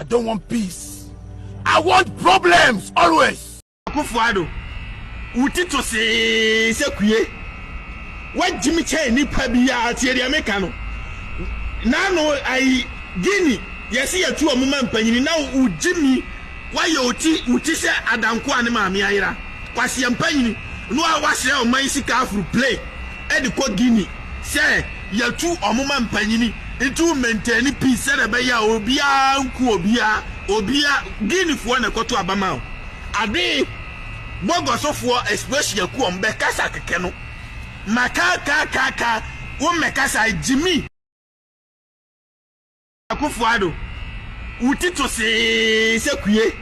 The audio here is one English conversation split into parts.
don't want peace. I want problems always. Akufuado, utito se kuye. What Jimmy Che ni pabia tieri Americano. Nano I Guinea. Yes, you two a moment penny now. Jimmy, why you uti se adanko anima mi ayira. Kwasi penny. No, I was there on my careful play. Ediko Guinea. Say, you two a moment penny. Into maintain peace. Said a beya obia obia Guinea for na koto abamao. Ade Bogos of war especially ku ombekasa kekeno. Maka umekasa Jimmy. Akufuado. Utito se kuye.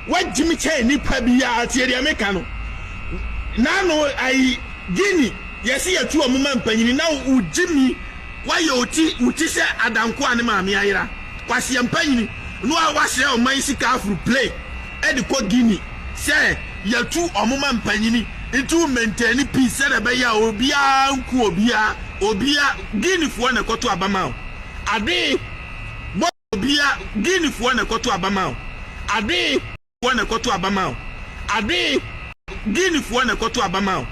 What Jimmy Che ni pabia tieri Americano. Nano I Guinea. Yes, you two a moment penny now. Jimmy, why you uti se adanko anima mi ayira. Kwasi penny. No, I was there on my careful play. Ediko Guinea. Say, you two a moment penny. Into maintain peace. Said a beya obia Guinea for na koto abamao. Ade obia Guinea for na koto abamao. Ade for na koto abamao. Ade Guinea for na koto abamao.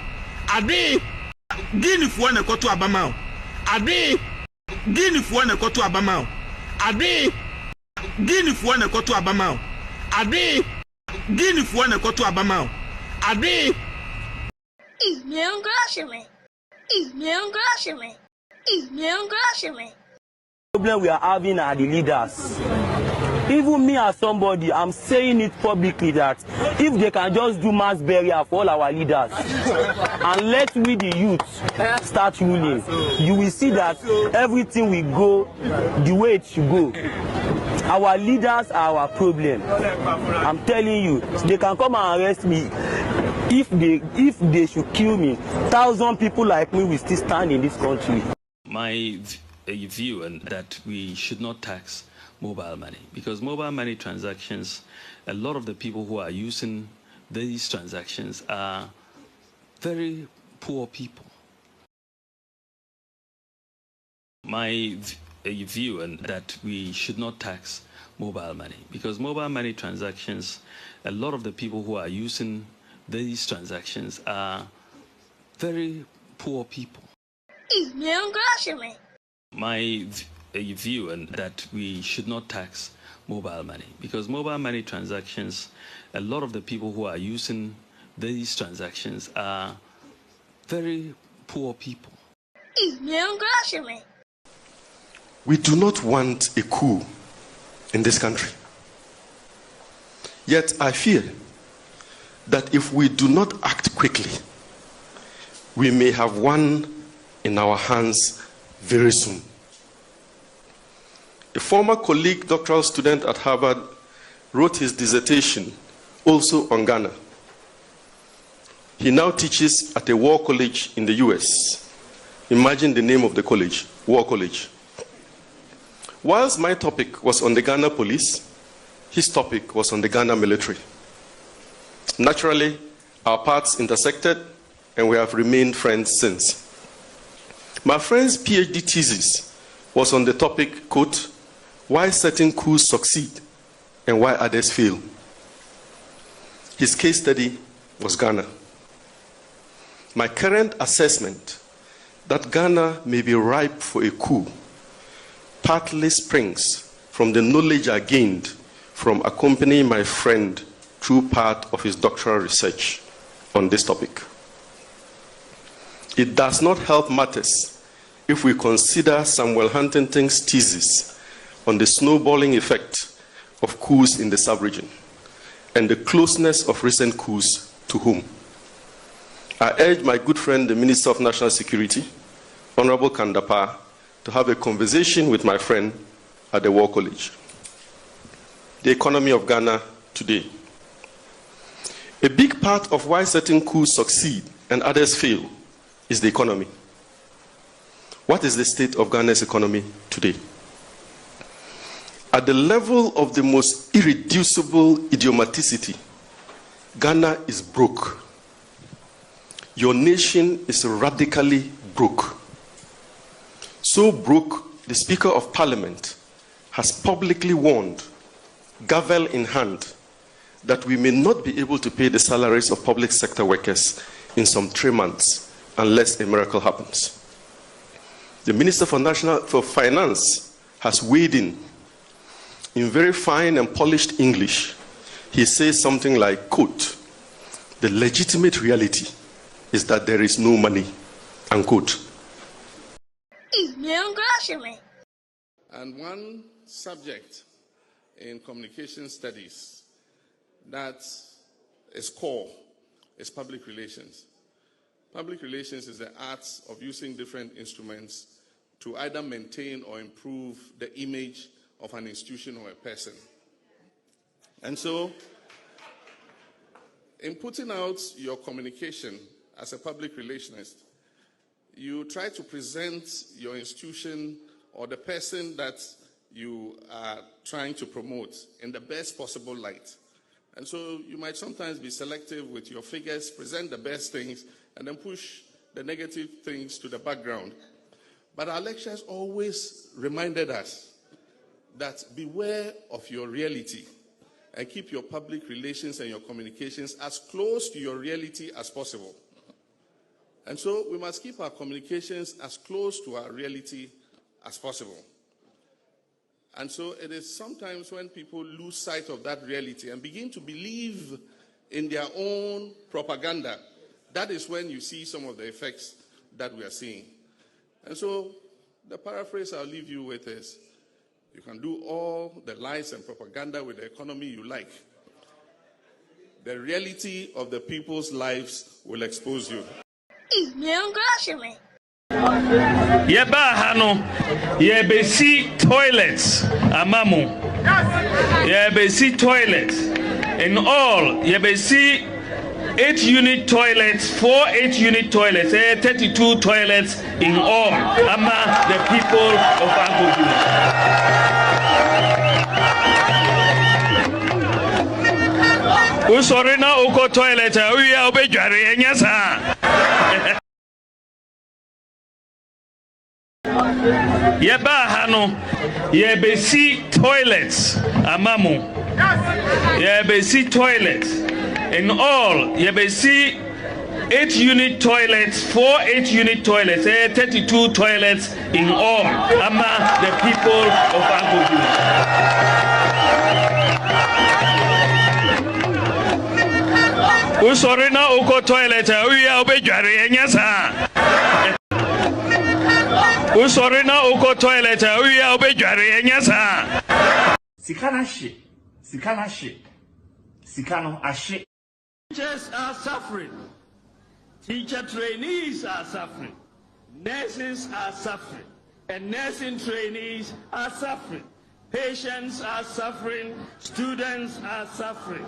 Ade Guinea for na koto abamao. Ade Guinea for na koto abamao. Ade Guinea for na koto abamao. Ade Guinea for na koto abamao. Ade Problem we are having are the leaders. Even me as somebody, I'm saying it publicly that if they can just do mass burial for all our leaders and let we the youth start ruling, you will see that everything will go the way it should go. Our leaders are our problem. I'm telling you, they can come and arrest me. If they should kill me, 1,000 people like me will still stand in this country. My view and that we should not tax mobile money, because mobile money transactions, a lot of the people who are using these transactions are very poor people. My view and that we should not tax mobile money, because mobile money transactions, a lot of the people who are using these transactions are very poor people. My view and that we should not tax mobile money, because mobile money transactions, a lot of the people who are using these transactions are very poor people. We do not want a coup in this country. Yet I fear that if we do not act quickly, we may have one in our hands very soon. A former colleague, doctoral student at Harvard, wrote his dissertation also on Ghana. He now teaches at a war college in the US. Imagine the name of the college, War College. Whilst my topic was on the Ghana police, his topic was on the Ghana military. Naturally, our paths intersected and we have remained friends since. My friend's PhD thesis was on the topic, quote, why certain coups succeed and why others fail. His case study was Ghana. My current assessment that Ghana may be ripe for a coup partly springs from the knowledge I gained from accompanying my friend through part of his doctoral research on this topic. It does not help matters if we consider Samuel Huntington's thesis on the snowballing effect of coups in the sub-region and the closeness of recent coups to whom. I urge my good friend, the Minister of National Security, Honorable Kandapa, to have a conversation with my friend at the War College. The economy of Ghana today. A big part of why certain coups succeed and others fail is the economy. What is the state of Ghana's economy today? At the level of the most irreducible idiomaticity, Ghana is broke. Your nation is radically broke. So broke, the Speaker of Parliament has publicly warned gavel in hand, that we may not be able to pay the salaries of public sector workers in some 3 months unless a miracle happens. The Minister for Finance has weighed in very fine and polished English. He says something like, quote, "The legitimate reality is that there is no money," unquote. And one subject in communication studies that is core is public relations. Public relations is the art of using different instruments to either maintain or improve the image of an institution or a person. And so, in putting out your communication as a public relationist, you try to present your institution or the person that you are trying to promote in the best possible light. And so you might sometimes be selective with your figures, present the best things, and then push the negative things to the background. But our lecturers always reminded us that beware of your reality and keep your public relations and your communications as close to your reality as possible. And so we must keep our communications as close to our reality as possible. And so it is sometimes when people lose sight of that reality and begin to believe in their own propaganda, that is when you see some of the effects that we are seeing. And so the paraphrase I'll leave you with is, you can do all the lies and propaganda with the economy you like. The reality of the people's lives will expose you. Yeba hano yebesi toilets amamu yebesi toilets in all yebesi 8-unit toilets, 4 8-unit toilets, 32 toilets in all among the people of Angogu. Usorina uko toilet uya obejare enyasa. Yeba hano yebesi toilets amamu yebesi toilets in all yebesi 8-unit toilets, 4 8-unit toilets, 32 toilets in all among the people of Angogu. Usorina uko toilet uya obejare enyasa. Usorina uko toilet uya obejare enyasa. Sikana shit. Sikano ashe. Teachers are suffering. Teacher trainees are suffering. Nurses are suffering. And nursing trainees are suffering. Patients are suffering. Students are suffering.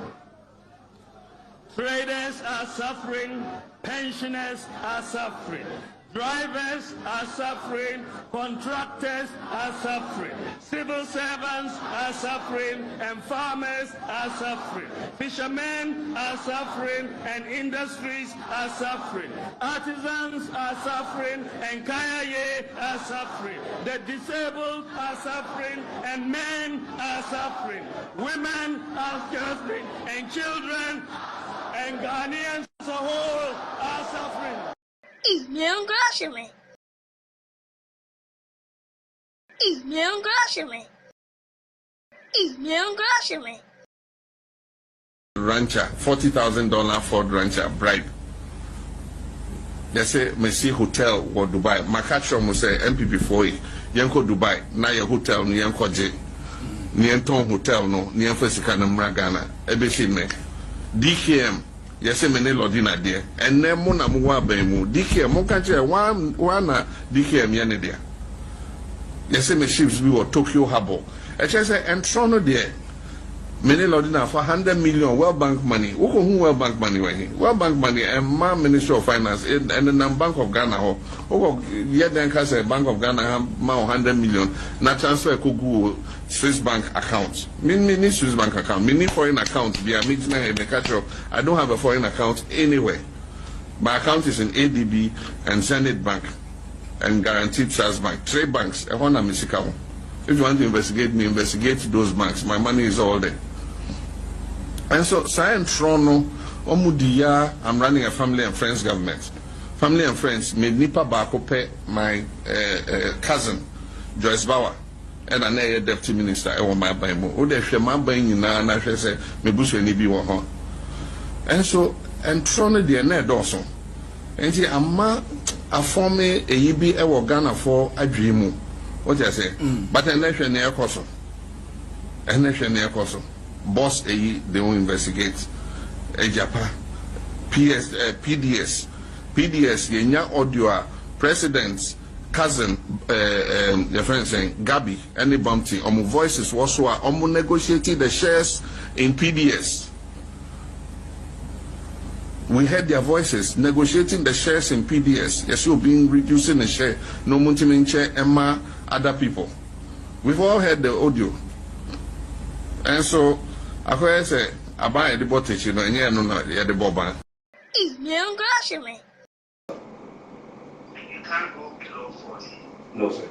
Traders are suffering. Pensioners are suffering. Drivers are suffering, contractors are suffering, civil servants are suffering, and farmers are suffering. Fishermen are suffering, and industries are suffering. Artisans are suffering, and kayaye are suffering. The disabled are suffering, and men are suffering. Women are suffering, and children and Ghanaians as a whole are suffering. Rancher, $40,000 Ford Rancher bribe. They say, Messi Hotel or Dubai. Makachro must say MPP for it. Yanko Dubai, na your hotel, Nyanko J. Nyanton Hotel, no, Nyanko Sikana Mragana, Ebeshin me. DKM. Yes, many Lodina dear, and then Mona Muabemu, DKM, Mokaja, one DKM Yanedia. Yes, my ships we were Tokyo Harbor. I just say, and Toronto dear, many Lodina for 100 million World Bank money. Who World Bank money? World Bank money and my Ministry of Finance and the Bank of Ghana. Oh, yet then can say Bank of Ghana have 100 million. Not transfer Kugu Swiss bank accounts. Mini Swiss bank account, mini foreign account. I don't have a foreign account anywhere. My account is in ADB and Zenith Bank and Guaranteed Trust Bank. 3 banks. I want a If you want to investigate me, investigate those banks. My money is all there. And so, Science Trono, Omudia, I'm running a family and friends government. Family and friends, made Nipa Bakope, my cousin, Joyce Bauer, and an deputy minister, I want my Bible. Oh, there's a man buying in and I say, Mebusu and Ibi Waha. And so, and Trono, the Ned also. And see, a man, a former a yibi a Ghana for a dream. What I say? But a nation near Koso. A nation near Koso. Boss they will investigate. A Japan. PDS, Yenya Odua, President's cousin, your friend saying, Gabi, any bumpty, voices was negotiating the shares in PDS. We heard their voices negotiating the shares in PDS. Yes, you're being reducing the share. No muntimin share, Emma, other people. We've all heard the audio. And so, I say, I buy the bottle, you know, and yeah, no, the boba. You can't go below 40. No, sir.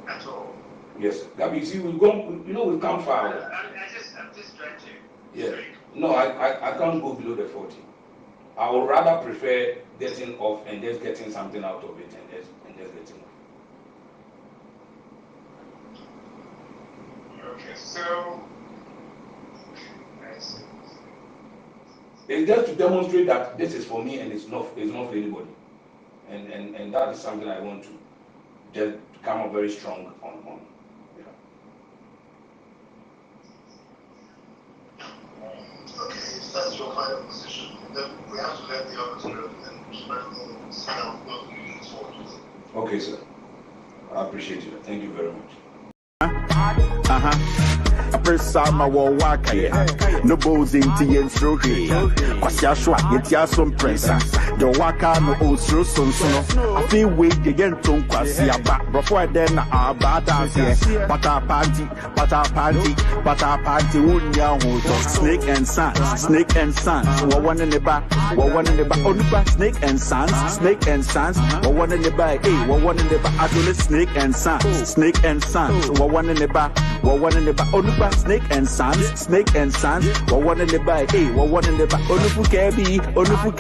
At all. Yes, sir. Gabi, you see, we've gone, you know, we've come far. I'm just trying to. Yeah. No, I can't go below the 40. I would rather prefer getting off and just getting something out of it and just getting off. Okay, so it's just to demonstrate that this is for me and it's not for anybody. And that is something I want to just come up very strong on. Okay, if that's your final position, then we have to let the others know and spread the sound of moving forward. Okay, sir. I appreciate you. Thank you very much. Presama wa waka no bows into yen stroke kwasia shwa yetia some pressa the waka no osro sonsono afi we yen ton kwasia ba before then abata here pata party unya ho snake and sons wo one in the back onuba snake and sons wo one in the back wo one in the back actually snake and sons wo one in the back onuba snake and sons wo one in the back wo one in the back onufu kebi onufu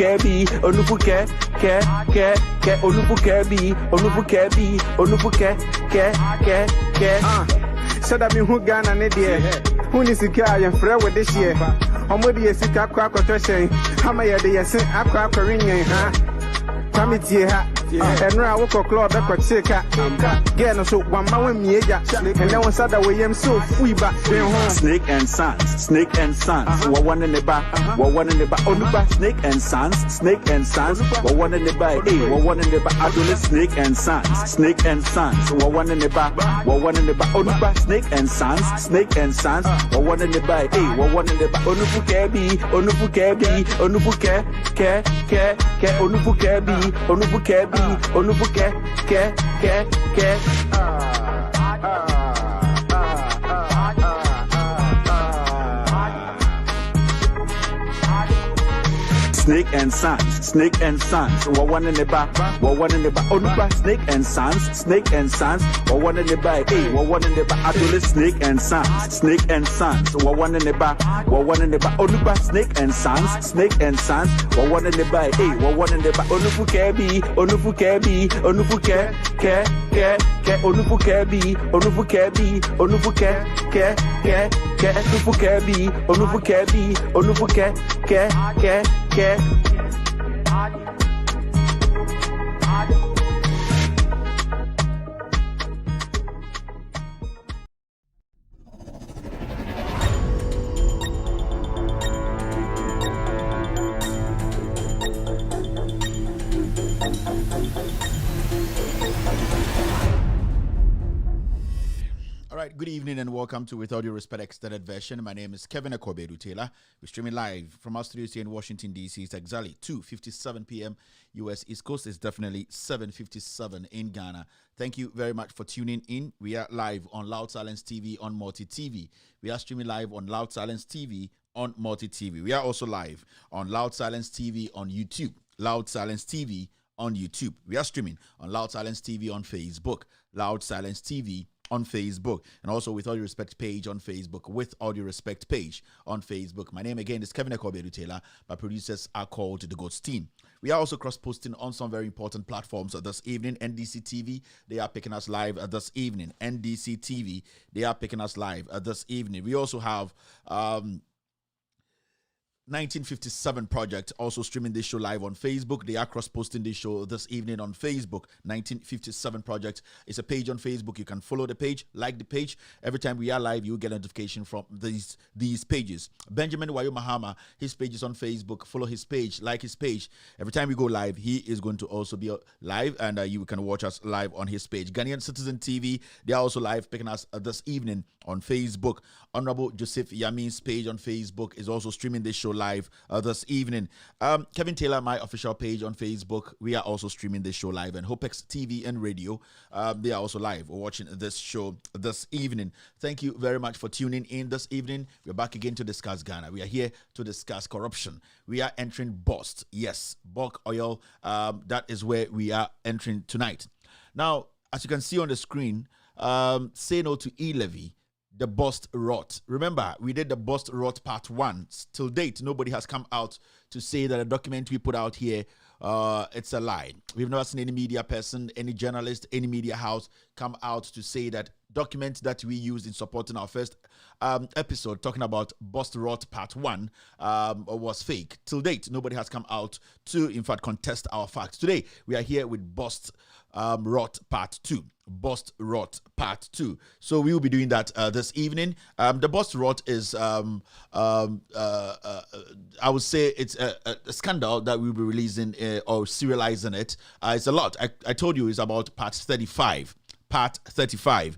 said that me who Ghana ne dear who is sika ya frɛ with this year omodi esika kwa kwatwɛhyɛn hama yɛ de yɛse akwa akwarinyen ha kwamitie ha enra wo club e ko cheka get no so one ma wan mieja and then one sada we yam so fui ba snake and sons wo one in the back onuba snake and sons wo one in the back wo one in the back adole snake and sons wo one in the back onuba snake and sons wo one in the back wo one in the back onufu kebi onufu kebi onubuke ke snake and sons wo one in the back onuba snake and sons wo one in the back wo one in the back adole snake and sons wo one in the back onuba snake and sons wo one in the back wo one in the back onufu kebi Good evening and welcome to With All Due Respect Extended Version. My name is Kevin Akobedu Taylor. We're streaming live from our studios here in Washington, D.C. It's exactly 2:57 p.m. U.S. East Coast. It's definitely 7:57 in Ghana. Thank you very much for tuning in. We are live on Loud Silence TV on Multi TV. We are streaming live on Loud Silence TV on Multi TV. We are also live on Loud Silence TV on YouTube. Loud Silence TV on YouTube. We are streaming on Loud Silence TV on Facebook. Loud Silence TV on Facebook, and also with All Due Respect page on Facebook, with All Due Respect page on Facebook. My name again is Kevin Ekobe-Taylor. My producers are called the Ghost Team. We are also cross-posting on some very important platforms this evening. NDC TV, they are picking us live this evening. NDC TV, they are picking us live this evening. We also have 1957 Project also streaming this show live on Facebook. They are cross-posting this show this evening on Facebook. 1957 Project is a page on Facebook. You can follow the page, like the page. Every time we are live, you get a notification from these pages. Benjamin Wayo Mahama, his page is on Facebook. Follow his page, like his page. Every time we go live, he is going to also be live, and you can watch us live on his page. Ghanaian Citizen TV, they are also live, picking us this evening on Facebook. Honorable Joseph Yamin's page on Facebook is also streaming this show live this evening. Kevin Taylor, my official page on Facebook, we are also streaming this show live. And Hopex TV and Radio, they are also live. We're watching this show this evening. Thank you very much for tuning in this evening. We're back again to discuss Ghana. We are here to discuss corruption. We are entering Bost. Yes, bulk oil. That is where we are entering tonight. Now, as you can see on the screen, say no to e-levy. The Bost Rot. Remember, we did the Bost Rot part 1. Till date, nobody has come out to say that the document we put out here, it's a lie. We've never seen any media person, any journalist, any media house come out to say that document that we used in supporting our first episode, talking about Bost Rot part 1, was fake. Till date, nobody has come out to, in fact, contest our facts. Today, we are here with Bost Rot part 2. Bost Rot part 2. So we will be doing that this evening. The Bost Rot is I would say it's a scandal that we'll be releasing or serializing it. It's a lot. I told you it's about part 35. Part 35.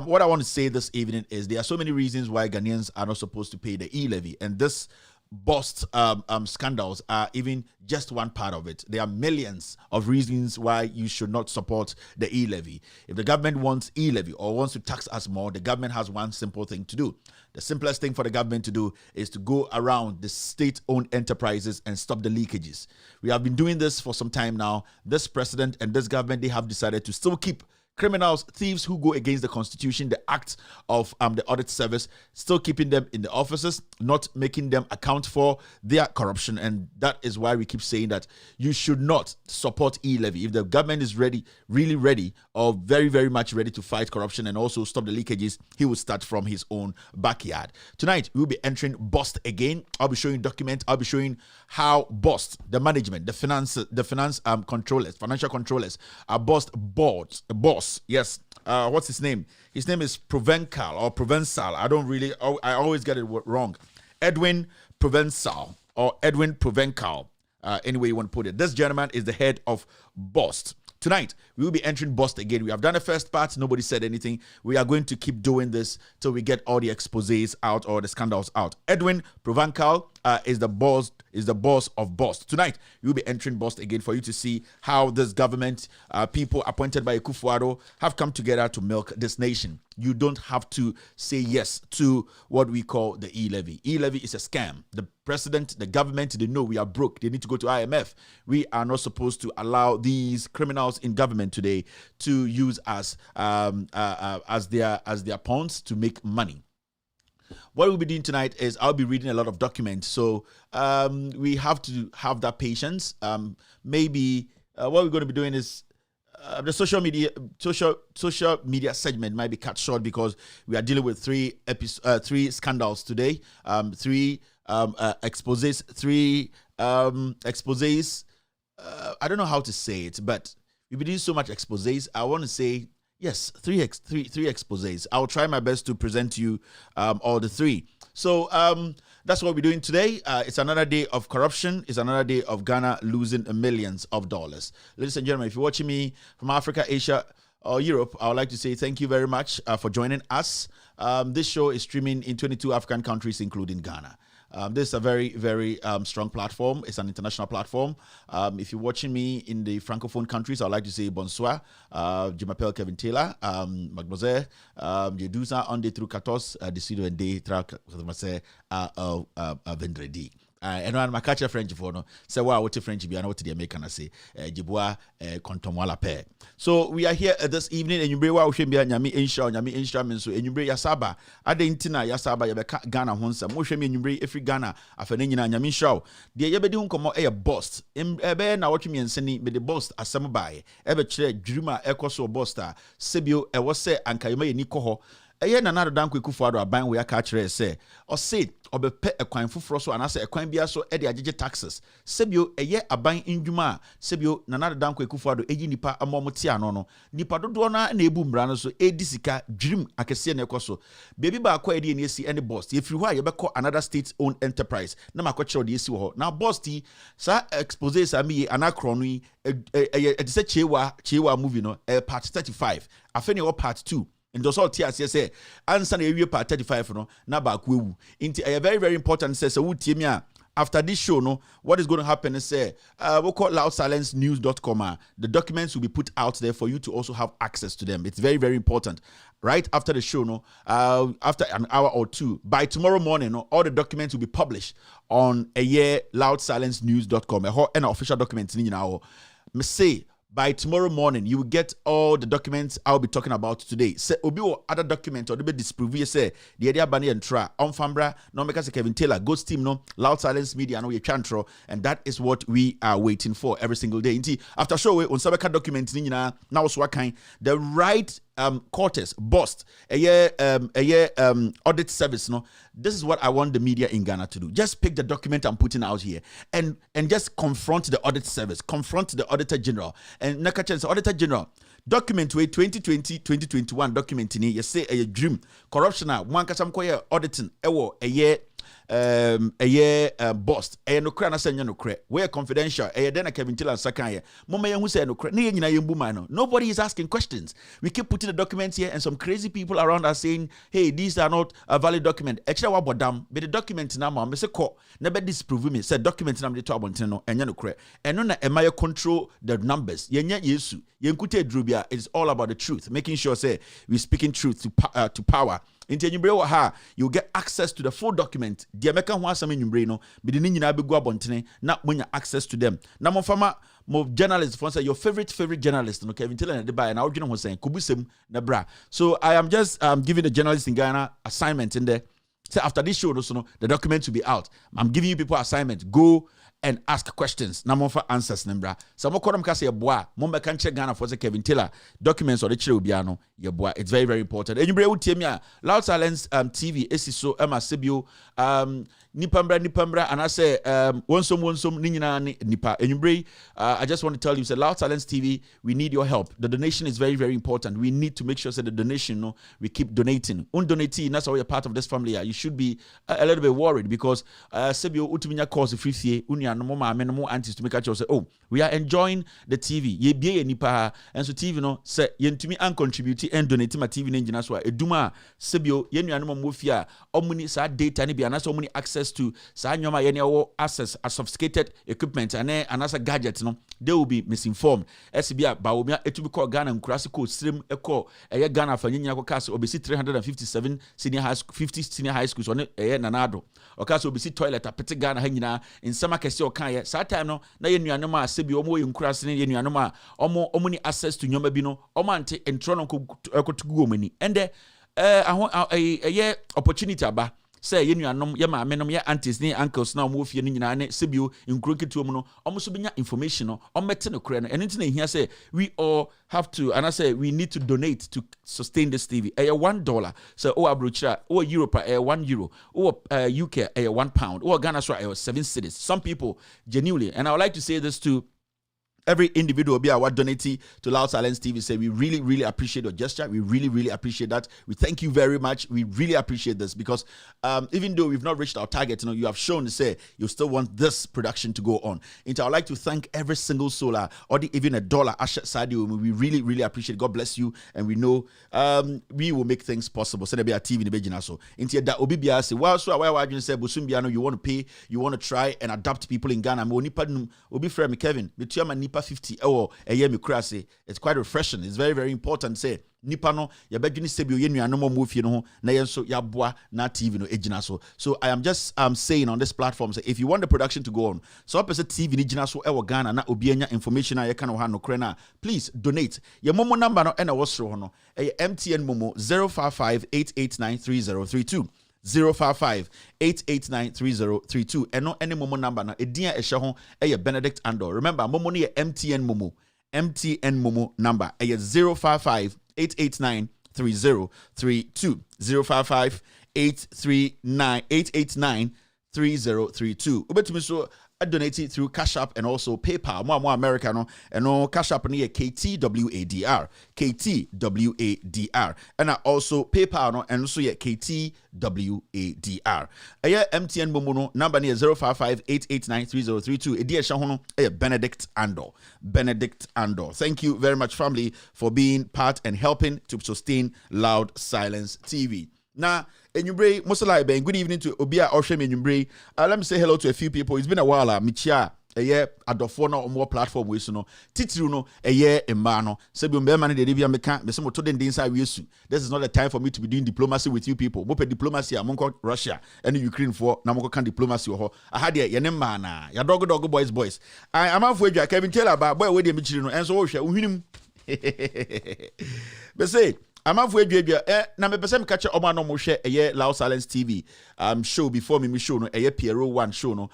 What I want to say this evening is there are so many reasons why Ghanaians are not supposed to pay the e-levy, and this Bost scandals are even just one part of it. There are millions of reasons why you should not support the e-levy. If the government wants e-levy or wants to tax us more, the government has one simple thing to do. The simplest thing for the government to do is to go around the state-owned enterprises and stop the leakages. We have been doing this for some time now. This president and this government, they have decided to still keep criminals, thieves who go against the Constitution, the act of the audit service, still keeping them in the offices, not making them account for their corruption. And that is why we keep saying that you should not support e-levy. If the government is ready, really ready, or very, very much ready to fight corruption and also stop the leakages, he will start from his own backyard. Tonight, we will be entering Bost again. I'll be showing documents. I'll be showing how Bost, the management, the finance controllers, financial controllers, are Bost boards, boss. Yes. What's his name? His name is Provencal or Provencal. I always get it wrong. Edwin Provencal or Edwin Provencal. Any way you want to put it. This gentleman is the head of Bost. Tonight, we will be entering Bost again. We have done the first part. Nobody said anything. We are going to keep doing this till we get all the exposés out or the scandals out. Edwin Provencal is the boss of Bost. Tonight, we will be entering Bost again for you to see how this government, people appointed by Akufo-Addo, have come together to milk this nation. You don't have to say yes to what we call the e-levy. E-levy is a scam. The president, the government, they know we are broke. They need to go to IMF. We are not supposed to allow these criminals in government today to use us as their pawns to make money. What we'll be doing tonight is I'll be reading a lot of documents. So we have to have that patience. Maybe what we're going to be doing is the social media segment might be cut short because we are dealing with three scandals today, three exposés, I don't know how to say it, but we've been doing so much exposés. I want to say yes, three exposés. I'll try my best to present to you all the three. So that's what we're doing today. It's another day of corruption. It's another day of Ghana losing millions of dollars. Ladies and gentlemen, if you're watching me from Africa, Asia, or Europe, I would like to say thank you very much for joining us. This show is streaming in 22 African countries, including Ghana. This is a very, very strong platform. It's an international platform. If you're watching me in the Francophone countries, I'd like to say bonsoir. Je m'appelle Kevin Taylor. Mademoiselle, je 12 ans, on est through 14, décido en day, tra, vendredi. And I'm a catcher French for no. Say, wow, what French be? I know what the American say. Jibua kontomwala pair. So we are here this evening, and you bring wow shembi nyami instruments so and you bring yasaba. Ade intina yasaba yabeka Ghana honsa. Mo shembi you bring every Ghana afeneni na nyami show. The yabedi unkomo Bost. Ebe na watch me and sending be the Bost asamubai. Ebe chere dreamer ekoso Bosta. Sebio ewo se ankayima ni koho. Eye na nado dan kweku fado aban we aka kire se o say obepe ekwan foforo so anase ekwan bia so e de agege taxes sebio eye aban ndwuma sebio na nado dan kweku fado eyi nipa amomote ano no nipa dodo na ebu mbra no so edisika dream akese na ekoso baby ba akwa ede ne esi any boss if you ye beko another state owned enterprise na makwa de esi ho na boss ti sa expose sa mi anakro no e se chewa movie no part 35 afeni o part 2 and those all tears say answer the part 35 no na ba ku ewu inti very very important say so wutie after this show no what is going to happen is say we'll call loudsilencenews.com the documents will be put out there for you to also have access to them. It's very very important. Right after the show no after an hour or two by tomorrow morning no, all the documents will be published on loudsilencenews.com an official document in now me say by tomorrow morning, you will get all the documents I'll be talking about today. Say, obi or other document or the be disprove say the idea bani and tra on Fambra, no make us Kevin Taylor, Ghost Team, no Loud Silence Media, no your chantro, and that is what we are waiting for every single day. After show on Sabeka document now so what kind the right quarters Bost audit service no. This is what I want the media in Ghana to do. Just pick the document I'm putting out here and just confront the audit service, confront the Auditor General. And Nakacha Auditor General, document way 2020-2021 document in you say a dream corruption one kasam koye auditing ewo a year Bost no kra na senya no kra we confidential then a Kevin Taylor sakan mama yen hu say no kra na yen nyina yembu man no. Nobody is asking questions. We keep putting the documents here and some crazy people around are saying hey these are not a valid document actually wa bodam be the document na ma me say ko na be disprove me say document na me to abonten no enya no kra eno na emaye control the numbers yenya yesu yenkute drubia. It's all about the truth, making sure say we speaking truth to power. You get access to the full document. The American wants some in your brain, no, but the Nina be go abontene, not when you access to them. Now, more journalists, for say your favorite journalist, no, Kevin Taylor and the buy, and our was saying, Kubusem, Nabra. So I am just giving the journalists in Ghana assignment in there. So after this show, also, the document will be out. I'm giving you people assignment. Go and ask questions. Na for answers, Nembra. So mo kodam kase yeboa. Mo be kan check Ghana for say Kevin Taylor documents or the chire obiano yeboa. It's very very important. And you bring utie me Loud Silence TV esiso ema sebio nipambra and I say wonsom ni nyina nipa. And you bring I just want to tell you say Loud Silence TV, we need your help. The donation is very very important. We need to make sure that the donation no we keep donating. Donate, that's how you're part of this family. You should be a little bit worried because sebio utuminya cause free fee no more aunties to make a choice. Oh, we are enjoying the TV. Ye be nipa and so TV no say yentumi and contribute and donate my TV engine so eduma sebio yenu anoma mofia omuni sa data ni bia na so omuni access to sa nyoma yene wo access a sophisticated equipment and anasa gadget no they will be misinformed. Esbia ba wo mia etubi call Ghana nkurase ko stream eko eye Ghana fanyinya ko case obesi 357 senior high school 50 senior high schools on eye nanado okase obesi toilet apete Ghana hanyina in sama kese okan sa time no na ye nuanom a sebi omo ye nkurase ne ye nuanom a omo ni access to nyoma bi no omo ante entro no ko tugu omani ende ye opportunity aba say ye nuanom ye ma menom ye aunties ne uncles na omo fie ne nyina ne sebio nkuro ketu omo no omo so benya information no omo te no kure no eno ntina ehia say we all have to and I say we need to donate to sustain this TV. $1 so abrochira Europe €1 UK £1 Ghana so 7 cedis. Some people genuinely, and I would like to say this to every individual be our donatee to Loud Silence TV. Say we really, really appreciate your gesture. We really, really appreciate that. We thank you very much. We really appreciate this because even though we've not reached our target, you have shown to say you still want this production to go on. And I would like to thank every single solar or even $1 Asha Sadio. We really, really appreciate it. God bless you. And we know we will make things possible. So there be a TV in the Beijing also. Into that Obibia say, well, so why you say Busumbiano, you want to pay, you want to try and adapt people in Ghana. Obi friend Kevin, nipa 50 or a year me krase. It's quite refreshing. It's very, very important. Say nipa no ya bedwini sebi oye nuanom mo fie no ho na yenso ya boa na TV no ejina so. So I am just saying on this platform, say if you want the production to go on, so person TV ni jina so e wo Ghana na obi anya information a ye kan ho no kre na, please donate. Your momo number no e na wo soro ho no e MTN momo 055-889-3032 055-889-3032 eno any momo number na edin a ehye ho e Benedict Andor. Remember momo no ye MTN momo number e 055-889-3032 055-889-3032. Ubetumi so donate through Cash App and also PayPal. More Americano and no Cash App near KTWADR. And also PayPal no and also KTWADR. Aya MTN Momono number near 055-889-3032. Edia Shahono Benedict Andor. Thank you very much, family, for being part and helping to sustain Loud Silence TV. Now, Enyumbre, Mosalai Ben, good evening to Obia Oshem Enyumbre. Let me say hello to a few people. It's been a while. Michia, a year Adofona or more platform we no Titruno, a year Emano. Sebium Berman, the Livia Mecan, the Samo Toden inside we used. This is not the time for me to be doing diplomacy with you people. Mope diplomacy among Russia and Ukraine for Namoko can diplomacy or I had ya Yanemana, ya dog boys. I am halfway, Kevin Taylor about boy with the Michino and so shall him. But say, I'm halfway, na me person catch Oma no mo share a Loud Silence TV show before me show no a Piero 1 show no.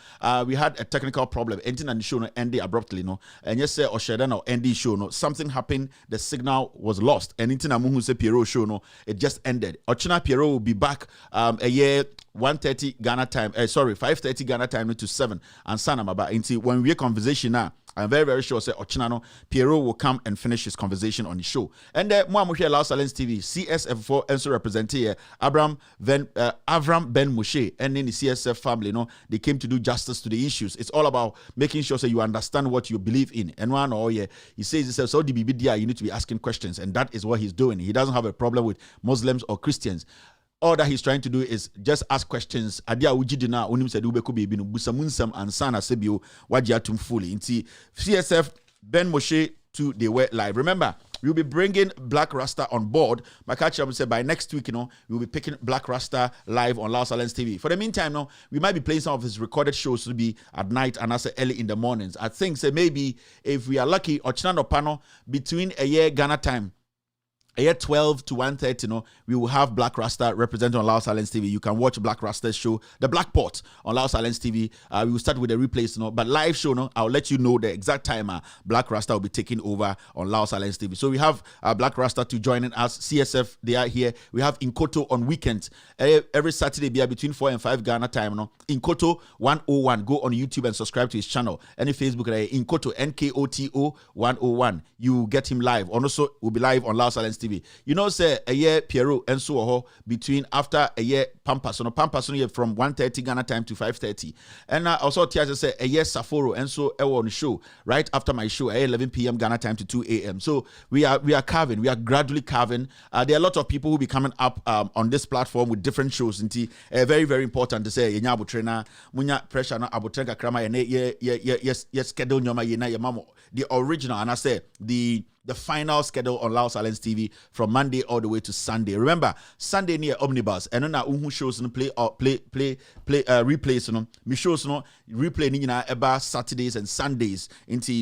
We had a technical problem, ending and the show no ended abruptly no. And yes sir, or share no ending show no. Something happened, the signal was lost. And into na muhu say Piero show no, it just ended. Ochina Piero will be back a year 1:30 Ghana time. 5:30 Ghana time to 7. And Sanamaba into when we conversation now. I'm very, very sure say Ochinano Piero will come and finish his conversation on the show. And Moa Moshe Loud Silence TV, CSF4 also represented here Avram Ben Moshe and then the CSF family. They came to do justice to the issues. It's all about making sure so you understand what you believe in. And one he says himself, so DBBDI, you need to be asking questions, and that is what he's doing. He doesn't have a problem with Muslims or Christians. All that he's trying to do is just ask questions. Adia ujidina unim said ube kubi binu busamunsam and sana sebio wajiatum fully. Inti CSF Ben Moshe to the wet live. Remember, we'll be bringing Black Rasta on board. My catcher will say by next week, we'll be picking Black Rasta live on Loud Silence TV. For the meantime, we might be playing some of his recorded shows to be at night and also early in the mornings. I think maybe if we are lucky, Ochinano Pano between a year Ghana time. A year 12 to 1:30, we will have Black Rasta represented on Loud Silence TV. You can watch Black Rasta's show, The Black Pot, on Loud Silence TV. We will start with the replays, but live show, I'll let you know the exact time Black Rasta will be taking over on Loud Silence TV. So we have Black Rasta to join in us. CSF, they are here. We have Inkoto on weekends. Every Saturday, between 4 and 5 Ghana time. Inkoto 101. Go on YouTube and subscribe to his channel. Any Facebook, Inkoto, NKOTO 101. You get him live. Also, we'll be live on Loud Silence TV. Say a year Piero and so between after a year Pampas from 1:30 Ghana time to 5:30. And also Tiaja say a year Saforo and so on show right after my show at 11 p.m. Ghana time to 2 a.m. So we are carving, we are gradually carving. There are a lot of people who will be coming up on this platform with different shows. Very, very important to say yenya abutrena munya pressure na abutrenka krama yes schedule nyoma yena yamamo the original, and I say the final schedule on Loud Silence TV from Monday all the way to Sunday. Remember, Sunday near Omnibus, and then who shows and play replays. Me shows replay nina eba Saturdays and Sundays.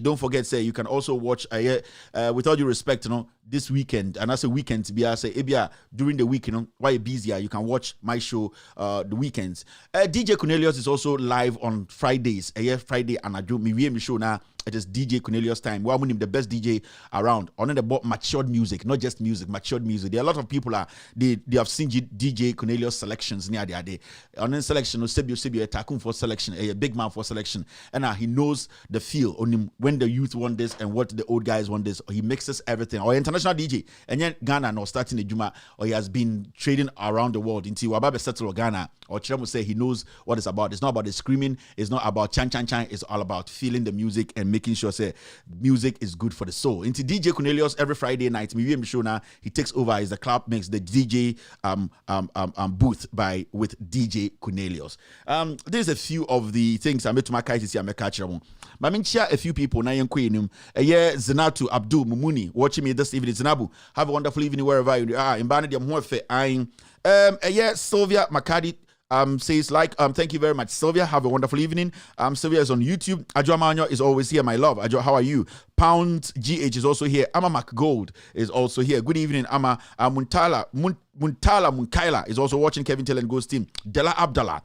Don't forget, say you can also watch. With all due respect, this weekend, and I say weekend to be I say during the week, while you're busier, you can watch my show the weekends. DJ Cornelius is also live on Fridays. Friday and I do me show now. It is DJ Cornelius time. Well, the best DJ around. On the board, matured music, not just music, matured music. There are a lot of people they have seen DJ Cornelius selections near the day. On the selection, Sebio Takun for selection, a big man for selection, and he knows the feel on him when the youth want this and what the old guys want this. He mixes everything. Or international DJ, and yet Ghana no starting the Juma, or he has been trading around the world. Into Wababe settle Ghana, or Chiramo say he knows what it's about. It's not about the screaming. It's not about chan. It's all about feeling the music and making sure say music is good for the soul. Into DJ Cornelius every Friday night, me show now he takes over as the club makes the DJ booth with DJ Cornelius. There's a few of the things I made to my guys see. I'm a catcher. I share a few people now. Zinatu Abdul Mumuni watching me this evening. Zinabu, have a wonderful evening wherever you are. In Banadi, Sylvia Makadi says thank you very much, Sylvia. Have a wonderful evening. Sylvia is on YouTube. Ajo Amanyo is always here, my love. Ajo, how are you? Pound GH is also here. Ama McGold is also here. Good evening, Ama. Muntala Munkaila is also watching Kevin Tell and Ghost team. Della Abdallah,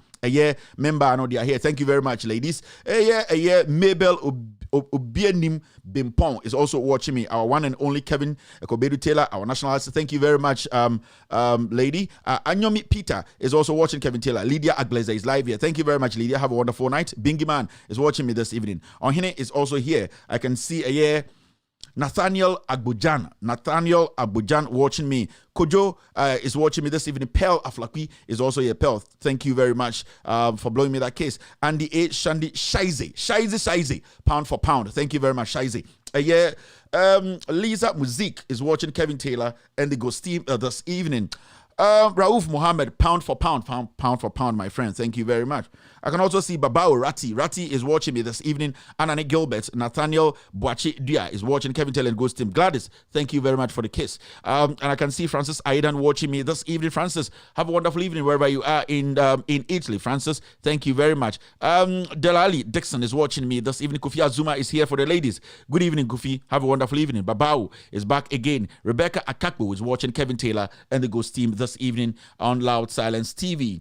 member, I know they are here. Thank you very much, ladies. Mabel Obienim Bimpong is also watching me. Our one and only Kevin Kobedu Taylor, our national artist. Thank you very much, lady. Anyomi Peter is also watching Kevin Taylor. Lydia Agleza is live here. Thank you very much, Lydia. Have a wonderful night. Bingy Man is watching me this evening. Onhine is also here. I can see Nathaniel Agbojan watching me. Kojo is watching me this evening. Pearl Aflakwi is also here. Pearl, thank you very much for blowing me that case. Andy A. Shandi Shaize, pound for pound. Thank you very much, Shaize. Lisa Muzik is watching Kevin Taylor and the Ghost team this evening. Rauf Mohammed, pound for pound, my friend. Thank you very much. I can also see Babao Rati is watching me this evening. Anane Gilbert, Nathaniel Boachi Dia is watching Kevin Tell and Ghost Team. Gladys, thank you very much for the kiss. And I can see Francis Aidan watching me this evening. Francis, have a wonderful evening wherever you are in Italy. Francis, thank you very much. Delali Dixon is watching me this evening. Kofi Azuma is here for the ladies. Good evening, Kofi. Have a wonderful evening. Babao is back again. Rebecca Akakbo is watching Kevin Taylor and the Ghost Team this evening on Loud Silence TV.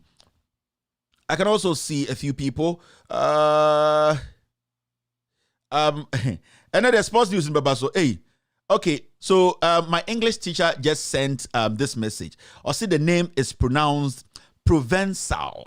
I can also see a few people. And then there's sports news in Babaso. Hey, okay. So my English teacher just sent this message. I see the name is pronounced Provençal.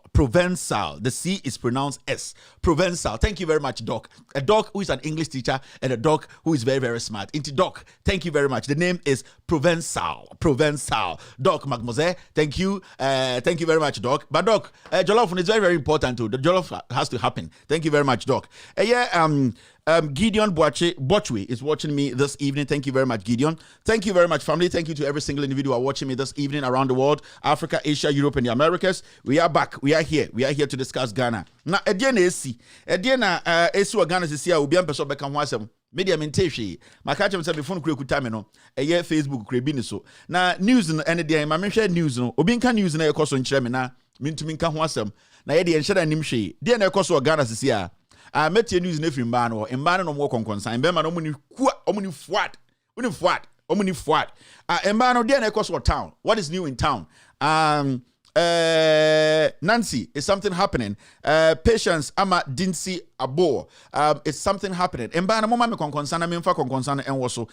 The C is pronounced S. Provençal. Thank you very much, Doc. A Doc who is an English teacher and a Doc who is very, very smart. Into Doc. Thank you very much. The name is Provençal. Doc, mademoiselle. Thank you. Thank you very much, Doc. But Doc, Jollof is very, very important too. The Jollof has to happen. Thank you very much, Doc. Gideon Bochwe is watching me this evening. Thank you very much, Gideon. Thank you very much, family. Thank you to every single individual watching me this evening around the world, Africa, Asia, Europe, and the Americas. We are back. We are here. We are here to discuss Ghana. Now, Ghana is Ghana is here. We'll be able to media mentation. My catch him say phone kure kuta me no. Facebook kure bi ni so. Na news no ene dey ma me hwe news no. Obi nka news na e koso nkyere me na mintumi nka ho asem. Na ye dey enhyera nim hwe. Dey na e koso Ghana sisi a. Metie news na firi mba no. Mba no mo konkonsan. Be ma no mo ni kwa, omuni fuat. Mba no dey na e koso town. What is new in town? Nancy, is something happening? Patience, Ama Dinsi Abo, it's something happening. Mba na mo ma me konkonsana me mfa konkonsana enwo so.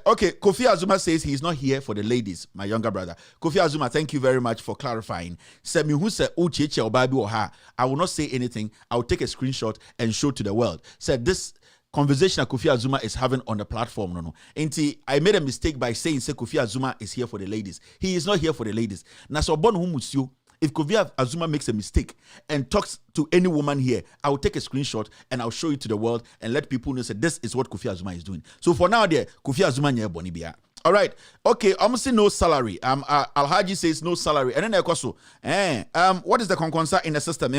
Okay, Kofi Azuma says he's not here for the ladies, my younger brother. Kofi Azuma, thank you very much for clarifying. I will not say anything. I will take a screenshot and show to the world. Said this conversation that Kofi Azuma is having on the platform. No. I made a mistake by saying Kofi Azuma is here for the ladies. He is not here for the ladies. If Kofi Azuma makes a mistake and talks to any woman here, I will take a screenshot and I'll show it to the world and let people know that this is what Kofi Azuma is doing. So for now, there, Kofi Azuma nye bonibia. All right. Okay. I'm saying no salary. Alhaji says no salary. And then I also, what is the conconsa in the system?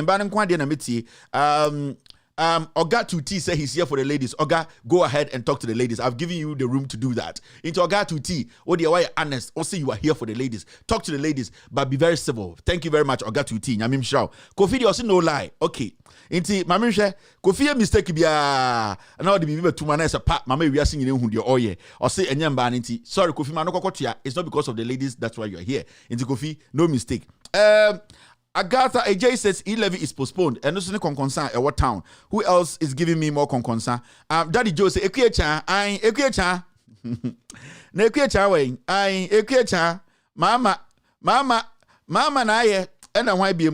Oga 2T said he's here for the ladies. Oga, go ahead and talk to the ladies. I've given you the room to do that. Into Oga 2T, why honest? Also, you are here for the ladies. Talk to the ladies, but be very civil. Thank you very much, Oga 2T. Nyamim Shao. Kofi also no lie. Okay. Into Mamim She, Kofi mistake bia. Now the be two man as a pat. Mama, we are singing in your oye. Or say Enyamba Ninti. Sorry, Kofi Manokotia. It's not because of the ladies. That's why you are here. Into Kofi, no mistake. Agatha AJ says E-levy is postponed. And also concern at what town? Who else is giving me more concern? Daddy Joe say Ekuecha, Ekuecha. Na Ekuecha way. Ekuecha. Mama na ye. And why be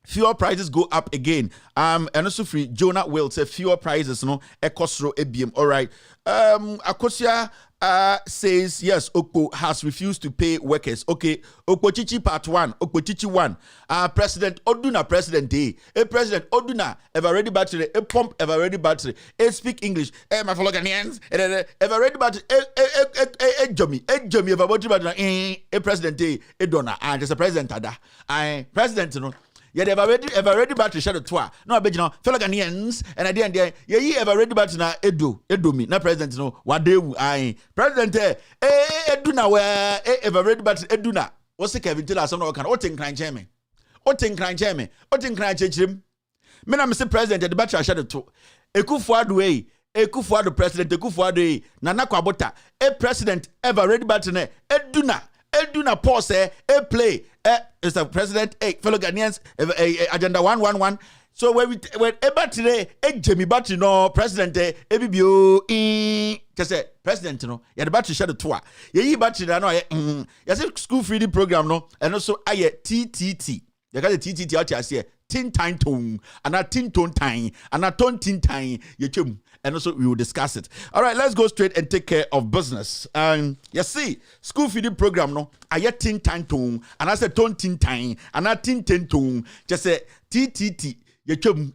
fuel prices go up again. And also free Jonah will say fuel prices no ekosro ebiem. All right. Akosia says yes, Okpo has refused to pay workers. Okay, Okpochichi part 1, Okpochichi 1. President Oduna, President A. President Oduna, ever ready battery, a pump, ever ready battery, speak English, my fellow Ghanaians, ever ready battery, Jomi, ever ready battery, President A, Donna, and just a president, President, you know. Yeah, they ever ready battery shadow twa. No, I bet you know, fellow Ghanaians, and I didn't ever ready battery na edu me, na president no, what they president eduna where ever ready battery eduna. What's the Kevin tell us on can what in crime chairman? What in crime chairman? What in crime chairman? Men I'm Mr. President at the battery shadow two. Ekufuadu way, Ekufuadu president, Ekufuadu Nana Kwabota, president ever ready battery eduna pause play. Mr. President, fellow Ghanaians, agenda 111. So when today, Jamie Battery no president, EBBO, just say president no, yeah the battery share the tour. Yeah, battery no, yes school feeding program no, and also TTT. You got the TTT out here. Tin time tone, and a tin tone time, and a tone tin time, and also we will discuss it. All right, let's go straight and take care of business. You see, school feeding program, no, I get tin time tone, and I said tone tin time, and a tin tone, just say TTT,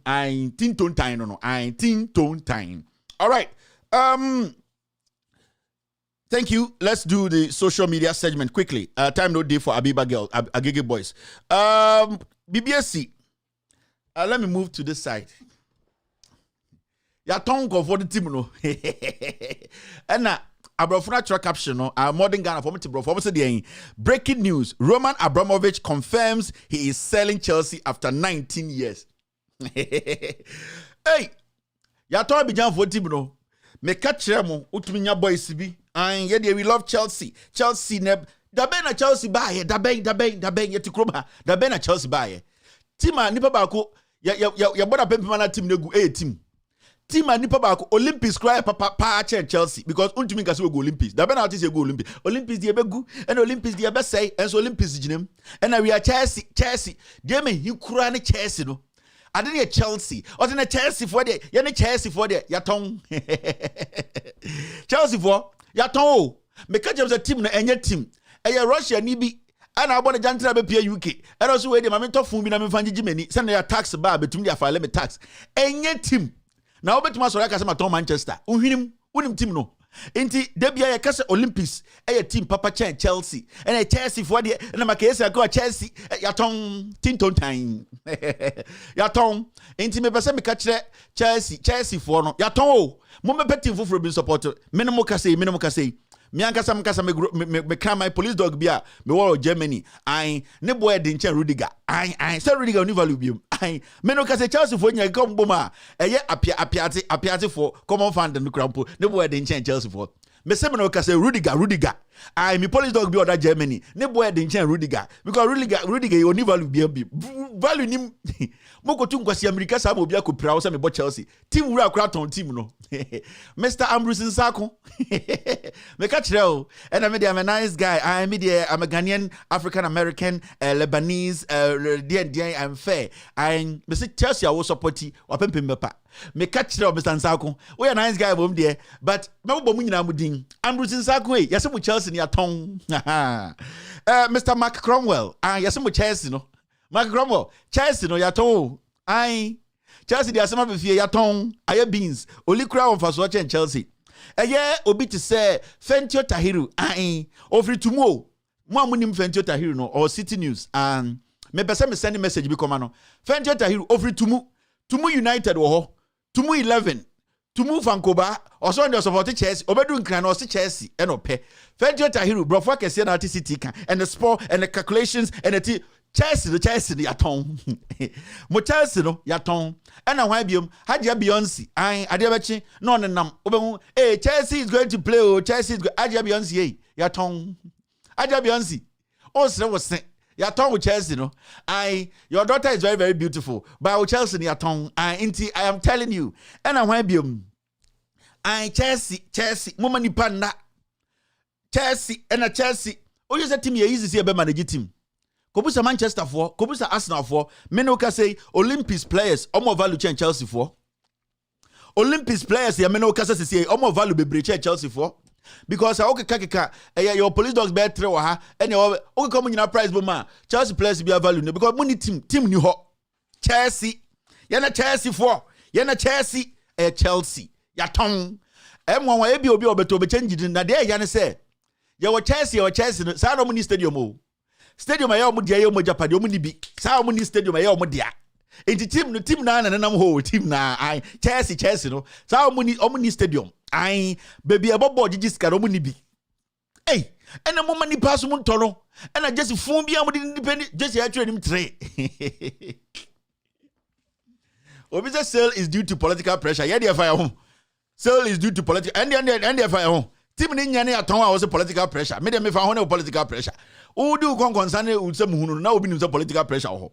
I tin tone time, no, I tin tone time. All right, thank you. Let's do the social media segment quickly. Time no day for Abiba girl, Agege boys. BBSC. Let me move to this side. Ya tongue for the team no. And now Abrafuna track caption no. Modern Ghana for me to bro. For me breaking news: Roman Abramovich confirms he is selling Chelsea after 19 years. Hey, ya tongue bijan for team no. Me catch mo utuminya boys bi. And yeah, we love Chelsea. Chelsea neb. Dabe na Chelsea baye. Dabe yeti kroma. Dabe na Chelsea baye. Tima nipa bako ya boda pempe na team negu team. Tima nipa bako Olympics cry pa Chelsea because untumi kasi we go Olympics. Da be na ati say go Olympics. Olympics die begu and Olympics die be say and so Olympics ginem. And we are Chelsea. Dey me hi kura ne Chelsea no. Ade ne Chelsea. O de na Chelsea for there. Ya ne Chelsea for there. Ya ton. Chelsea for ya ton. Me ka James team no enye team. Eye Russia ni bi and I want to jantra be UK. And also where the moment of fumi na me fanji jimeni. Send your tax bar between their file me tax. Enye team. Now bet ma so like say ma Manchester. Unim team no. Enti debia ya kase Olympics. Team Papa Chen Chelsea. And Chelsea for the na makese go Chelsea. Ya ton tinton time. Ya ton. Enti me pese me ka kire Chelsea for no. Ya ton o. Mo me peti fufuro bi support. Me no mo ka say. Me cry my police dog bia me war Germany. I ne boy de nche Rudiger. I say Rudiger no value bi. Me no ka say Chelsea for nya come boma. Eye apiate for common fan no crampo. Ne boy de nche Chelsea for. Me say me no ka say Rudiger. Me police dog bi other Germany. Ne boy de nche Rudiger because Rudiger you no value bi. Value nim. Moko tu ngwasi America sa mo bia ko pra wo say me bo Chelsea. Team wura kra ton team no. Mr. Ambrose Nsako. Me catch you. And I'm a nice guy. I'm a Ghanaian, African American, Lebanese, I'm fair. I'm Mr. Chelsea I will support you or pempa. Me catch you, Mr. Nsako. We a nice guy bomb there, but no bomu nyina mudin. Ambrose Nsako, yes mo Chelsea ni aton. Mr. Mark Cromwell. Yes mo Chelsea no. Mark Cromwell, Chelsea no yaton. Chelsea the asema be fie yaton aye beans oli kura on faso chen Chelsea eye obi to say Fentio Tahiru ofri tumo mo amunim Fentio Tahiru no or City News me pese me send message bi koma no Fentio Tahiru ofri tumu United wo ho tumu 11 tumu Vancoba also on support Chelsea obedu nkran no se Chelsea e no pe Fentio Tahiru brofo kese na City kan and the sport and the calculations and the Chelsea yaton. Mo Chelsea no yaton. And why biom Hadia Beyonce. Adia bechi no nam. Obehu Chelsea is going to play. Chelsea is going Adia Beyonce yaton. Adia Beyonce. Oh so was yaton with Chelsea no. Your daughter is very very beautiful. But with Chelsea yaton. I am telling you. And why biom Chelsea mama ni panda. Chelsea and a Chelsea. Oh you say team ye easy see be manage team. Kobusa Manchester for, Kobusa Arsenal for, Menoka say Olympics players, more value change Chelsea for. Olympics players, ya Menoka say, more value be breach Chelsea for. Because okay kakeka your police dogs be 3 wa ha and okay come nyina price bo ma Chelsea players be value no because money team ni ho Chelsea na Chelsea for na Chelsea Chelsea ya ton M1 wa ebi obi obeto be change din na dey ya ne say your Chelsea no sa no money stadium o stadium ayo mo dia yo mo Japan yo mo ni bi sa mo ni stadium ayo mo dia enti team na nam ho team na ai Chelsea no sa mo ni stadium ai baby abobo gigi skaro mo ni bi eh ena mo mani pass mo ntono ena just fun bia mo di independent just ya trade him 3 obi say sale is due to political pressure yeah dey fire home sale is due to political and dey fire home team ni nyane aton a was political pressure me dey me fa ho na political pressure who do concern u say muhunu na obi ni say political pressure ho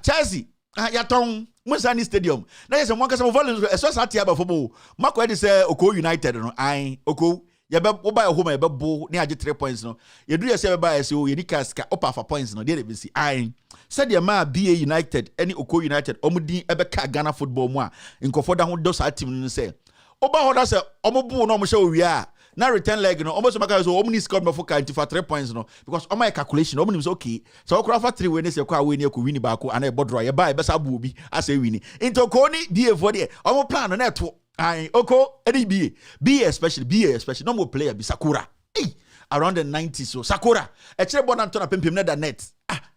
Chelsea ya ton Musani Stadium. Now yes, one case of volume. So Satia football. Marco Eddie say Oko United. No, I Oko. You be buy a home. You be bo. Near 3 points. No, you do yourself buy so you need cash up for points. No, they see. I said your man BA United. Any Oko United. Omudi ebe Ghana football moi. Inko for that one does our team say. Oba hoda say omobu no mo show we are. Now return leg no almost make so omni scored me for 3 points no because on my calculation omni is okay so okra for 3 we ne say kwa we ne ko win back and e bodro ye buy be sa bu obi as e win into ko ni BA for there omo plan na to ai oko any BA especially no more player be Sakura around the 90s so Sakura e chere bon antona pempem na da net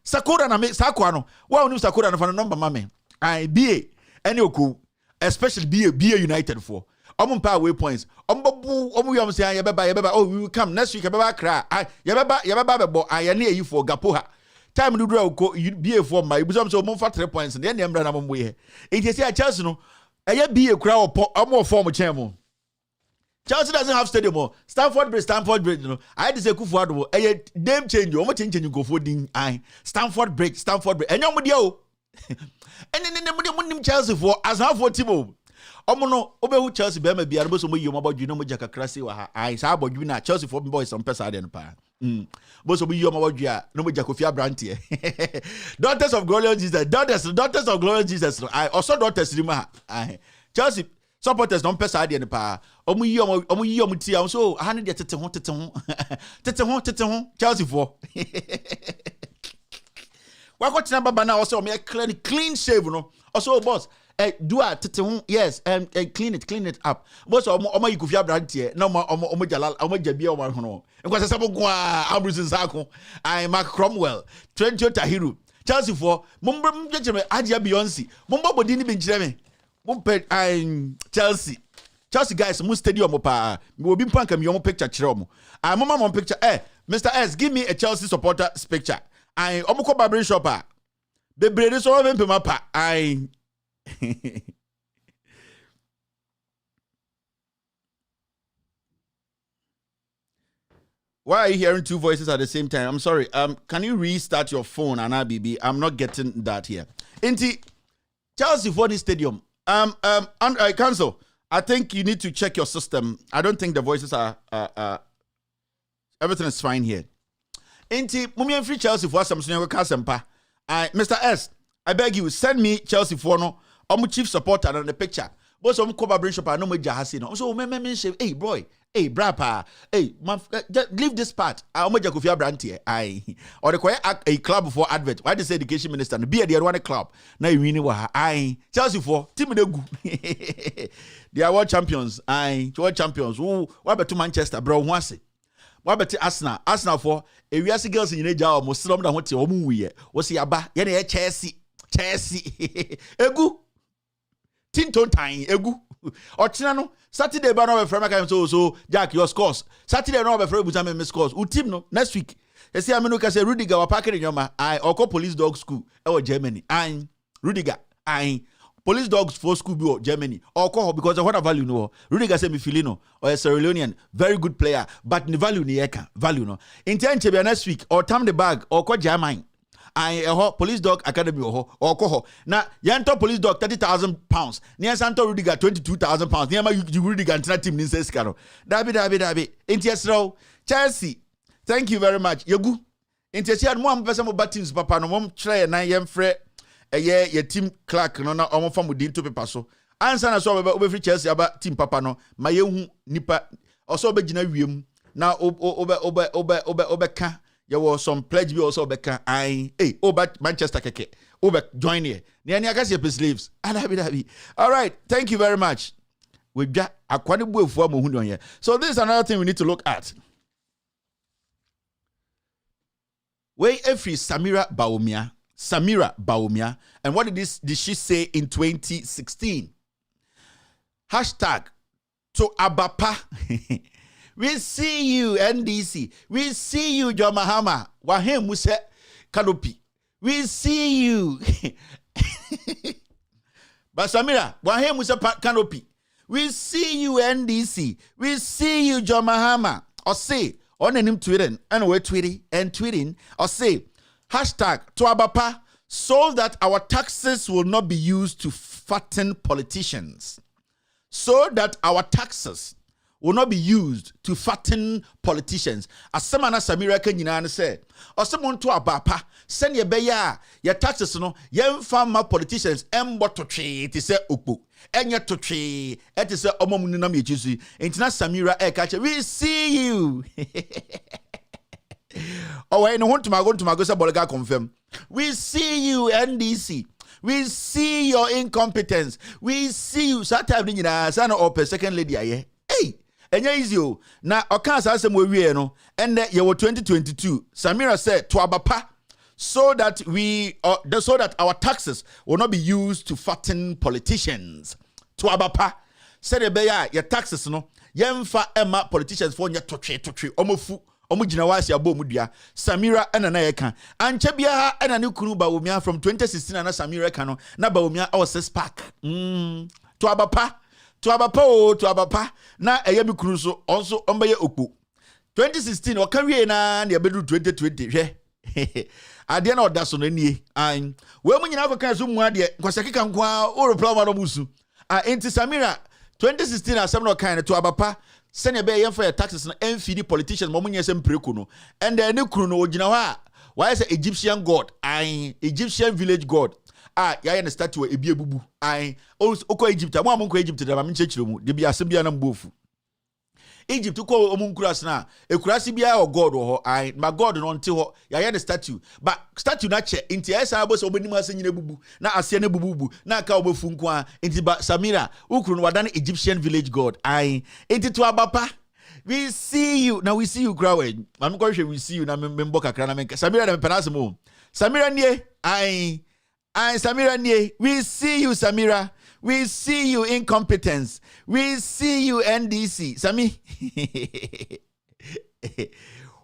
Sakura na me Sakura no wa onu Sakura no for number mama ai BA any oko especially BA United for Ompa away points. Omu say yebeba. Oh, we will come next week. Yebeba cry. Yebeba bo. Ayane you for Gapoha. Time do go. You be a form. My business so for 3 points. And then the umbrella mum way. It is a Chelsea no. Be a crowd or more form of chemo. Chelsea doesn't have stadium. Stamford Bridge. No. I just say Kufuado. A name change. You change and you go for ding. Stamford Bridge. And you mudio. And then the Chelsea for as half for Timo. Omono obehu Chelsea be ma bia no so mo yom abodwi no mo jaka krase wa ha ai sa abodwi na Chelsea for boys on pesa den pa bo so mo yom abodwi a no mo jaka fi abrante daughters of glorious Jesus daughters of glorious Jesus I also daughters ri ma ai Chelsea supporters don pesa den pa omo yom ti am so ha ne de tete ho Chelsea for wa ko tina baba na also me clean shave no also boss do a yes clean it up but so omo yikufia brandie na omo jalal omo jabia omo hono nkwase sabo go a Ambrose Nsako I Mark Cromwell Trent Tahiru Chelsea for mumbrem jejeme Adia Beyonce mumbo bodi ni benchire me mumpe Chelsea guys mu stadium pa me obi mpanka me omo picture kire omo mama mom picture Mr. S give me a Chelsea supporter's picture omo ko barber shop the bread so omo pema pa Why are you hearing two voices at the same time? I'm sorry. Can you restart your phone, Anna BB? I'm not getting that here. Inti Chelsea for the stadium. Council. I think you need to check your system. I don't think the voices are everything is fine here. Inti mumien free Chelsea for some Kasempa. Mr. S, I beg you, send me Chelsea for no. I'm chief supporter on the picture. But some collaboration shop no me jahasi no. So me say, hey boy, hey brapa, hey leave this part. I omo jakufia brand here. Or the quiet a club for advert. Why they say education minister no be a one club. Now you win wa Chelsea for team de gu. They are world champions. World champions. Who what about to Manchester bro once. What about Arsenal for a Wiase girls in Nigeria almost slum down what you omu we. What's yaba? Yene Chelsea. Egu Tinton time egu Ochina no Saturday ba no be frame so Jack your scores Saturday no be frame buta me scores u team no next week e say amenu ka say Rudiger wa pack in yoma oko police dog school e Germany Rudiger police dogs for school be Germany oko because of what value no Rudiger say me Filino or a Sierra Leonean very good player but the value ni eka value no intend to be next week or tam the bag or ko Germany police dog academy or na yanto police dog 30,000 pounds near Santo Rudiger 22,000 pounds near my Rudiger team in Sescaro Dabi Intiesro Chelsea thank you very much Yogu Intiesia one person of teams papa no mom try na yem fre ye team clerk no na omo fam din to paper so answer na so be free Chelsea about team papa no ma yehu nipa also be gina wiem na obeka there was some pledge be also obeka Manchester keke join here ne ani aka say slaves adabi. All right, thank you very much. We got akwani buefu amohunu on here. So this is another thing we need to look at. Where every Samira Baumia, and what did she say in 2016? Hashtag to Abapa. We see you, NDC. We see you, John Mahama. Wahem Muse Kanopi. We see you. But Samira, Wahem Muse Kanopi. We see you, NDC. We see you, John Mahama. Or say, on him tweeting, and we're tweeting, or say, hashtag to Abapa, so that our taxes will not be used to fatten politicians. So that our taxes will not be used to fatten politicians. As someone as Samira Kenyina say, or someone to Abapa, send your beya, your taxes no, young farmer politicians, to tree, it is a upu, and yet to tree, it is a omomunam yajusi, international Samira Ekache, we see you. Oh, I want to go to Magosa Bolaga confirm. We see you, NDC. We see your incompetence. We see you. Saturday, Sana Ope, second lady. Hey, and easy. Now, Okan says some way, no, and you were 2022. Samira said to Abapa, so that so that our taxes will not be used to fatten politicians. To Abapa said, your taxes, no, yemfa Emma politicians for your to tree, omofu. Omujinawasi abomudia Samira enanayeka anchebia enani kunu Baumia from 2016 na Samira kano na Baumia our 6 pack to abapa na eyemi kunu so also ombaye okpu 2016 okawie na ne bedu 2020 hwe ade na odaso na nie an we munyina akokan so mu ade nkwasekeka nkwa o reply ma no musu enti Samira 2016 asem no kan to abapa send be yen for your taxes no MFD politicians mo munye sem preku no and then ne kunu no ogina wa why say Egyptian god Egyptian village god ya yen statue ebi ebubu oko Egypt mo amon ko Egypt da ma nchechire mu de bi asem bia na mbofu Egypt ko omunkurase na ekurase bia o god wo ho my god no nte ho ya yen statue but statue na che nti esa abo so obenim ase nyina bubu na ase na bubu na aka obefu nko a nti ba Samira ukuru no wadane Egyptian village god nti to Abapa we see you now we see you grow mam ko hwe we see you na membo kakra na menka Samira na mpenase mo Samira nie Samira nie we see you Samira. We see you incompetence. We see you NDC. Sami.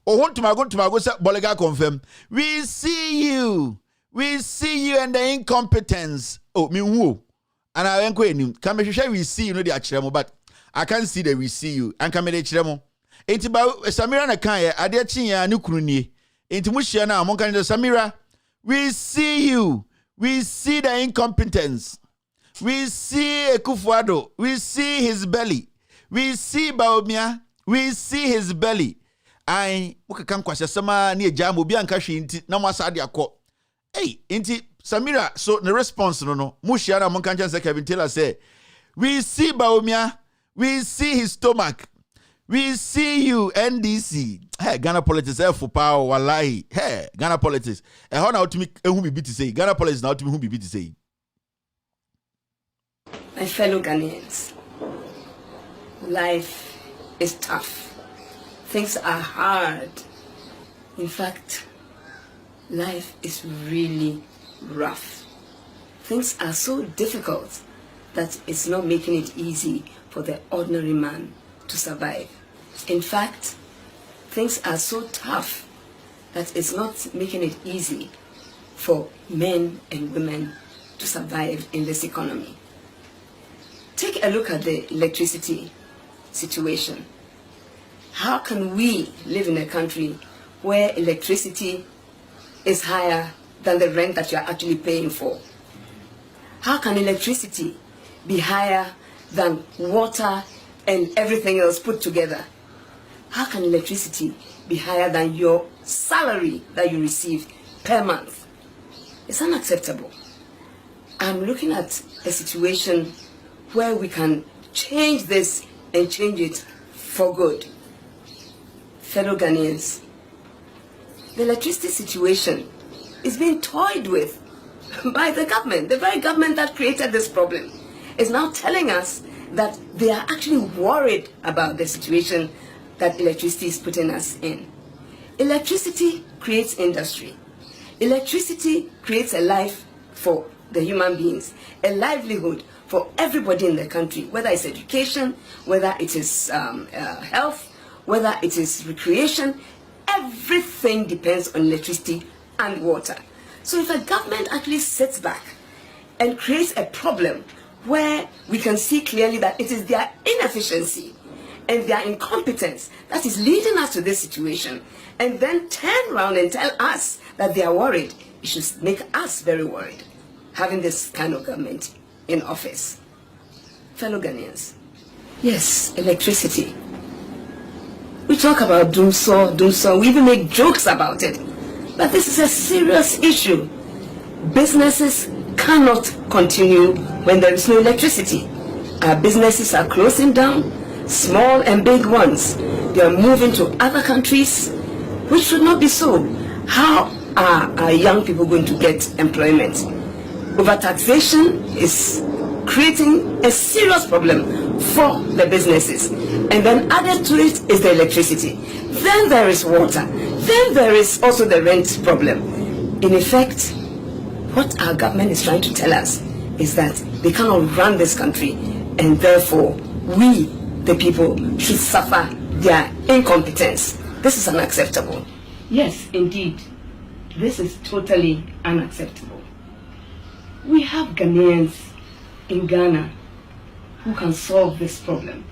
Want to go Bolega confirm. We see you. We see you and the incompetence. Oh, me who? And I ain't going to come. We see you. No, the achiremo, but I can't see that we see you. And come the achiremo. Enti ba Samira na kaya ade chinya ne kuruni. Enti mu hia na amon kan Samira. We see you. We see the incompetence. We see Ekufuado. We see his belly. We see Baumia. We see his belly. Ukakam kwasha sama ni jamu bi anka hwe nti na mwasa de akọ. Hey, inti Samira so the response no mushia na monka nche Kevin Taylor say, we see Baumia. We see his stomach. We see you NDC. Hey, Ghana politics for power wallahi. Hey, Ghana politics. E ho na otumi ehu bibi to say. Ghana politics na otumi hu bibi to say. My fellow Ghanaians, life is tough. Things are hard. In fact, life is really rough. Things are so difficult that it's not making it easy for the ordinary man to survive. In fact, things are so tough that it's not making it easy for men and women to survive in this economy. Take a look at the electricity situation. How can we live in a country where electricity is higher than the rent that you are actually paying for? How can electricity be higher than water and everything else put together? How can electricity be higher than your salary that you receive per month? It's unacceptable. I'm looking at a situation where we can change this and change it for good. Fellow Ghanaians, the electricity situation is being toyed with by the government. The very government that created this problem is now telling us that they are actually worried about the situation that electricity is putting us in. Electricity creates industry. Electricity creates a life for the human beings, a livelihood for everybody in the country, whether it's education, whether it is health, whether it is recreation. Everything depends on electricity and water. So if a government actually sits back and creates a problem where we can see clearly that it is their inefficiency and their incompetence that is leading us to this situation, and then turn around and tell us that they are worried, it should make us very worried, having this kind of government in office. Fellow Ghanaians, yes, electricity. We talk about doomsaw, we even make jokes about it. But this is a serious issue. Businesses cannot continue when there is no electricity. Our businesses are closing down, small and big ones. They are moving to other countries, which should not be so. How are our young people going to get employment? Overtaxation is creating a serious problem for the businesses. And then added to it is the electricity. Then there is water. Then there is also the rent problem. In effect, what our government is trying to tell us is that they cannot run this country, and therefore we, the people, should suffer their incompetence. This is unacceptable. Yes, indeed. This is totally unacceptable. We have Ghanaians in Ghana who can solve this problem.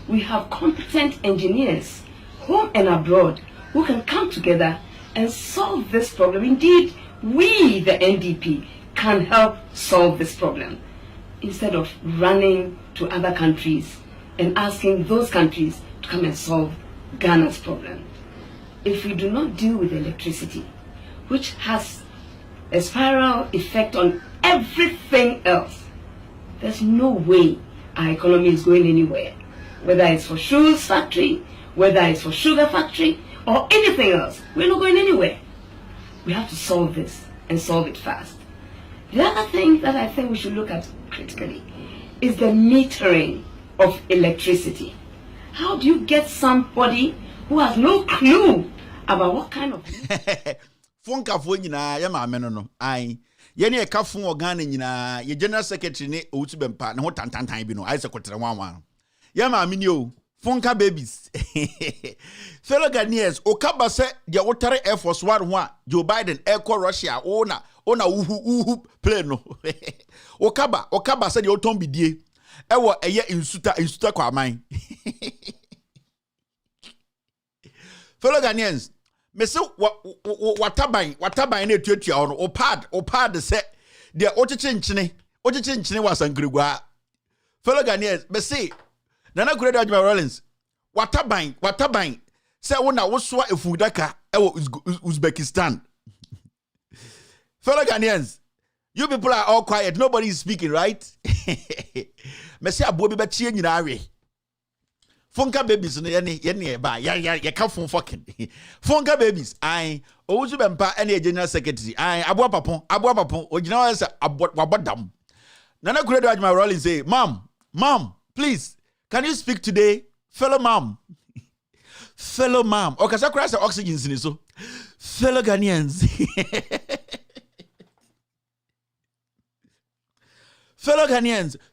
We have competent engineers, home and abroad, who can come together and solve this problem. Indeed, we, the NDP, can help solve this problem instead of running to other countries and asking those countries to come and solve Ghana's problem. If we do not deal with electricity, which has a spiral effect on everything else, there's no way our economy is going anywhere. Whether it's for shoes factory, whether it's for sugar factory, or anything else, we're not going anywhere. We have to solve this and solve it fast. The other thing that I think we should look at critically is the metering of electricity. How do you get somebody who has no clue about what kind of Fonka nyina ya ma meno no ai ye ne ka fon organ nyina ye general secretary ne Outubempa ne ho tantantan bi no ai secretary wanwan ya ma mini o Fonka babies fellow Ghanaians okaba se de wotare Air Force 1 ho a Joe Biden air Russia ona uhu plane no okaba se de oton bidie ewo eye insuta kwa aman fellow Ghanaians me se wataban na etuatua ono opad se de ocheche nchene wasankrigwa fellow Ghanaians me se Nana Kurede Ajima Rollins wataban se wona wosoa efudaka ewo Uzbekistan. Fellow Ghanaians, you people are all quiet, nobody is speaking, right? Me se abo bi be tie nyina awe Fonka babies no ye ba ya ka fon fucking Fonka babies ai Outubempa ene general secretary ai abo papon ogina wa se wabodam. Nana Kurede Ajima Rollins say mom please, can you speak today? Fellow mom. Okay, so crash the oxygen in so. Fellow Ghanaians.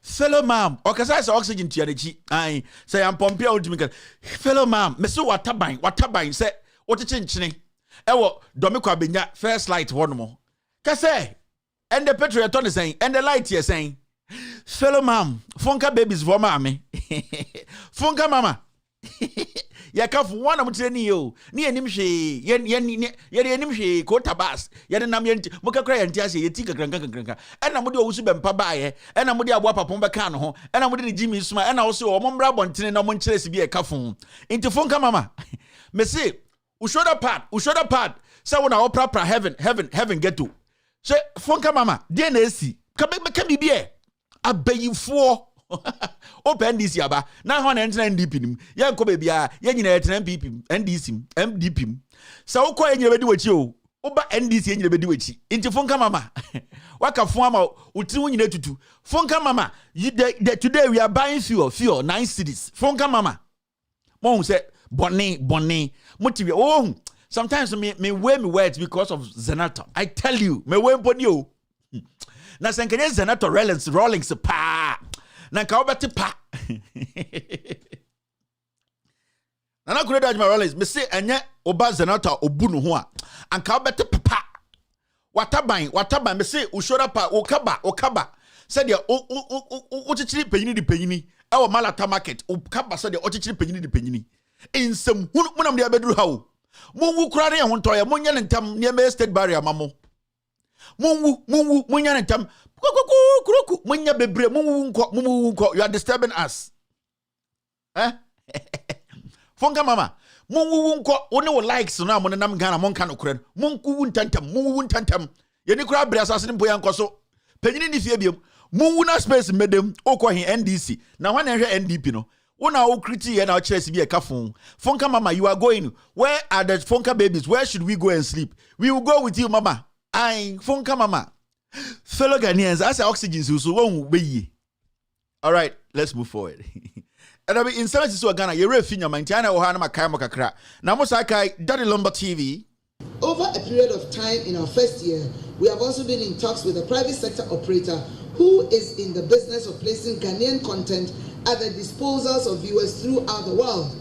Fellow mom. Okay, so oxygen to your I say I'm pumping out to me. Fellow mom, me so wataban say what a chinchini. Ewo domikwa benya first light one more. Kase and the petrol ton is saying and the light here saying fellow mom, Fonka babies for mommy. Fonka mama. Ya kafu wana muteni yo. Ni enimshi ye enimshi ko tabas. Ya na yenti muka kra yenti ase yeti kakranka. Ena mudi Outubempa bae, ena mudi abwa papon beka no ho, ena mudi Jimmy Suma, ena oso o mombra bontene na monchire se bi e kafu. Inti Fonka mama. Me say, u shoulder pad. Say wona opera heaven get to. Say Fonka mama, dey na esi. Ka bi be abayifo Open this yaba. Now one enter NDP nim. Yan ko baby ya nyina enter NPP NDC MDP. So ko enye bedi wachi o. Oba NDC enye bedi wachi. Inti fonka mama. Waka fon ama utiri wo nyina tutu. Fonka mama. Today we are buying fuel 9 cities. Fonka mama. Mo say bonne. Motive oh. Sometimes me wear me words because of Zenator. I tell you, me wear bonio. Na senkenye Zenator Rawlings pa. Na ka obeti pa. Na na kure daj my Rawlings. Me say enye oba Zenator obunu ho a. An ka obeti pa. Wataban me say ushoda pa okaba. Said ya o chichiri penyini di penyini. Ewo Malata market. Okaba said ya o chichiri penyini di penyini. Insem munam dia bedru hawo. Mungu krare ya hontoya munya ntam nieme state barrier mamo. Mungu munya ntam kuku munya bebre mungu nko you are disturbing us. Fonga mama mungu nko one wo likes no amone nam Ghana mon kan okran mungu ntantam ye ni kura bre asase mpo ya nkoso penyini ni fie biem mungu na space medem okwa hin NDC na hwan na hwe NDP no. Una o kriti and our chest be a kafun. Fonka mama, you are going. Where are the Fonka babies? Where should we go and sleep? We will go with you, mama. Aye, Fonka mama. Fellow Ghanaians, as oxygen so won't be. All right, let's move forward. And I mean, in some so Ghana, you're refining my China or Hana Makama Kakra. Namosakai, Daddy Lumber TV. Over a period of time in our first year, we have also been in talks with a private sector operator who is in the business of placing Ghanaian content at the disposals of viewers throughout the world.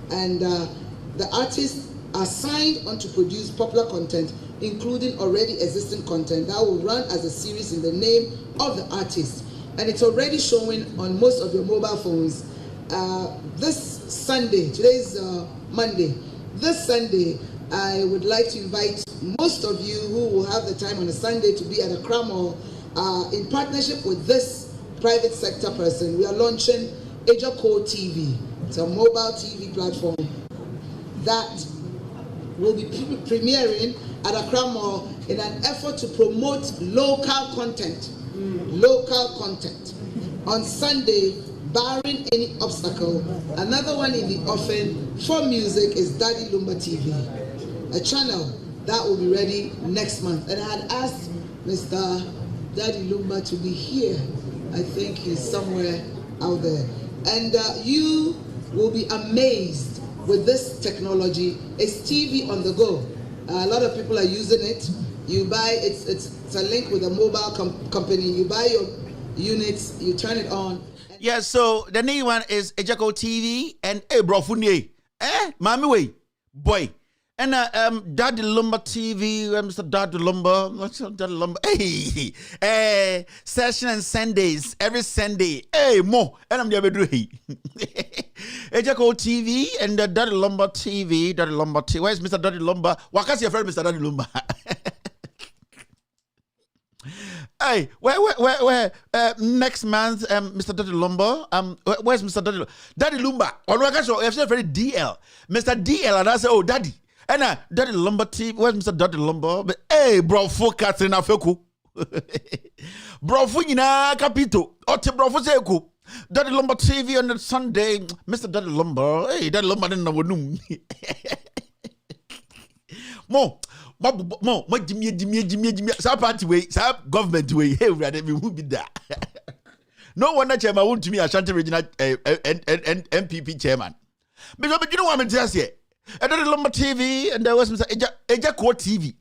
And the artists are signed on to produce popular content, including already existing content that will run as a series in the name of the artist. And it's already showing on most of your mobile phones. This Sunday, today's Monday, this Sunday, I would like to invite most of you who will have the time on a Sunday to be at a Mall in partnership with this private sector person. We are launching coup TV. It's a mobile TV platform that will be premiering at Accra Mall in an effort to promote local content. Local content. On Sunday, barring any obstacle, another one in the offing for music is Daddy Lumba TV, a channel that will be ready next month. And I had asked Mr. Daddy Lumba to be here. I think he's somewhere out there. And you will be amazed with this technology. It's TV on the go. A lot of people are using it. You buy, it's a link with a mobile company. You buy your units, you turn it on. Yeah, so the new one is Ejako TV and Brofunye. Mami way, boy. And Daddy Lumba TV, Mr. Daddy Lumba, what's your Daddy Lumba? Hey, session on Sundays, every Sunday. Hey, mo, and I'm the other day. Ejako TV and the Daddy Lumba TV, Daddy Lumba TV. Where's Mr. Daddy Lumba? What's your friend, Mr. Daddy Lumba? Hey, where next month, Mr. Daddy Lumba, where's Mr. Daddy Lumba? Daddy Lumba, or I've said very DL, Mr. DL, and I say, oh, Daddy. And Daddy Lumba TV, where's Mr. Daddy Lumba? But hey, bro, for Katrina Feku. Bro, for Yina Capito, Ote bro for Seku. Daddy Lumba TV on the Sunday, Mr. Daddy Lumba. Hey, Daddy Lumba didn't know. Mo, Jimmy, some party way, some government way. Hey, we will be there. No wonder chairman won't to me Ashanti Regional MPP chairman. Because you know what I'm just here. And Daddy Lumba TV, and there was Mr. Ejako TV,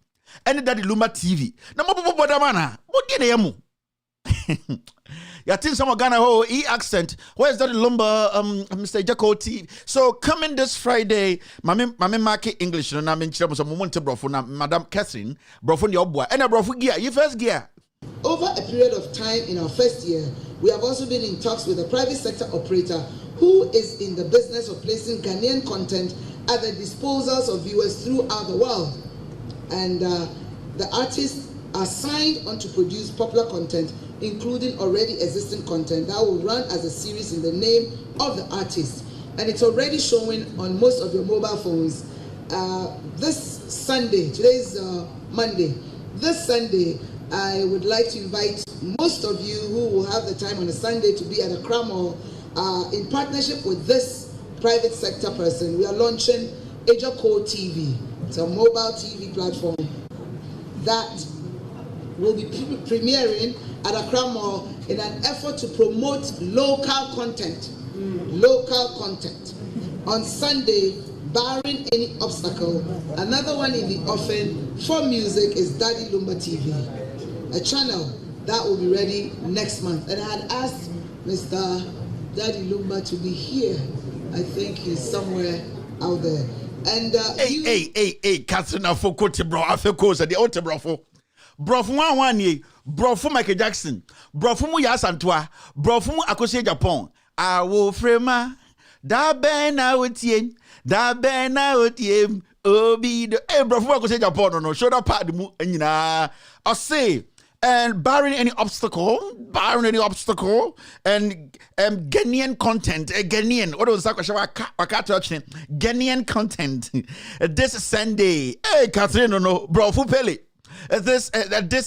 and Daddy Lumba TV. Now, what did you do? You think some Ghana accent? Where's Daddy Lumba, Mr. Ejako TV? So coming this Friday, Mami market English, and I'm in some moment to Brofuna, Madam Catherine, Brofun your boy, and a Brofu gear, you first gear. Over a period of time in our first year, we have also been in talks with a private sector operator who is in the business of placing Ghanaian content at the disposals of viewers throughout the world. And the artists are signed on to produce popular content, including already existing content that will run as a series in the name of the artist. And it's already showing on most of your mobile phones. This Sunday, today's Monday, this Sunday, I would like to invite most of you who will have the time on a Sunday to be at Accra Mall in partnership with this private sector person. We are launching Ejako TV. It's a mobile TV platform that will be premiering at Accra Mall in an effort to promote local content. Local content. On Sunday, barring any obstacle, another one in the offing for music is Daddy Lumba TV, a channel that will be ready next month. And I had asked Mr. Daddy Lumba to be here. I think he's somewhere out there. And hey, Katrina Fokote bro, Afeko said the old brofo. Brofo one ye, brofo Michael Jackson, brofo mu Yasantua, brofo mu Akoshe Japan. I will frame da ben outien, da ben outiem, obi the brofo Akoshe Japan no shoulder pad mu nyina. I say and barring any obstacle, and Ghanaian content, Ghanaian, what was that? Ghanaian content. This Sunday, hey, Catherine, no, bro, who pele? This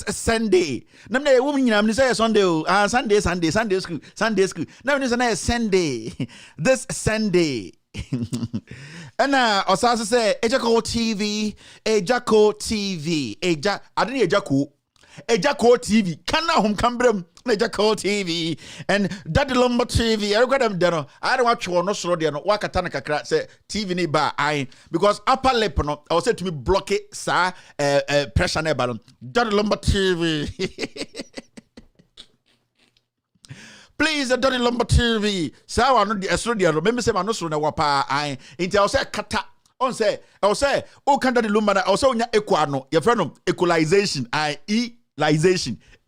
Sunday. Namne woman, I'm say Sunday, Sunday school. Now it's a Sunday. This Sunday. And also say Ejako TV, I don't need Ejako. Ejako TV, Kana home Cambrem, Ejako TV, and Daddy Lumba TV. I got them there. I don't watch one, no slow there, no Wakatana Kakra, say TV ni ba I because upper lip, no, I was said to me block it, sir, pressure ne balloon. Daddy Lumba TV. Please, Daddy Lumba TV. So I know the Estrodian, remember, say, I'm not so wapa I until I say kata. On say, I'll say, oh, can Daddy Lumba also in equano, your friend equalization,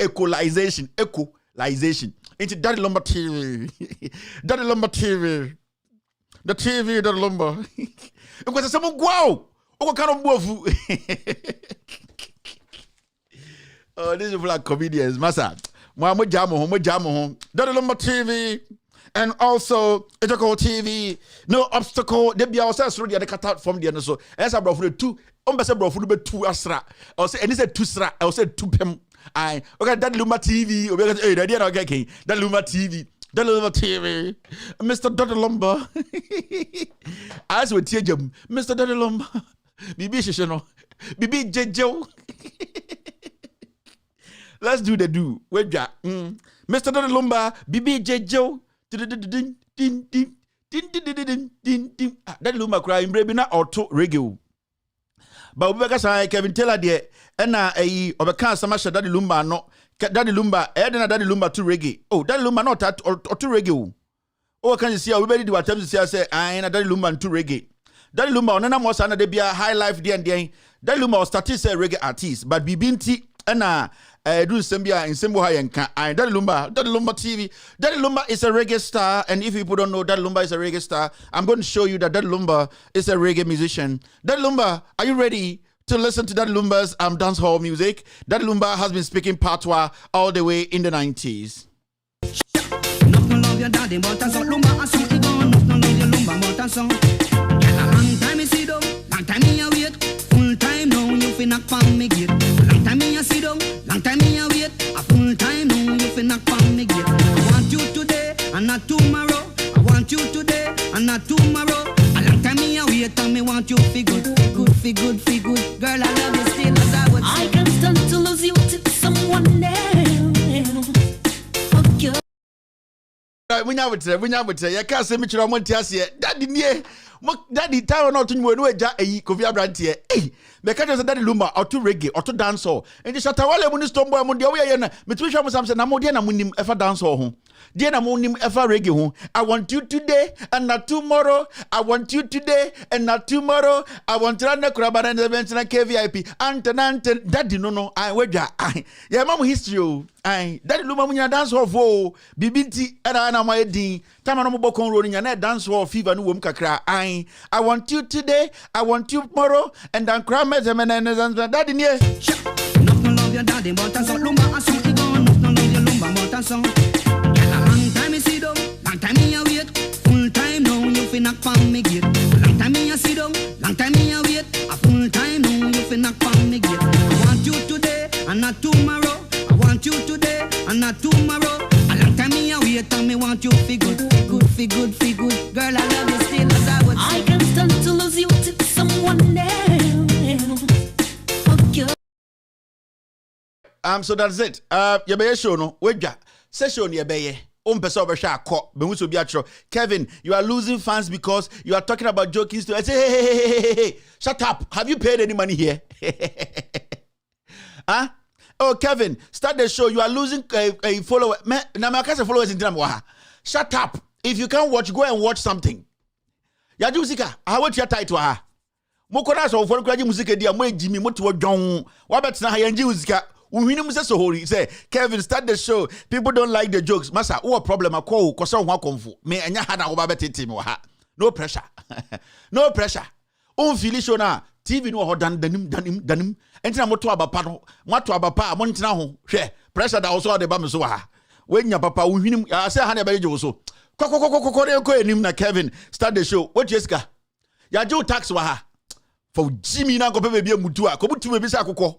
equalization. Into Daddy Lumba TV. Daddy Lumba TV. The TV, Daddy Lumba. Because someone wow. Oh, kind of move. Oh, this is like comedians, massa. Mo jamo Daddy Lumba TV. And also, Ejako TV, no obstacle. They be also through the cut out from the end. So, as I brought for the two, brought for the two asra. I'll say, and he said two sra, I'll say two pem. I okay, that Lumba TV, hey, the idea okay, that Lumba TV, Mr. Daddy Lumba. As with Tjum, Mr. Daddy Lumba, Bibi Shishano, Bibi Jejo. Let's do the do. Wait, Mr. Daddy Lumba, Bibi Jejo. That Lumba cry in Brebina or to reggae. But we say Kevin Taylor there, and Obekan Samasha Daddy Lumba no Daddy Lumba, Edna Daddy Lumba to reggae. Oh, Daddy Lumba not at or to reggae. Oh, can you see how we do attempts to say I ain't a Daddy Lumba to reggae. Daddy Lumba on an Mosana de be a high life there and there. Daddy Lumba was started say reggae artist, but Bibinti and do Sembia in Sembo Hayanka. Daddy Lumba TV. Daddy Lumba is a reggae star, and if people don't know Daddy Lumba is a reggae star, I'm going to show you that Daddy Lumba is a reggae musician. Daddy Lumba, are you ready to listen to Daddy Lumba's dancehall music? Daddy Lumba has been speaking patois all the way in the 90s. Long time me a wait, full time now you fi knock on me gate. Long time me a sit down, long time me a wait, a full time now you fi knock on me gate. I want you today and not tomorrow. I want you today and not tomorrow. A long time me a wait and me want you fi good. Girl, I love you still as I would say. I can't stand to lose you to someone else. Okay. We now would say, you can't say me to Montias Daddy near. Daddy town not in where ja a Kovia brand here. Hey, because Daddy Lumba or to reggae or to dance hall. And the Shatawale when you stumble among the way and between Samson Namodiana Munim ever dance hall. Diana Munim ever reggae home. I want you today and not tomorrow. I want you today and not tomorrow. I want to run the crab and the events and KVIP. Anton, Daddy no, I wear ja. Yeah, mama history. Daddy Lumba when you dance hall for Bibinti and Anna my D. Tamano Bokon rolling and dance hall fever no kakra. I want you today, I want you tomorrow, and then cram as a man and daddy near. Not no love your daddy, but I saw Lumba, I saw it gone. Not no love your Lumba, but I saw. Long time me see down, long time me a wait. Full time now you fi knock on me gate. Long time me a see down, long time me a wait. A full time now you fi knock on me gate. I want you today and not tomorrow. girl, I love you still as I would. I can stand to lose you to someone else. So that's it. You be show no. Weja. Session you be. Kevin, you are losing fans because you are talking about jokings to. I say, hey, shut up. Have you paid any money here? Huh? Oh, Kevin, start the show. You are losing a follower. Followers in Dinamo. Shut up. If you can't watch, go and watch something. Yajusika, I watch your title. Mokona so for kwaji music dia mo ejimi moto dwon. Wa bet na ha yanji usika. Uhinum se so hori say Kevin start the show. People don't like the jokes. Masa, what problem akọ ko so ho akomfo. Me anya ha na wo ba betete me ha. No pressure. No pressure. On feel show na TV no ho danim. Entina moto abapa no. Moto abapa mo ntina ho. Hwe. Pressure da also de ba me so ha. Wenya papa uhinum ya say ha na be je so. Ko enim na Kevin start the show. What yeska? Ya jo tax wa ha. For Jimmy na ko pe be mutu a. Ko mutu be bisa akokọ.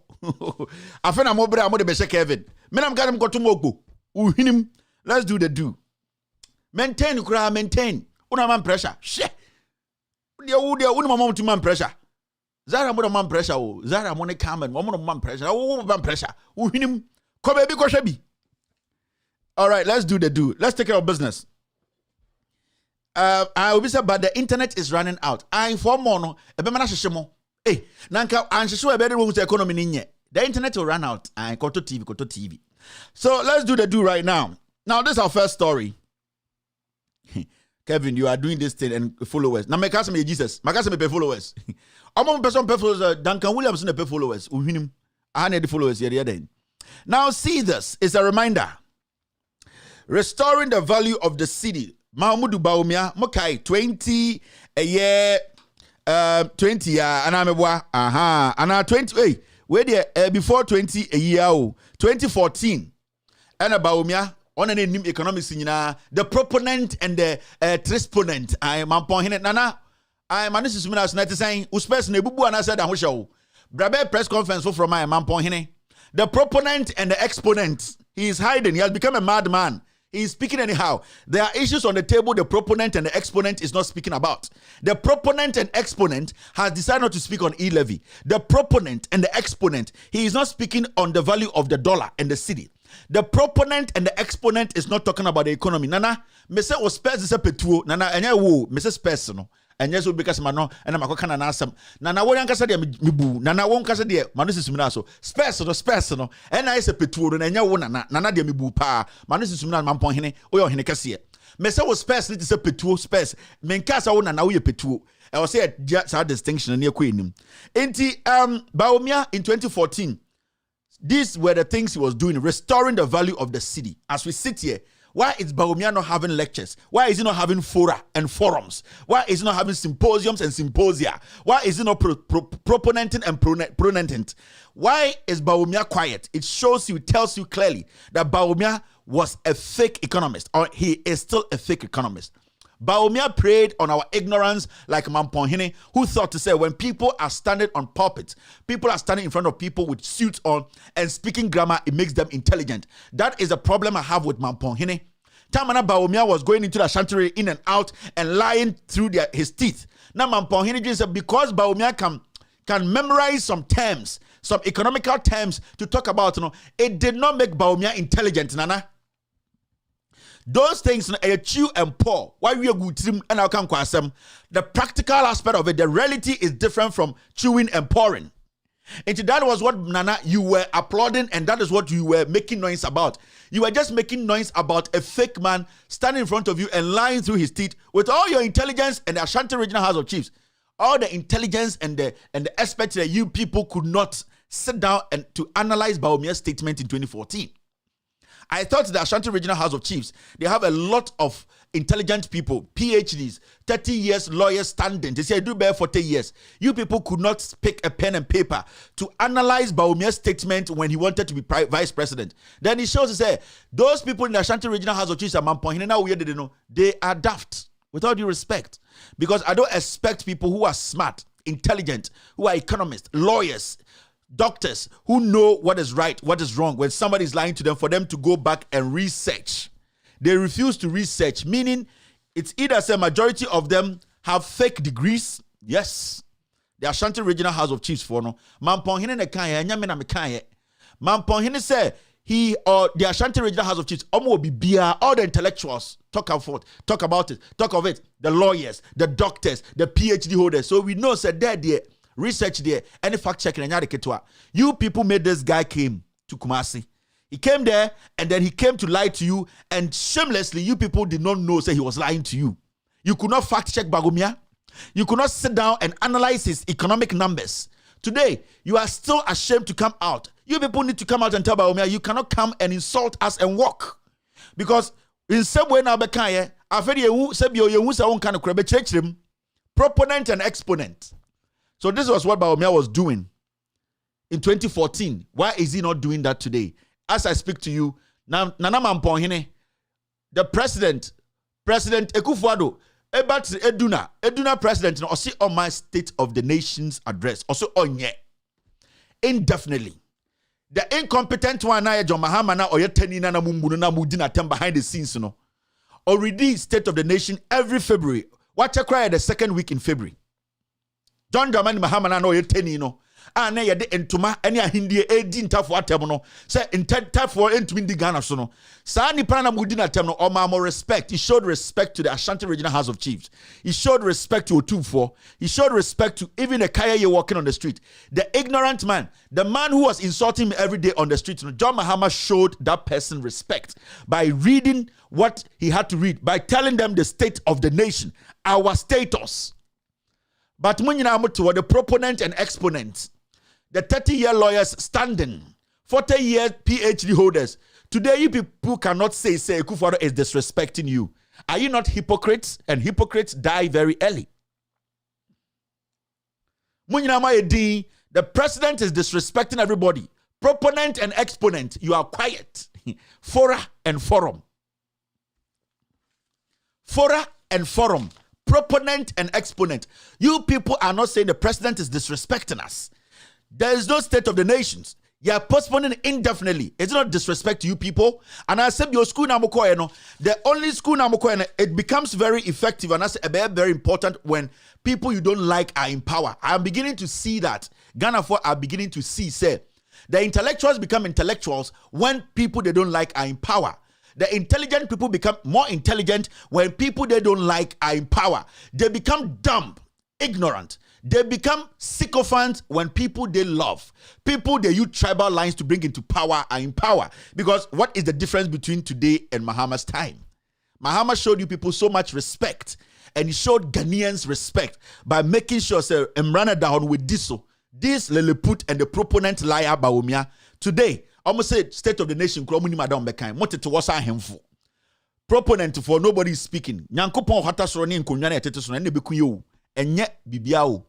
Afena mo bra mo de be Kevin. Me nam gadam ko to mogbo. Uhinim. Let's do the do. Maintain kura maintain. Una man pressure. She. Dia una mama to man pressure. Zara mo man pressure o. Zara mo ne calm and mo man pressure. O man pressure. Uhinim. Ko be bi ko hwe bi. All right, let's do the do. Let's take care of business. I will be said, but the internet is running out. I inform mono. Hey, nanka anshisu ebedi rules the economy ninye. The internet will run out. I go to TV. So let's do the do right now. Now this is our first story. Kevin, you are doing this thing and followers. Now make us me Jesus. Make us me pay followers. Among person pay followers. Duncan Williams no pay followers. Uhinim. I need the followers here then. Now see this is a reminder. Restoring the value of the city. Mahmudu Baumia, Mokai 20 a year, 20 year, and I'm a and 20 where there before 20 a year, 2014, and a Baumia on an new economics in the proponent and the trisponent. I am upon him, Nana. I am Manis Minas Net saying, Uspes Nebubu and I said, I show Brabe press conference from my Mampon Hine. The proponent and the exponent, he is hiding, he has become a madman. He is speaking anyhow. There are issues on the table the proponent and the exponent is not speaking about. The proponent and exponent has decided not to speak on e-levy. The proponent and the exponent, he is not speaking on the value of the dollar and the city. The proponent and the exponent is not talking about the economy. Nana, me say o spares is a petuo. Nana, enya wo, me say spares no. And yes, because mano and I'm a kind of nasam. Nana, what yanka said, mibu. Nana won't cast the Manus Minaso. Spares no. And I say petuo and ya wona nana de mibu pa. Manus Minan Mampon Hene or your Henekasia. Mesa was spares, it is a petuo spares. Mencasa wona now ye petuo. I was say just a distinction near Queen. Enti Baumia in 2014. These were the things he was doing, restoring the value of the city. As we sit here, why is Baumia not having lectures? Why is he not having fora and forums? Why is he not having symposiums and symposia? Why is he not proponenting and pronenting? Why is Baumia quiet? It shows you, tells you clearly that Baumia was a fake economist, or he is still a fake economist. Baumia preyed on our ignorance like Mamponhine, who thought to say when people are standing on pulpits, people are standing in front of people with suits on and speaking grammar, it makes them intelligent. That is a problem I have with Mamponhine. Tamana Baumia was going into the sanctuary in and out and lying through his teeth. Now Mamponhine just said because Baumia can memorize some terms, some economical terms to talk about, it did not make Baumia intelligent, Nana. Those things are chew and pour. Why we are good and I can quasem. The practical aspect of it, the reality is different from chewing and pouring. And that was what Nana you were applauding, and that is what you were making noise about. You were just making noise about a fake man standing in front of you and lying through his teeth with all your intelligence and the Ashanti Regional House of Chiefs. All the intelligence and the aspects that you people could not sit down and to analyze Baumia's statement in 2014. I thought the Ashanti Regional House of Chiefs, they have a lot of intelligent people, PhDs, 30 years lawyers standing. They say, I do bear 40 years. You people could not pick a pen and paper to analyze Baumia's statement when he wanted to be vice president. Then he shows, he say, those people in the Ashanti Regional House of Chiefs are Mampohine, now we didn't know. They are daft, with all due respect. Because I don't expect people who are smart, intelligent, who are economists, lawyers, doctors who know what is right, what is wrong, when somebody is lying to them, for them to go back and research. They refuse to research, meaning It's either say majority of them have fake degrees. Yes. The Ashanti Regional House of Chiefs for no. Mamponhene ne kanye, nyame na me kanye. Mamponhene say he or the Ashanti Regional House of Chiefs, all the intellectuals talk about it. The lawyers, the doctors, the PhD holders. So we know said there, research there, any fact checking and yada. You people made this guy came to Kumasi. He came there and then he came to lie to you, and shamelessly you people did not know say he was lying to you. You could not fact check Bagumia. You could not sit down and analyze his economic numbers. Today, you are still ashamed to come out. You people need to come out and tell Bagumia you cannot come and insult us and walk. Because in some way now, proponent and exponent. So this was what Bagumia was doing in 2014. Why is he not doing that today? As I speak to you, Nana Mamponhene, the President Ekufuado, Eduna President, also on my State of the Nation's address, also on ye indefinitely. The incompetent one, John Mahamana or Yetenina Mumbuna Mudina Tem behind the scenes, already State of the Nation every February. Watch a cry the second week in February. John Dramani Mahamana no Yetenino. Na yede entuma ene ahindie edi ntafo atem no say ntafo entumi ndi Ghana so no sa ni pana mudi na atem no o ma respect. He showed respect to the Ashanti Regional House of Chiefs. He showed respect to Otumfo. He showed respect to even a Kaya you walking on the street. The ignorant man, the man who was insulting me every day on the street, John Mahama showed that person respect by reading what he had to read, by telling them the state of the nation, our status. But when you know the proponent and exponent, the 30-year lawyers standing, 40-year PhD holders, today you people cannot say Ekufuado is disrespecting you. Are you not hypocrites? And hypocrites die very early. The president is disrespecting everybody. Proponent and exponent, you are quiet. Fora and forum. Fora and forum. Proponent and exponent. You people are not saying the president is disrespecting us. There is no State of the Nations. You are postponing indefinitely. It's not disrespect to you people. And I said your school the only school it becomes very effective and that's very important when people you don't like are in power. I am beginning to see that. Ghana are beginning to see, say, the intellectuals become intellectuals when people they don't like are in power. The intelligent people become more intelligent when people they don't like are in power. They become dumb, ignorant. They become sycophants when people they love. People they use tribal lines to bring into power are in power. Because what is the difference between today and Mahama's time? Mahama showed you people so much respect. And he showed Ghanaians respect by making sure, say, Emrana down with this Lilliput and the proponent liar Bawumia. Today, almost say State of the Nation, Madam Bekan, wanted to was hemful. Proponent for nobody is speaking. Nyankopon hatasroni in Kunyana tetusona ne bekuyo. Enye bibiao.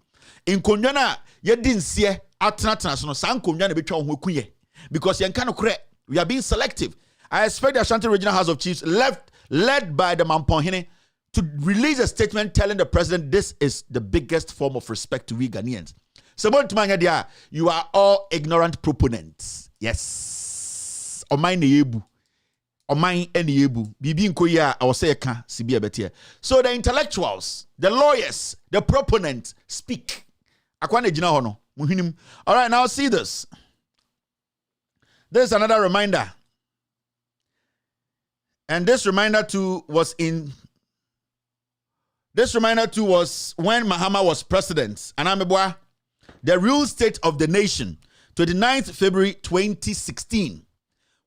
In Kunyana, ye didn't see atnatnas no san Kunyana betwa ho kuye. Because yen kind of correct. We are being selective. I expect the Ashanti Regional House of Chiefs led by the Mamponhene to release a statement telling the president this is the biggest form of respect to we Ghanaians. So you are all ignorant proponents. Yes. O mine yebu. O mine any yebu. Bibi nkoya I will say ka sibi betia. So the intellectuals, the lawyers, the proponents speak. Akwane jina hono. Muhinim. All right, now see this. There's another reminder. And this reminder too was when Mahama was president. And I'm the real state of the nation, 29th February 2016.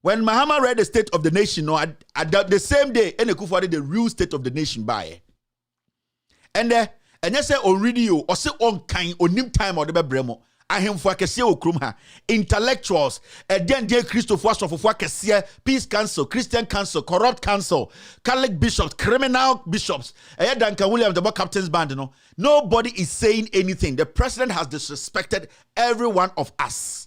When Mahama read the State of the Nation, the same day, Ekufuado the real State of the Nation by. And you say on radio, or say on kind, or nim time or the bremo. I him for Kesia intellectuals, and then dear Christopher for Kesia, Peace Council, Christian Council, Corrupt Council, Catholic bishops, criminal bishops, and Duncan Williams, the captain's band. Nobody is saying anything. The president has disrespected every one of us.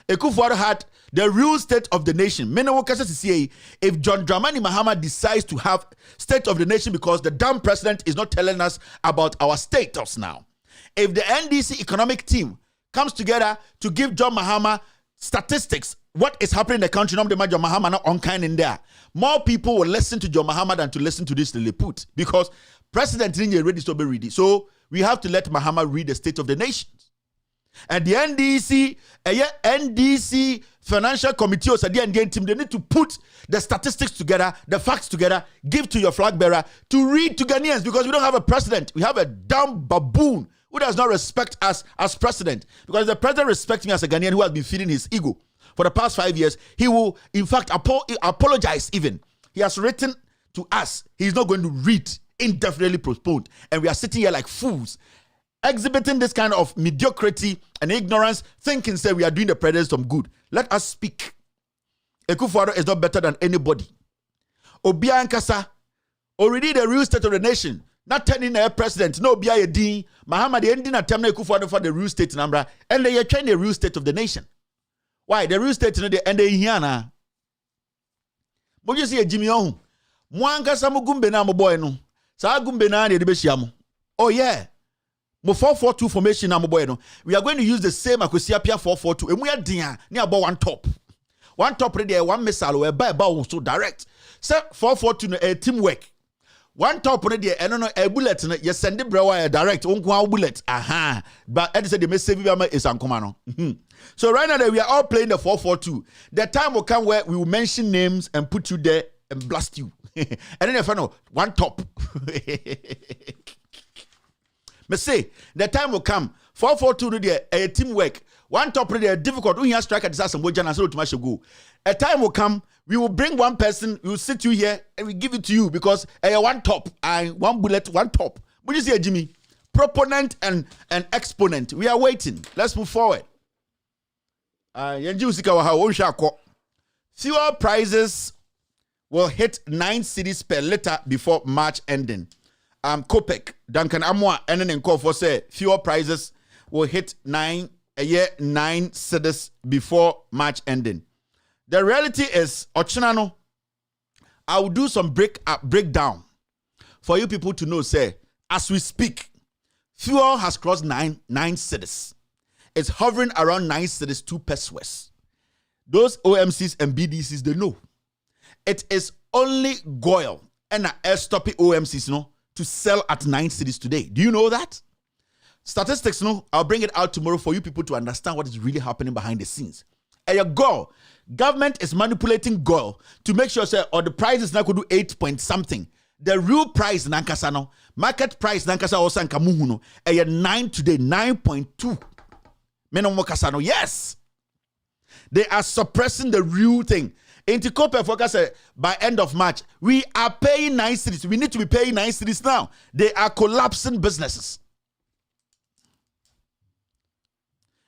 Ekufuado had the real State of the Nation. Many workers say if John Dramani Mahama decides to have State of the Nation because the damn president is not telling us about our status now. If the NDC economic team comes together to give John Mahama statistics what is happening in the country, not the John Mahama not unkind in there. More people will listen to John Mahama than to listen to this Lilliput because President Ninja ready to be ready. So we have to let Mahama read the State of the Nations. And the NDC Financial Committee or the NDN team, they need to put the statistics together, the facts together, give to your flag bearer to read to Ghanaians because we don't have a president. We have a dumb baboon who does not respect us as president. Because the president respects me as a Ghanaian who has been feeding his ego for the past 5 years, he will, in fact, apologize even. He has written to us. He's not going to read, indefinitely postponed. And we are sitting here like fools, exhibiting this kind of mediocrity and ignorance, thinking, say, we are doing the president some good. Let us speak. Akufo-Addo is not better than anybody. Obia Nkasa, already the real state of the nation, not turning a president, no Obia Yedin, Mahama, the ending attempt Akufo-Addo for the real state number, and they are trying the real state of the nation. Why? The real state, the end here na. But you see, Jimmy Ohu, Mwanga Samugumbe na mo boy no. Sa gumbe na de beshiamo. Oh yeah. Mo 442 formation na mo boy no. We are going to use the same Akosiapia 442. Emu ya dia ni about one top. One top ready one missile we by so direct. Say 442 no teamwork. One top ready no a bullet no you send the brewa direct unko bullet. Aha. But I said the message is ankoma no. So right now we are all playing the 442. The time will come where we will mention names and put you there and blast you. And then if I know one top. Me say the time will come. 442 no there a teamwork. One top there difficult. We have strike at disaster and so to go. A time will come. We will bring one person. We will sit you here and we give it to you because one top and one bullet, one top. But you see, Jimmy, proponent and exponent. We are waiting. Let's move forward. Fuel prices will hit 9 cities per liter before March ending. COPEC, Duncan Amwa, and then call for say fuel prices will hit 9 cities before March ending. The reality is, Ochinano, I will do some breakdown for you people to know. Say, as we speak, fuel has crossed 9 cities. It's hovering around 9 cities, 2 pesos. Those OMCs and BDCs, they know. It is only Goyle and air stopping OMCs, to sell at 9 cities today. Do you know that? Statistics, I'll bring it out tomorrow for you people to understand what is really happening behind the scenes. And government is manipulating Goyle to make sure, say, or the price is not going to do 8 point something. The real price, Nankasano, market price, Nankasa Osan Kamuhuno, 9 today, 9.2. Yes, they are suppressing the real thing. Intikope focus by end of March, we are paying 9 cities. We need to be paying 9 cities now. They are collapsing businesses.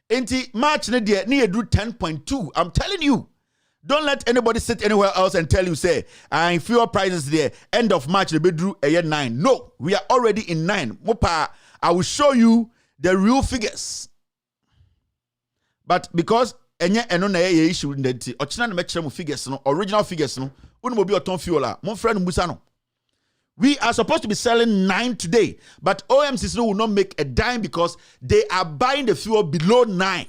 Inti March near do 10.2. I'm telling you, don't let anybody sit anywhere else and tell you say, fuel prices there end of March they be drew a year 9. No, we are already in 9. Mopa, I will show you the real figures. But because enye eno na ye issue ndenti ochina na mekere mu figures no original figures no unu mo bi oton fuel a mon friend musa no we are supposed to be selling 9 today, but OMCs will not make a dime because they are buying the fuel below 9.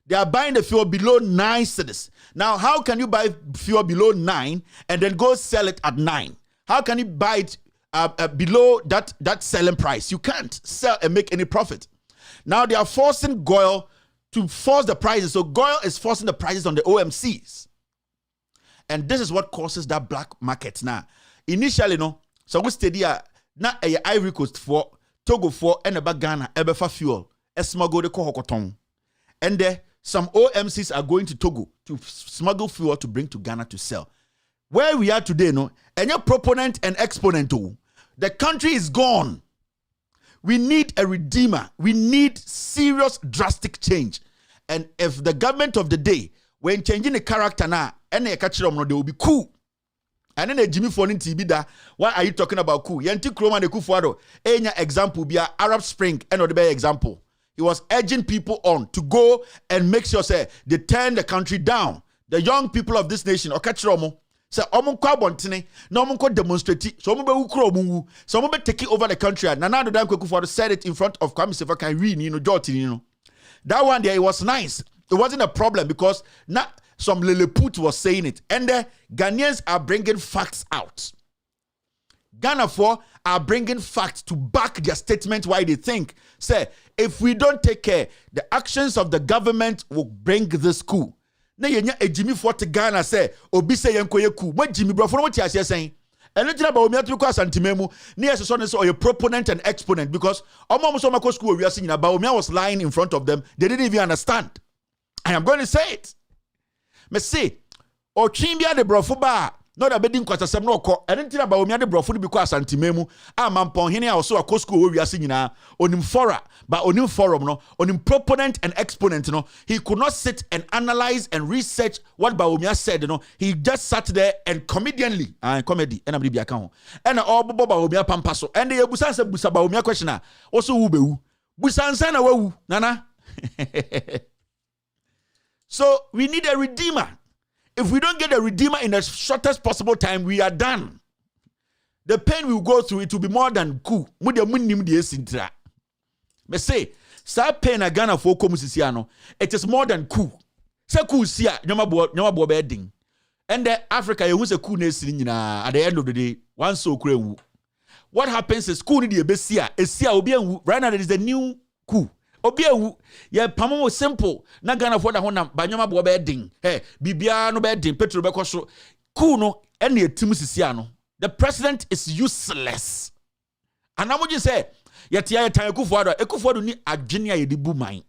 They are buying the fuel below 9 cities. Now, how can you buy fuel below 9 and then go sell it at 9? How can you buy it below that selling price? You can't sell and make any profit. Now, they are forcing Goyle to force the prices. So Goyle is forcing the prices on the OMCs. And this is what causes that black market now. Initially, so we steady na Ivory Coast for Togo for and about Ghana, Ebefa fuel, smuggle the Kohokoton. And there, some OMCs are going to Togo to smuggle fuel to bring to Ghana to sell. Where we are today, and your proponent and exponent, the country is gone. We need a redeemer. We need serious, drastic change. And if the government of the day, when changing the character now, and they will be coup. And then Jimmy Fonin TB why are you talking about coup? Yanti Kroma de Kufuado. Enya example be Arab Spring and the example. He was urging people on to go and make sure say they turn the country down. The young people of this nation, Okachiromo, say omunko abontene, na omunko demonstrate, so omunbe ukro omunwu, so omunbe take over the country. And Nana Addo Dankwa Akufo-Addo said it in front of Kwame Sefa Joti, That one there, it was nice. It wasn't a problem because some Lilliput was saying it. And the Ghanaians are bringing facts out. Ghana are bringing facts to back their statement why they think, say, if we don't take care, the actions of the government will bring this coup. Na yenya ejimi for to Ghana say, obi say yenkoye coup. What Jimmy bro for what you are saying? And let's about me to cause antimemu. Near son is a proponent and exponent because almost all my school we are singing about me. I was lying in front of them. They didn't even understand. I am going to say it. Me say, or chimbia de brofuba. Not a bedding quarter no ko. I didn't tell about me the brofu because antimemu. Mampon hene also a school we are singing now on him fora, but on him forum no, on him proponent and exponent no. He could not sit and analyze and research what Baumia said. He just sat there and comedianly comedy and I'm account and all Baumia pampaso and the busan said busa Baumia questioner also ubeu busan sana wu nana. So we need a redeemer. If we don't get a redeemer in the shortest possible time, we are done. The pain we will go through, it will be more than coup. Me say, sa pain a Ghana for komusisiano, it is more than coup. Say coup siya, nyama bo bedding. And the Africa, you who's a coup at the end of the day, one so crew. What happens is coup ni the besia, right now there is the new coup. Obiawu ye pamo simple na Ghana for da honam banyoma bo bedding bibia no bedding petrol be koso ku no ene etim sisia no the president is useless anamoji say yetia yetan ekufuado ni adwene a yedi bu man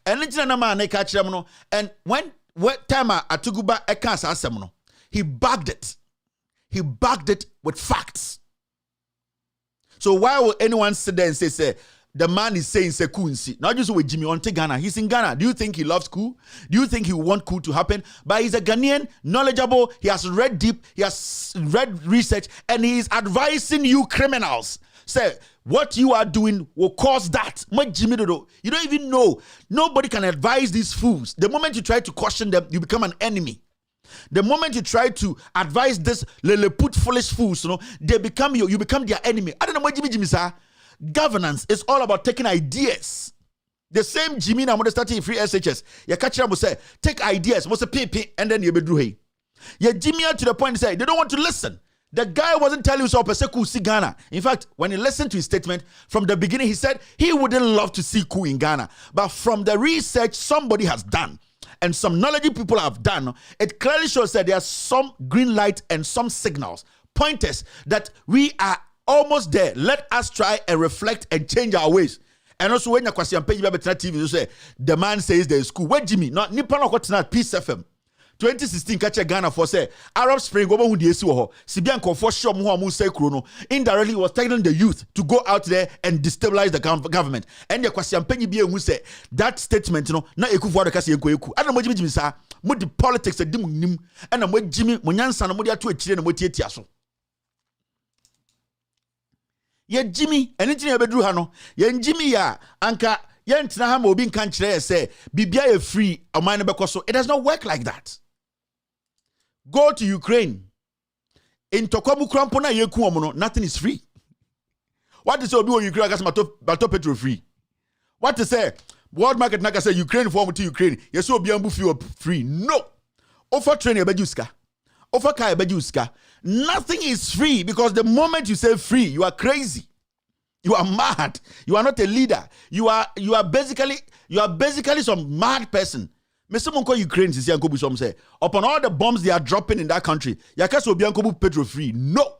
ene tina na ma na ka kirem no and when time atuguba e kan asem no he backed it with facts. So why will anyone sit there and say the man is saying c'est coup ici. Not just with Jimmy on Ghana. He's in Ghana. Do you think he loves coup? Do you think he want coup to happen? But he's a Ghanaian, knowledgeable. He has read deep. He has read research. And he is advising you criminals. Say, what you are doing will cause that. You don't even know. Nobody can advise these fools. The moment you try to caution them, you become an enemy. The moment you try to advise this Lilliput foolish fools, they become you become their enemy. I don't know what Jimmy sir. Governance is all about taking ideas. The same Jimmy na starting free SHS. Ya catch them say take ideas, must pay and then you be do hey. Ya Jimmy to the point say they don't want to listen. The guy wasn't telling you so Peseku see Ghana. In fact, when he listened to his statement from the beginning, he said he wouldn't love to see coup in Ghana. But from the research somebody has done and some knowledgeable people have done, it clearly shows that there are some green light and some signals, pointers that we are almost there. Let us try and reflect and change our ways. And also when you question page TV, you say the man says there is coup. Where Jimmy? Not Nippon got not Peace FM. 2016 catch Ghana for say Arab Spring over who the esi Sibian for sure mu say chrono indirectly was telling the youth to go out there and destabilize the government. And the question penny be who say that statement na ekufu the kasi eku. Adam mo Jimmy sa mo the politics e dim nim and mo Jimmy mo nyansa na mo dia to akire na mo tietia so. Ye Jimmy, anything you bedru ha no. Ye Jimmy ya anka ye ntina ha ma obi nkan kire say bibia ye free aman be koso. It does not work like that. Go to Ukraine. In Tokomu Krampona ye ku omo no, nothing is free. What is obi on Ukraine gas bato petrol free? What to say world market na say Ukraine for to Ukraine. Ye so obi ambu free. No. Offer train ye bejuska. Offer car ye bejuska. Nothing is free because the moment you say free, you are crazy. You are mad. You are not a leader. You are basically some mad person. Mr. Monko Ukraine say upon all the bombs they are dropping in that country, yakaso bianko petrol free. No.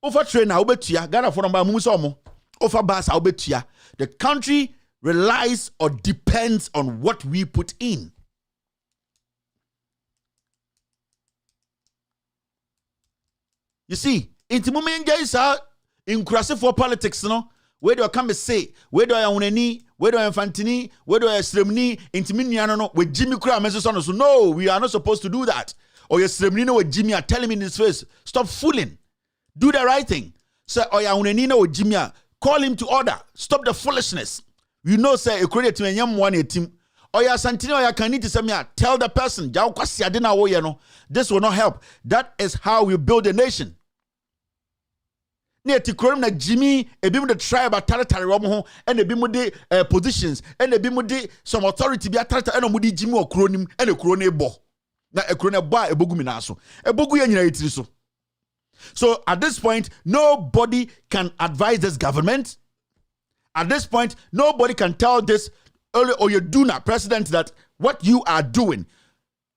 Over train na obetua Ghana for number mumu over bus obetua. The country relies or depends on what we put in. You see, intimume nja in crasi for politics, where do I come and say, where do I uneni, where do I infantini, where do I sremni, intimini no, with Jimmy Kra Mesono. So no, we are not supposed to do that. Or your sremni with Jimmy are telling me in his face, stop fooling. Do the right thing. Say, or ya uneni with Jimmy, call him to order. Stop the foolishness. You know, say, a credit to a young one team. Or ya santino, ya can need to say, tell the person, this will not help. That is how we build a nation. near Tikronim na Jimmy, a bim the tribe at Taratari and a bimude positions, and a bimude some authority be a Tarata and a Mudi Jimmy or Cronim and a Crone bo. Na a Crone ba a Boguminaso. A Boguyan. So at this point, nobody can advise this government. At this point, nobody can tell this or you do not president that what you are doing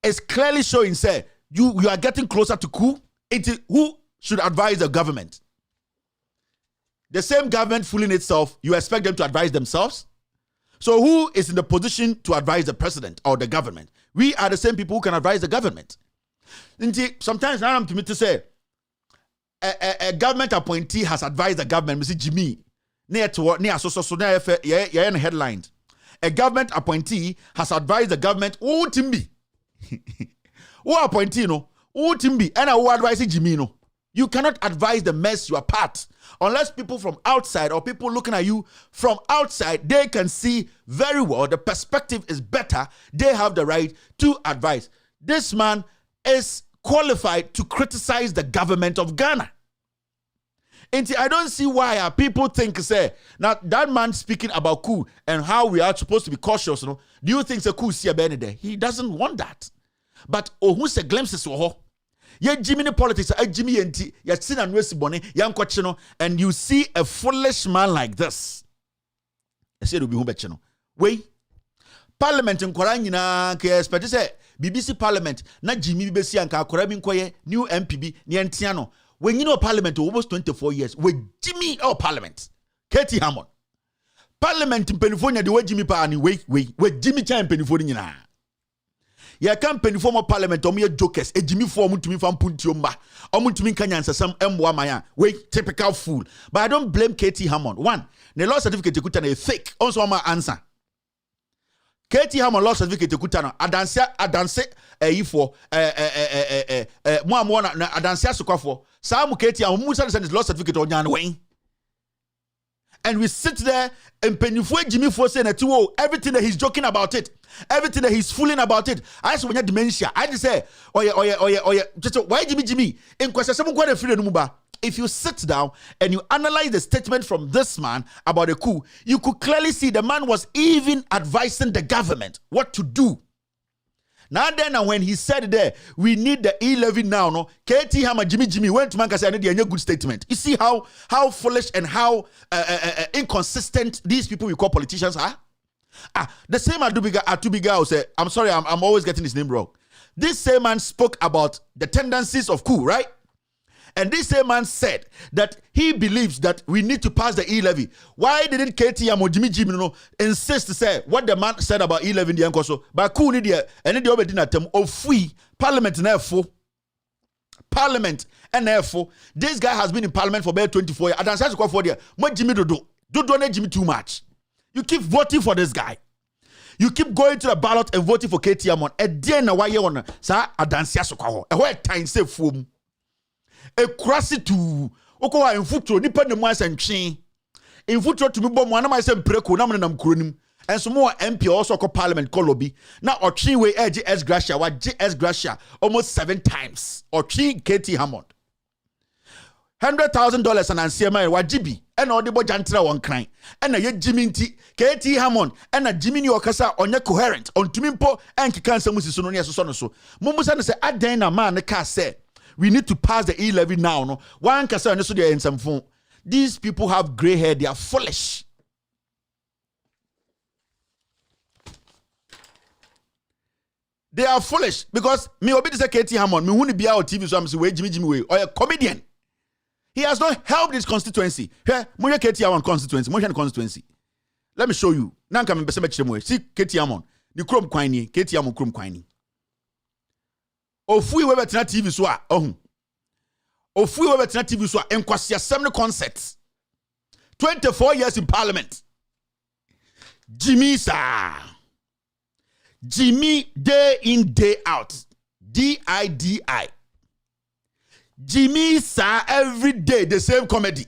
is clearly showing, say, you are getting closer to coup. Who should advise the government? The same government fooling itself, you expect them to advise themselves? So who is in the position to advise the president or the government? We are the same people who can advise the government. Sometimes I'm to say, a government appointee has advised the government, Mr. Jimmy, near headline. A government appointee has advised the government, oh, Timby. Who appointee no? Oh, Timby. And who advise Jimmy no? You cannot advise the mess you are part. Unless people from outside or people looking at you from outside, they can see very well the perspective is better. They have the right to advise. This man is qualified to criticize the government of Ghana. And I don't see why people think, say, now that man speaking about coup and how we are supposed to be cautious, do you think it's a coup see a benede? He doesn't want that. But who's a glimpses of her? Yeah, Jimmy politics, Jimmy and ya sin and West Bonnie, young Cochino, and you see a foolish man like this. I said, will be who wait. Parliament in Korangina, expect say BBC Parliament, not Jimmy Bessie and Kakorabin Koye, new MPB, Niantiano. When you know Parliament almost 24 years, with Jimmy or Parliament, Katie Hammond. Parliament in Pennsylvania, the way Jimmy Pani, wait, with Jimmy Chan in Pennsylvania. Ya campaign former Parliament, or mere jokers, a Jimmy form to me from Puntiumba, or to me Kanyans, some M1 Maya, wait, typical fool. But I don't blame Katie Hammond. One, the law certificate to Kutana is fake, also my answer. Katie Hammond law certificate to Kutana, Adanse, for Mwana, Adansia Sukafo. Sam Katie and Musa sent his law certificate on Jan Wayne. And we sit there and Penifue Jimmy for saying everything that he's joking about it, everything that he's fooling about it. I just when you dementia, I just say, oh yeah, just why Jimmy? In question, someone quite a free number. If you sit down and you analyze the statement from this man about the coup, you could clearly see the man was even advising the government what to do. Now then, when he said there, we need the E11 now, no? KT Hammer, Jimmy went to Manchester and did a good statement. You see how foolish and how inconsistent these people we call politicians are? The same Atubiga say, I'm sorry, I'm always getting his name wrong. This same man spoke about the tendencies of coup, right? And this same man said that he believes that we need to pass the E-levy. Why didn't KTM or Jimmy insist to say what the man said about E-levy in the Yankoso? But cool idea, and the other dinner term of free parliament and therefore. Parliament and therefore, this guy has been in parliament for about 24 years. I don't say for there. What Jimmy do? Don't Jimmy too much. You keep voting for this guy. You keep going to the ballot and voting for KTM on. And then why you want sir? I dance yasukwaho. A whole time say foom. A crassi to Oko in futuro nipa ne mo asantwe in futuro to me bom ana my sem preko na nam kronim and some more MP also called parliament kolobi na otwe we GS Gracia wa GS Gracia almost 7 times otwe KT Hammond $100,000 and ansema wa GB and all the boy jantra one crying and na ye Jimmy nti KT Hammond and na Jimmy ni okasa onye coherent ontumi mpo enki kansa musiso no ne so no so mumusa no say adan na man ne ka say we need to pass the E-levy now. No, one can say in some phone. These people have gray hair. They are foolish. They are foolish because me obi say KT Hammond. Me who be out TV so I'm say Jimmy way or a comedian. He has not helped his constituency. Here, mo KT Hammond constituency. Mo constituency. Let me show you. Now come be say see KT Hammond. The chrome kwani. KT Hammond chrome kwani. Ofui we betina TV so a ofui we betina TV so a enkwasi assembly concerts 24 years in parliament Jimmy sir Jimmy day in day out DIDI Jimmy sir every day the same comedy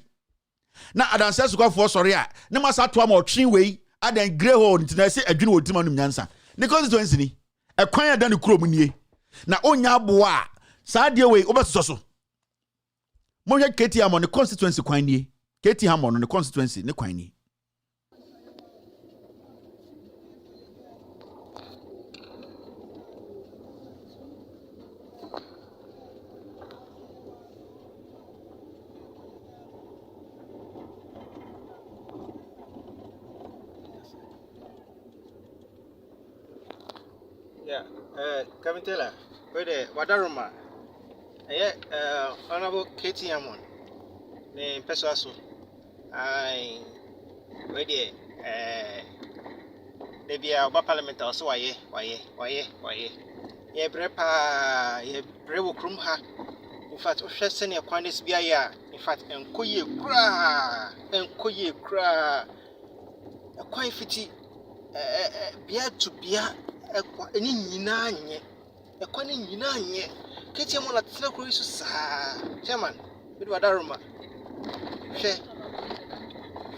na adanse so kwa for sorry a na masa to am otwen we adan grey hole ntina say adwene odima no nyansa ne constituency ni ekwan adan ne krom nie na onya boa saa de we obesoso Mo hwe Katie Hammond the constituency kwan nie. Katie Hammond the constituency ne kwan nie. Kevin Taylor, where the Wadaruma, Honorable Katie Hammond, the Pesaso, where the be our parliament also, why, ye brepa, ye brevo crumha, in fact, send your quantis be a in fact, and koye cra, a quite fitty, beer to beer. Any nyinanye ekwani nyinanye Katie Hammond atena kro isu sa chairman we do Wadaruma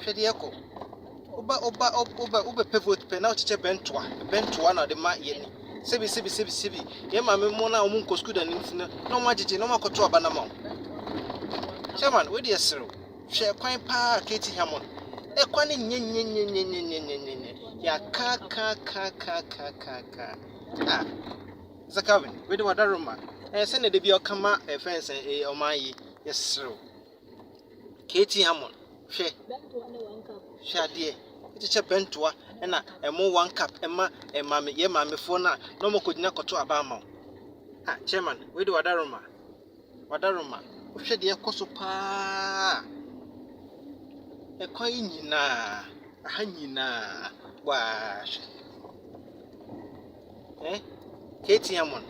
hwe de eko oba pivot pe na chiche bentoa na de ma ye ni sebi ye ma me mo na omu nkosku da nim fina na omu agege na omu akoto aba na ma chairman we de esero hwe kwan pa Katie Hammond ekwani nye ya ka Zakavin we do Wadaruma send the be kama fence omayi yesro Katie Hammond hwe ade itiche bentoa na emo 1 cup ema me ye ma me fo na no mokodina koto aba ma chairman we do Wadaruma hwe de ekoso pa ekwan nyina ahanyina wash Katie Hammond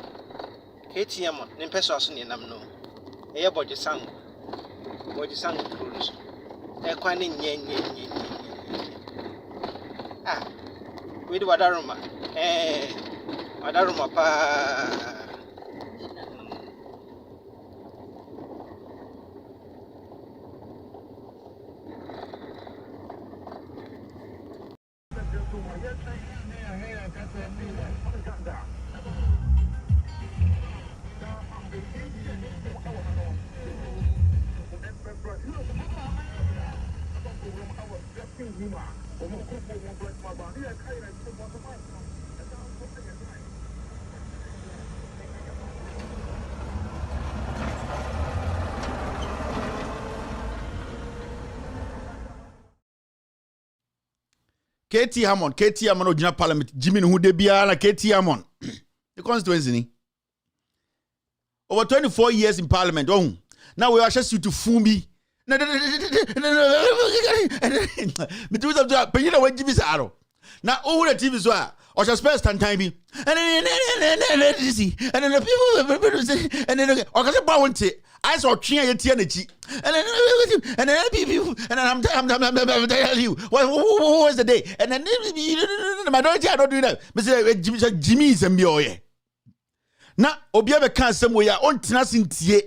ne peso aso ne nam no eye boje sang cruise ekwan ne nye we do Wadaruma pa Katie Hammond original parliament Jimmy who de bia na Katie Hammond the constituency ni over 24 years in parliament now we are just you to fool me me do that but you know what Jimmy say now over the TV so or just spend time and then the people and then or can say want it I saw Chia Tianachi and then people and I'm telling you what was the day and then the majority I don't do that Mr. Jimmy is a mioye now Obiabe can somewhere on Tinasintie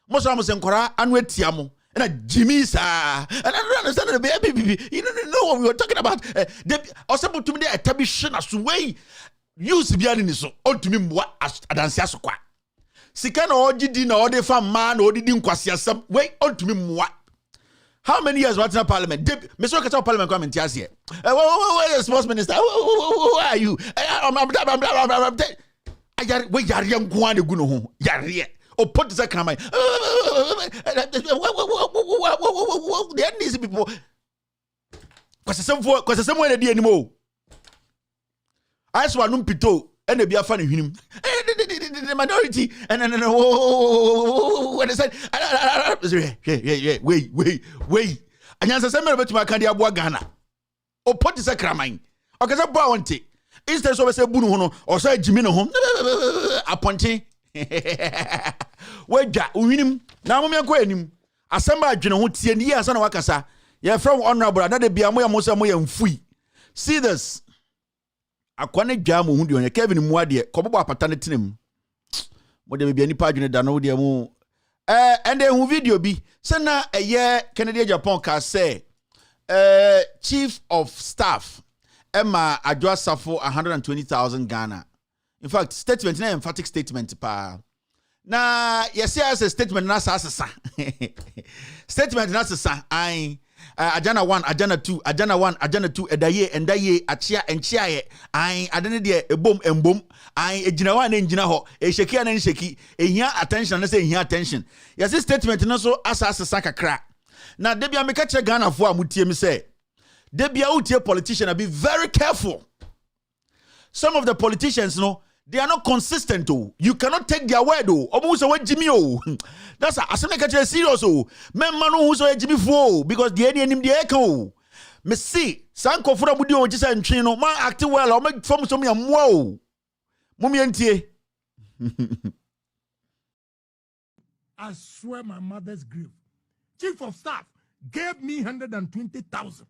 most of us enquire and wait tiamo and a Jimmy sir and I don't understand the baby you don't know what we were talking about or something to me a tabishon as way use bianin so on to me what as adansia so kwa Sika na ojidi na ode fa man na odidi nkwasiasam wait on to me what how many years what in parliament me so kata parliament come entias here where the sports minister who are you I'm we yare nkwande gu no ho yare o put the kramai there needs people kwase sem we dey animo I swa no pito and they be a funny him the minority and then what I said wait and answer some about my candy abua Ghana or put this a cramine or cause a bounty instead of say bunu or say Jimmy no home appointing wait unim now me go anim asamba adwene ho tie ni asa na wakasa your from honorable that be amoya mosa moya mfui see this akwane dwa mo hu de Kevin Muade kobobo apata ne tenem mo de bia nipa adwene da no de mu and then video bi say na Kennedy Japan ka say chief of staff Emma Adwa Safo 120,000 Ghana in fact statement na emphatic statement pa Na yes, as a statement na sasa. Statement na sasa. Ajana 1, Ajana 2, Ajana 1, Ajana 2, edaye, achia, enchiaye. Adene de ebom embom. Ejina wa na enjina ho. Sheki na sheki. Ehia attention na say ehia attention. Yes, statement na so asa kakra. Na debia meka che Ghana fo amutie me say. Debia utie politician be very careful. Some of the politicians, they are not consistent. You cannot take their word. That's a serious. Men man who so Jimmy for because the end the echo. Me see, Sanko for Budi or just and Chino, man acting well or make from some young wow. Mumientie. I swear my mother's grave. Chief of Staff gave me 120,000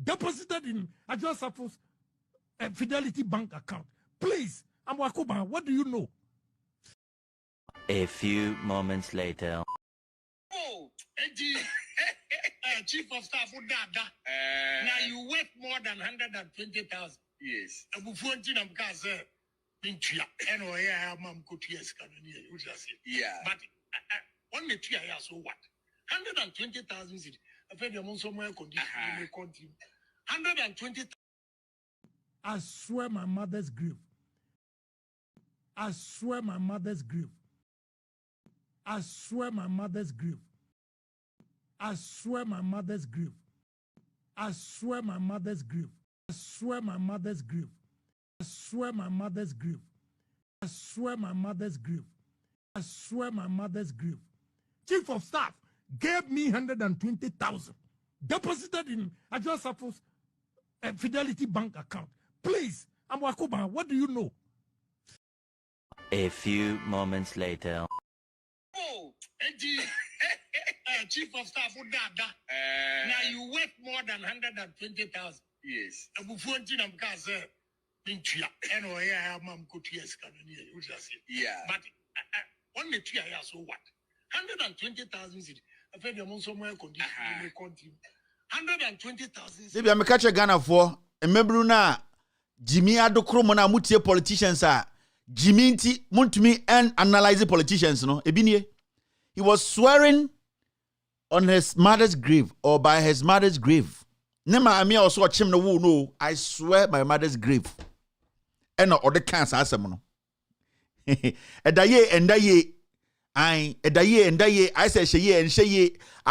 deposited in Ajwa Safo's Fidelity Bank account. Please, Amwakuba, what do you know? A few moments later. Oh, Chief of Staff, now you worth more than 120,000. Yes. Yeah. But only 3 years, so what? 120,000. I've heard them somewhere continue. 120,000. I swear my mother's grave. I swear my mother's grave. I swear my mother's grave. I swear my mother's grave. I swear my mother's grave. I swear my mother's grave. I swear my mother's grave. I swear my mother's grave. I swear my mother's grave. Chief of Staff gave me 120,000 deposited in Ajwa Safo's Fidelity Bank account. Please, Amwakuba, what do you know? A few moments later. Oh, Chief of Staff, now you worth more than 120,000. Yes. Yeah. But only 3 years, so what? 120,000. I've heard them somewhere continue. 120,000. Maybe I'm a catcher Ghana for a member na Jimmy Adokromona mutie politicians are Jimmy Nti Muntumi and analyzing politicians, Ebinie. He was swearing on his mother's grave or by his mother's grave. Nema Ami also a chim no, I swear by my mother's grave. And no other cancer asamono. Edaye. I say she I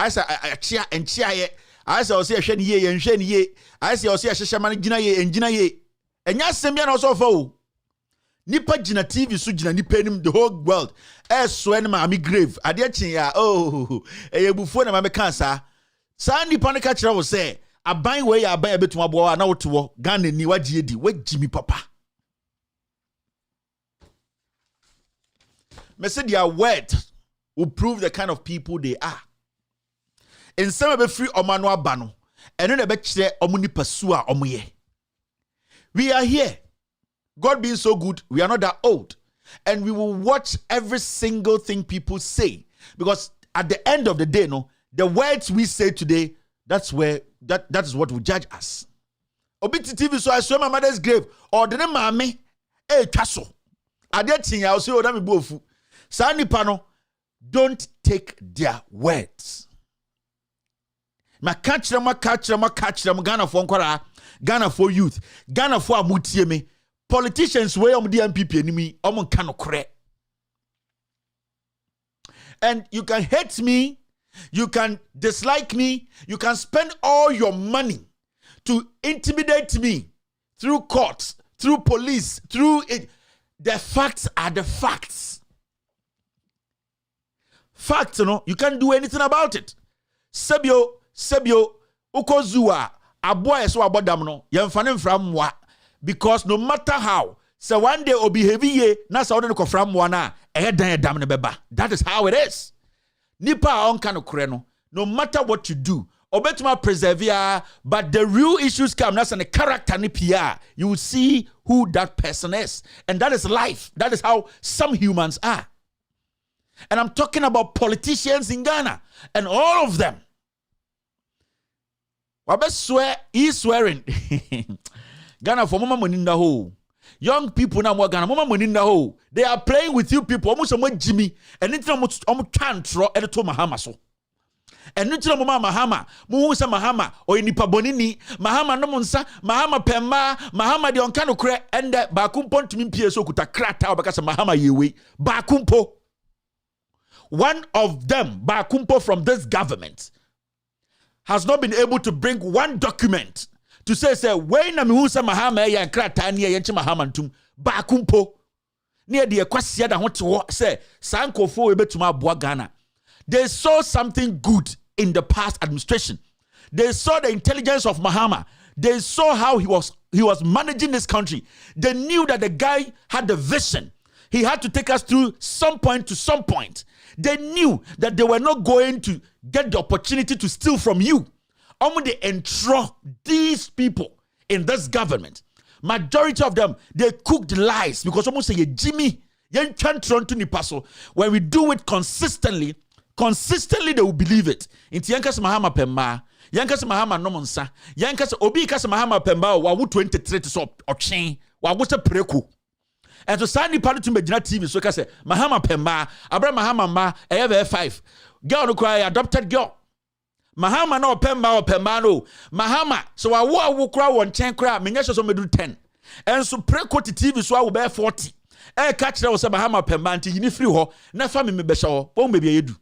say chia and chia. I say ose hwe ye and hwe ye. I say ose hye man gina ye and gina ye. Enya sembia na so fo. Nipa gina TV so gina nipa nim the whole world. Swear na ma grave. Ade chin ya eyebufuo na ma me cancer. Sa nipa ne ka kire wo say aban we ya aban ebetum abo na woto Ghana ni wagye di wagimi papa. Me say their word will prove the kind of people they are. In some be free omano abano eno na be kire omuni pasua omoye. We are here. God being so good, we are not that old. And we will watch every single thing people say. Because at the end of the day, the words we say today, that's where that is what will judge us. Obiti TV, so I swear my mother's grave. Or the name mame, castle. Adetin ya osi odami bofu. Sani pano, don't take their words. Ma catch them, Ghana for Nkora, Ghana for youth, Ghana for amutieme. Politicians way the MPP enemy, kano. And you can hate me, you can dislike me, you can spend all your money to intimidate me through courts, through police, through it. The facts are the facts. Facts, you can't do anything about it. Sebio, ukozua, aboy so abodam no, yemfane from wa. Because no matter how, so one day will be heavy, na sa odene ko from one na, dam ne beba. That is how it is. Nipa on kano kreno. No matter what you do, obetuma persevere, but the real issues come, that's an character nipia. You will see who that person is. And that is life. That is how some humans are. And I'm talking about politicians in Ghana. And all of them. Wabe swear, he's swearing. Ghana for mama money in the hole. Young people now more Ghana, mama money now. They are playing with you people. Almost someone Jimmy, and it's almost chantro and to Mahama so. And it's mama Mahama, Musa Mahama, or Nipa Bonini, Mahama Nomonsa, Mahama Pemba, Mahama de Onkano Kre, and that Bakumpon to me PSO kuta krata because Mahama Yewe, Bakumpo. One of them, Bakumpo from this government, has not been able to bring one document to say when na mihusa mahama ya krata ne ya nche mahama ntum ba kumpo ne de kwasia da hote say sankofo ebetuma aboa Ghana. They saw something good in the past administration. They saw the intelligence of Mahama. They saw how he was managing this country. They knew that the guy had the vision. He had to take us through some point to some point. They knew that they were not going to get the opportunity to steal from you. They enthrall these people in this government. Majority of them, they cooked lies because almost say Jimmy, when we do it consistently, they will believe it. Inti yankas Mahama Pemba, yankas Mahama Nomonsa, yankas Obi kas Mahama Pemba, wa 23 so ochen, wa wusa preku. And to sign the party to Medina TV, so say Mahama Pemba, Abra Mahama Ma, AF5, girl no cry, adopted girl. Mahama no Pemba or Pembano. Mahama, so I will cry 1 10 cry, Minyasha so me do 10. And so pre-quote TV so I will bear 40. Catch that was a Mahama Pemba until you need free ho, na family me beshaw, won't maybe you do.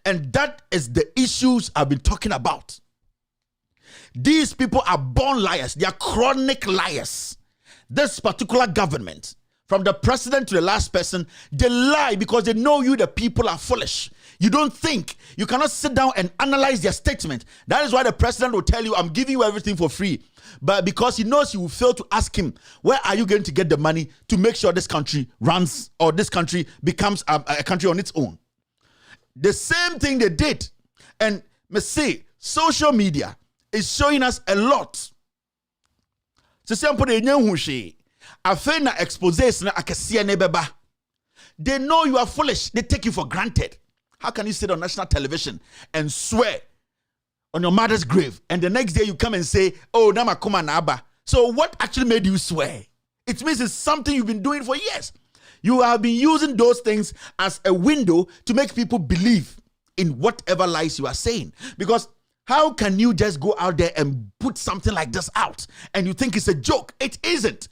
And that is the issues I've been talking about. These people are born liars, they are chronic liars. This particular government, from the president to the last person, they lie because they know you, the people, are foolish. You don't think. You cannot sit down and analyze their statement. That is why the president will tell you, I'm giving you everything for free. But because he knows you will fail to ask him, where are you going to get the money to make sure this country runs or this country becomes a country on its own? The same thing they did. And me say, social media is showing us a lot. They know you are foolish. They take you for granted. How can you sit on national television and swear on your mother's grave and the next day you come and say, oh, Nama Kuma Naba? So what actually made you swear? It means it's something you've been doing for years. You have been using those things as a window to make people believe in whatever lies you are saying. Because how can you just go out there and put something like this out and you think it's a joke? It isn't.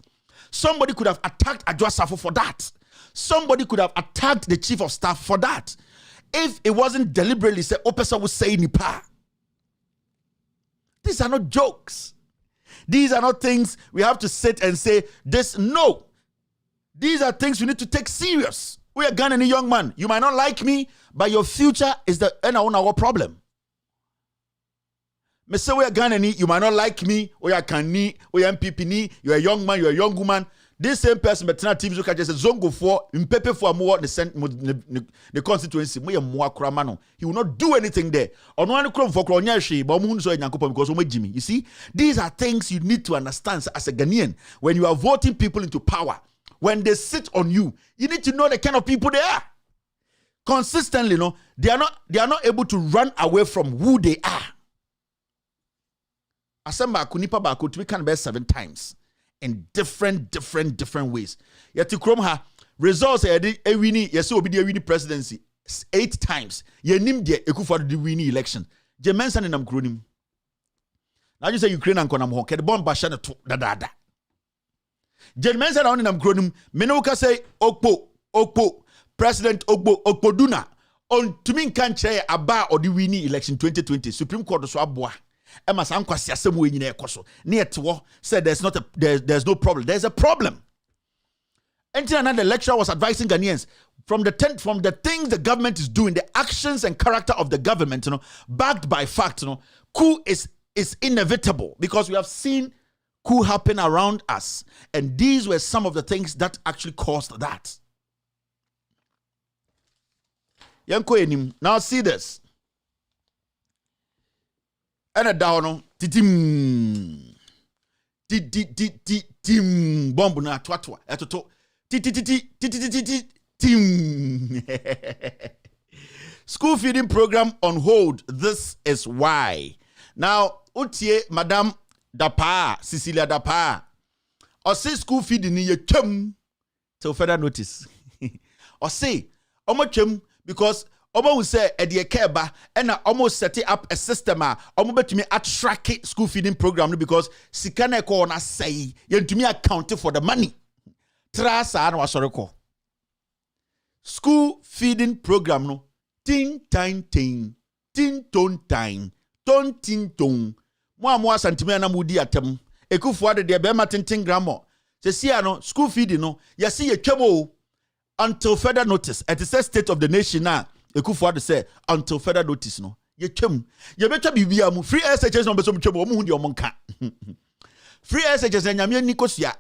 Somebody could have attacked Adwa Safo for that. Somebody could have attacked the chief of staff for that. If it wasn't deliberately said, Opesa would say Nipa. These are not jokes. These are not things we have to sit and say this. No. These are things we need to take serious. We are Ghanaian young man. You might not like me, but your future is the end of our problem. Me say we are Ghanaian, you might not like me, or you are Kani, or you are MPP, you are a young man, you are a young woman. This same person, but now TV just say zongo for impepe for more the constituency. He will not do anything there. You see, these are things you need to understand as a Ghanaian. When you are voting people into power, when they sit on you, you need to know the kind of people they are. Consistently, no, they are not able to run away from who they are. Asemba kunipa ba we can bear 7 times. In different ways. Yet to Chrome ha results a winning, yes, will be the winning presidency 8 times. Ye nim de for the winning election. Je mention in am kronim. Now you say Ukraine and konam ho, the bomb basha to da. Je mention on in am kronim, menoka say Okpo, President Okpo Duna on to mean can chair aba or the winning election 2020 Supreme Court so aboa. Emma Sankwasi asemu enyina ekoso. Near to said there's no problem. There's a problem. Until another lecturer was advising Ghanaians from the things the government is doing, the actions and character of the government, backed by fact, coup is inevitable because we have seen coup happen around us, and these were some of the things that actually caused that. Now see this. And a down titim bomb na twatwa etoto tim. School feeding program on hold. This is why. Now, Utie Madame Dapa, Cecilia Dapa, or say school feeding in your chum till further notice. Or say, chum because Omo will say at the Keba and almost setting up a system omo to me attract school feeding program because sikane ko na say yen to me account for the money. Trasa and wasoreko. School feeding program no tin ton time ton tin ton mo santimia na mudi atem ekufu ade de be ma tintin gramo se sia no school feeding no yesi ye twebo until further notice at the state of the nation now. Ekufu say until further notice no ye twem ye betwa bibia mu free SHS no beso twem omo hu de omo nka free SHS anyame ni kosua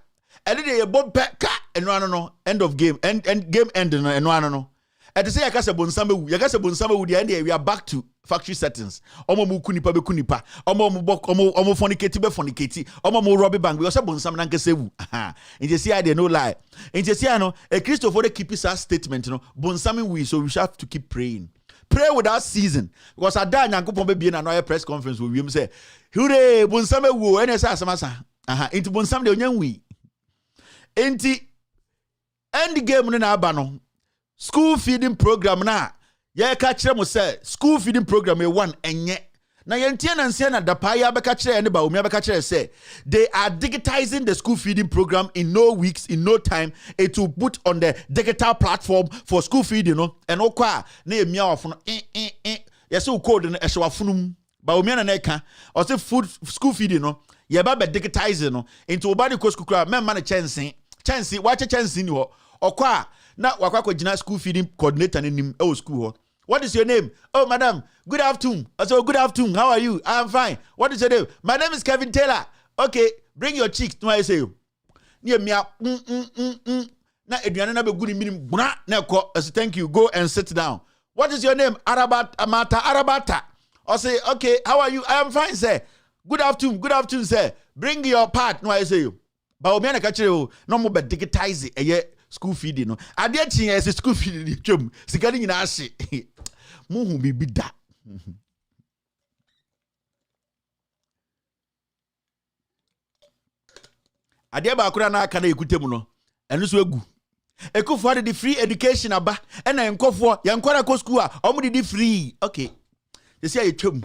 ede de ye bompe ka eno no end of game end game end no eno no ede say yakase bonsam wu de we are back to factory settings omo mu kunipa be kunipa omo fornicate be fornicate omo mu rob bank because bonsam na nkase wu nje see I dey no lie nje see no a Christopher keep his statement no bonsam wu so we have to keep praying pray without season because ada nyankopon be na no press conference we wiem say hure bonsam wu ene say asamasa into bonsam de onyan wi enti end game no na aba no school feeding program na ye ka kire mo say school feeding program e one enye na yentie na nsia na dapa ya beka kire ne ba omi beka kire say they are digitizing the school feeding program in no weeks in no time it will put on the digital platform for school feeding no and okwa na emia ofo no yes o code no ehwe wafunum ba omi na ka o say food school feeding no ye ba be digitizing no into obadi ko school kra memma na chance wache chance ni ho okwa na wakwa gina school feeding coordinator nim e school ho. What is your name? Oh, madam, good afternoon. I said, good afternoon. How are you? I'm fine. What is your name? My name is Kevin Taylor. Okay, bring your cheeks. No, I say you. Near me up. Na eduane na be good minim bra na ko. I say thank you. Go and sit down. What is your name? Arabata. I say, okay, how are you? I am fine, sir. Good afternoon, sir. Bring your part. No, I say you. Ba omi na ka kire o. No mo be digitize eye school feeding no. Ade chin as school feeding twem. Sika ni nyina ahye. Muhu bibi da. Ade ba akura na aka na ekutem no. Eno so egu. Ekufo de free education aba. E na enkofo yankora ko school a omo de free. Okay. They say you twem.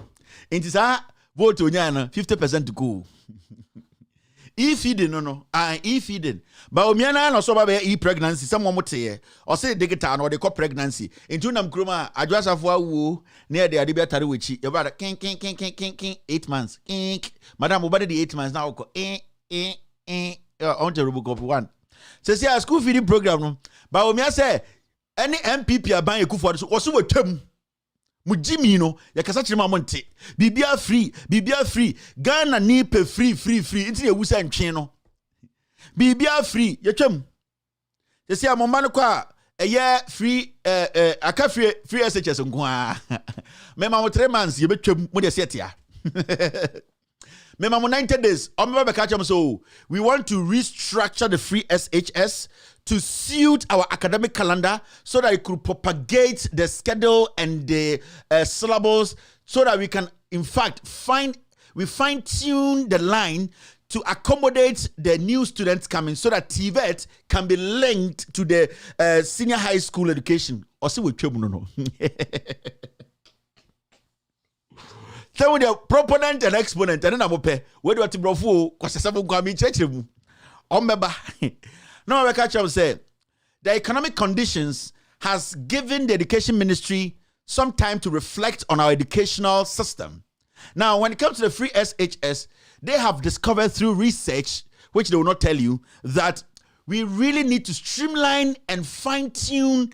Enti sa vote onya na 50% to go. E-feeding no e-feeding ba omiana na so ba be e-pregnancy some mo teye o say digital no they call pregnancy into nam kroma adwasafo awu na e de ade betare wechi e ba kin 8 months madam obade the 8 months now ko on the robocop one say school feeding program no ba omia say any MPP aban ekufo so wo twam mujimi no yakasa chirima monte bibia free Ghana ni pe free inti ye wusa ntwe no bibia free yetwam yesi amoma no kwa eye free aka free SHS nko mema mo 3 months ye betwam mo de setia mema mo 90 days omeba be ka chem so we want to restructure the free SHS to suit our academic calendar so that it could propagate the schedule and the syllables so that we can, in fact, fine-tune the line to accommodate the new students coming so that TVET can be linked to the senior high school education. Or see what no. So with the proponent and exponent, and then I'm okay. Where do I to brofo? Because some go me church mu. Omeba. No, I catch up say the economic conditions has given the education ministry some time to reflect on our educational system. Now, when it comes to the free SHS, they have discovered through research, which they will not tell you, that we really need to streamline and fine-tune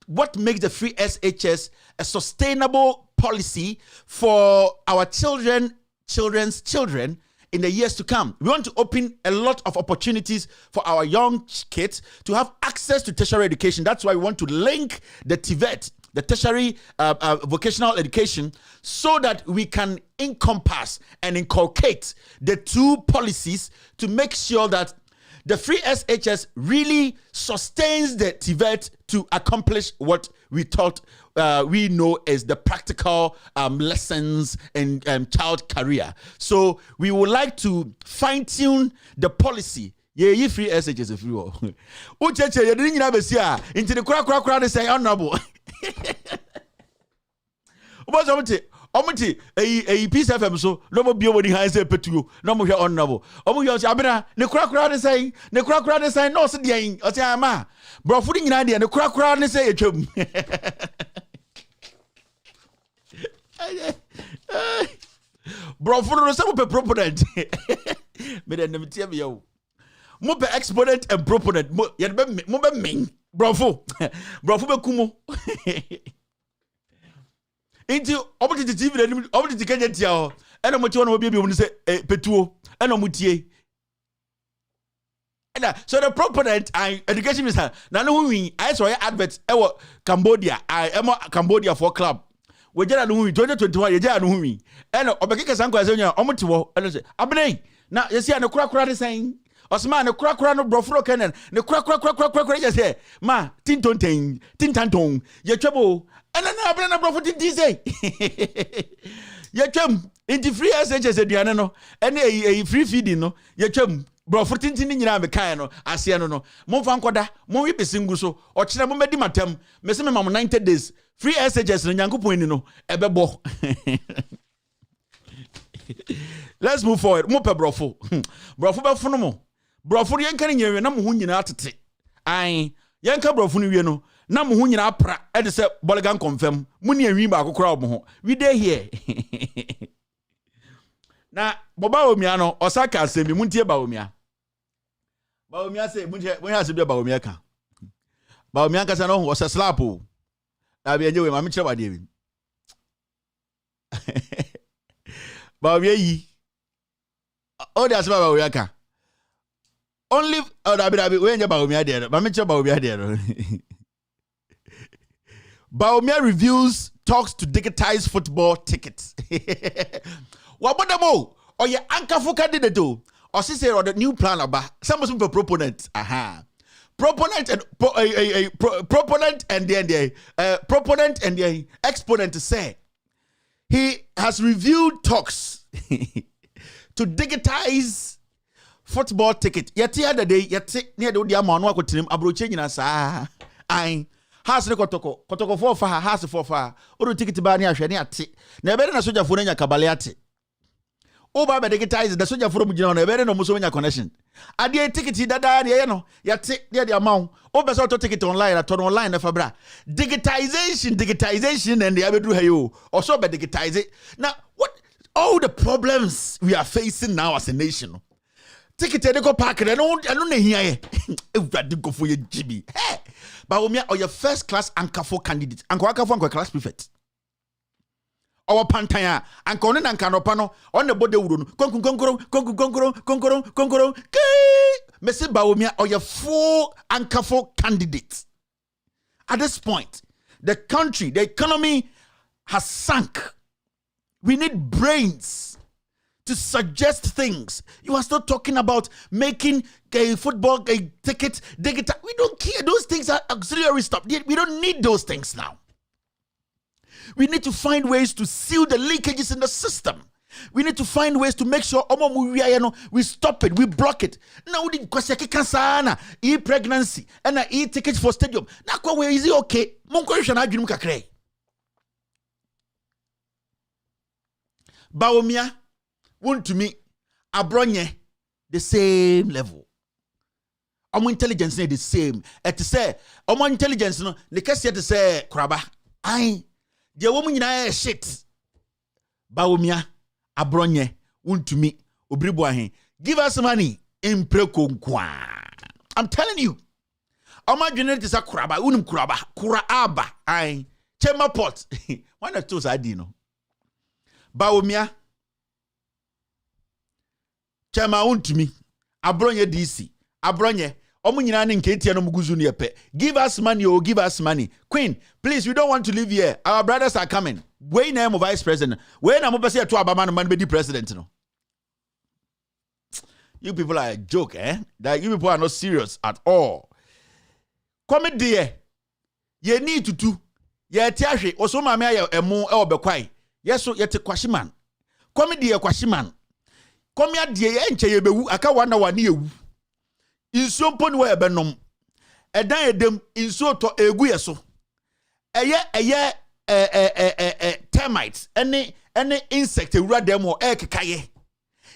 what makes the free SHS a sustainable policy for our children's children in the years to come. We want to open a lot of opportunities for our young kids to have access to tertiary education. That's why we want to link the TVET, the tertiary vocational education, so that we can encompass and inculcate the two policies to make sure that the free SHS really sustains the TVET to accomplish what we thought we know as the practical lessons in child career. So we would like to fine-tune the policy Ye free SHS free wo. Ucheche ye didn't have a sia into the crack they say honorable. Omiti a piece of FM so no more be over the hands petu no more honorable. Omu abena ne crack they say no sit yen or say ama bro footing in idea the crack they say a chum. Bro for no some proponent. Me then them tell me yo. Mo be exponent and proponent mo be me bro fo be kumo. Inti opportunity TV na opportunity Kenya tia ho ena mo ti wona obi mu say petuo ena mo tie ena so the proponent and education minister na no wi I saw your advert ewo Cambodia Cambodia for club we jera no wi 2021 ye jera no wi ena obekeke sanko ase nya omo ti wo ena say abene na yesi na kura de sen osman ne kura no brofro kenen ne kura je say ma tintanton ye twebo and then I bring a profit in say. Ye chum into free SHS aduane no and a free feeding no ye chum profit in nyina be kan no ase no mo fa nkoda mo wi besingu so o kire mo medi matam me se me mam 90 days free SHS no nyankopon ni no ebebo. Let's move forward. Mo pe brofo be fono mo brofo yen kan nyewe na mo hu nyina atete ai yen ka brofo no wie no na mo hu nyina pra e de se Bolegan confirm mu ne anwi ba akokora obo ho we dey here. Na boba omia no osaka asemi mu ntie ba omia se mu ha se bi ba omia ka ba omia ka sa no o se slap o na bi enye we ma me kire ba de wi ba omia yi o de asema ba omia ka only dabi we enye ba omia de ma me kire ba omia de Baumia reviews talks to digitize football tickets. Wabodamo or your anchor candidate or say or the new plan about some for proponent. Aha. Proponent and proponent and the proponent and the exponent to say he has reviewed talks to digitize football ticket. Yet the other day, yet near the amount of time abroaching us. I has the kotoko for has for far or ticket bani ahwe ate na ebe na soja fo nya kabaleate oba be digitize the soja fo mu gina na ebe no muso nya connection ade ticket dada na no yate the amount oba so ticket online at online na fabra digitization and the abedu hayo also be digitize it. Now what all the problems we are facing now as a nation ticket dey go park and no na hia e everybody go for your GB. Hey, Baumia or your first class anchor for candidate anchor for class prefect our pantaya anchor on anchor on the body wuro konkoro Messi Baumia or your full anchor for candidate. At this point the country, the economy has sunk. We need brains to suggest things. You are still talking about making a football a ticket digital. We don't care. Those things are auxiliary stuff. We don't need those things now. We need to find ways to seal the leakages in the system. We need to find ways to make sure we stop it, we block it. Now the question pregnancy and tickets for stadium. Now is it okay? Baumia want to me abronye the same level. Omo intelligence is the same. Et say omo intelligence no the case to say kraba. Ai the woman nyina shit. Baumia abronye want to me obribo ahen. Give us money in prekonkwa. I'm telling you. Omo generate is a kraba, unum kraba, kuraaba. Ai chema pot. Why not those ID no? Baumia chama untumi abronye DC abronye omu nyina ne nketia no muguzu ne yepe. Give us money, oh, give us money. Queen, please, we don't want to live here. Our brothers are coming. Wey name of vice president. Wey na mo pese to abama no man be the president no. You people are a joke, eh? That you people are not serious at all. Come there. Ye need to do. Ye tiahwe oso mame aye emu e obekwai. Yeso yete kwashiman. Come there kwashiman. Come ya die enche ye bewu aka wana wani ewu. insuo mpo ne wo ebenom edan edem insuo to egu yeso eye termites any insect ewura dem o ekekaye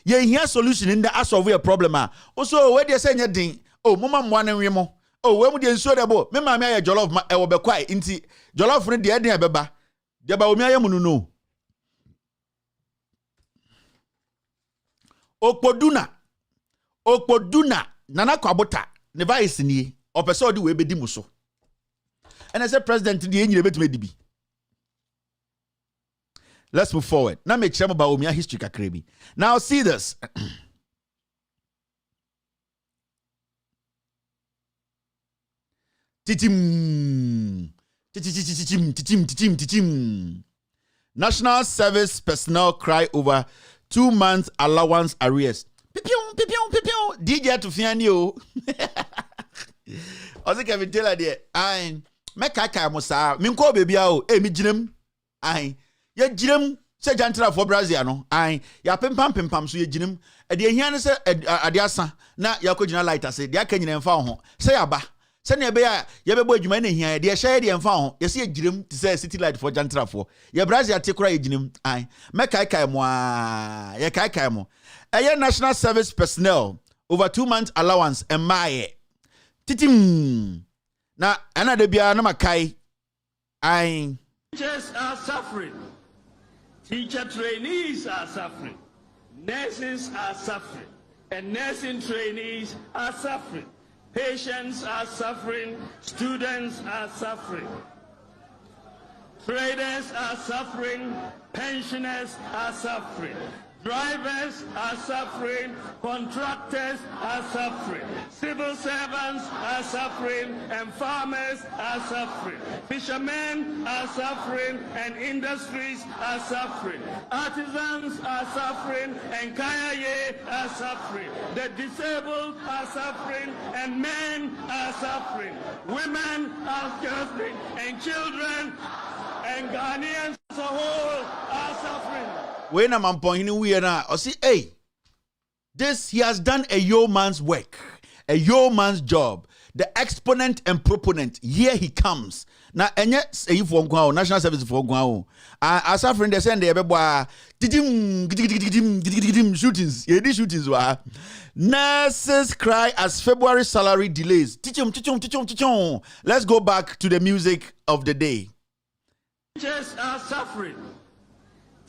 ye hia solution in the solve a problem also we dey say nya din oh mama mwa na nwemo oh we mu dey insuo debo me ma me aye jollof ma e wo be kwai nti jollof ne dey den abeba dey ba omi aye mu no okpoduna nana kwabota ne vice ni opese odi we bedi mu so and I said president the enyire betume dibi. Let's move forward. Now make sure about Omia history kakrebi. Now see this. Titim. National service personnel cry over 2 months allowance arrears. Pipion. DJ to find you. I think I will tell her there. I make kaka mosa. Minko baby o. Mi jinem. I. Ye jinem se jantra for Brazil no. I. Ya pempam so ye jinem. E de hia ne se ade asa na ya ko gina light ase. De aka nyina mfa ho. Se ya ba. Se ne be ya ye bebo adwuma ne hia de hye de mfa ho. Ye se ye jinem ti se city light for jantra for. Ye Brazil te kura ye jinem. I. Me kai mo a. Ye kai mo. Eye national service personnel over 2 months allowance emaye. Titim. Na ana de bia na makai. I. Teachers are suffering. Teacher trainees are suffering. Nurses are suffering. And nursing trainees are suffering. Patients are suffering. Students are suffering. Traders are suffering. Pensioners are suffering. Drivers are suffering, contractors are suffering, civil servants are suffering, and farmers are suffering. Fishermen are suffering, and industries are suffering. Artisans are suffering, and kayaye are suffering. The disabled are suffering, and men are suffering. Women are suffering, and children and Ghanaians as a whole are suffering. When I'm on point, we are now. I see, hey, this he has done a yeoman's work, a yeoman's job. The exponent and proponent, here he comes. Now, and yet, say for national service for Guao. As a friend, they send the shootings. Yeah, these shootings were. Nurses cry as February salary delays. Let's go back to the music of the day. Teachers are suffering.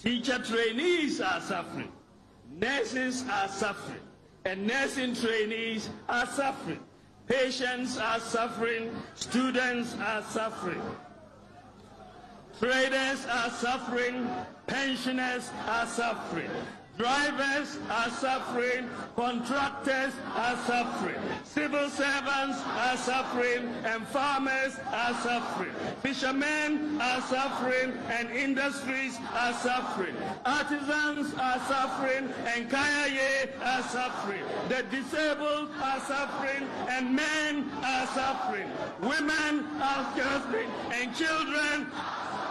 Teacher trainees are suffering. Nurses are suffering. And nursing trainees are suffering. Patients are suffering. Students are suffering. Traders are suffering. Pensioners are suffering. Drivers are suffering, contractors are suffering, civil servants are suffering, and farmers are suffering. Fishermen are suffering, and industries are suffering. Artisans are suffering, and kayaye are suffering. The disabled are suffering, and men are suffering. Women are suffering, and children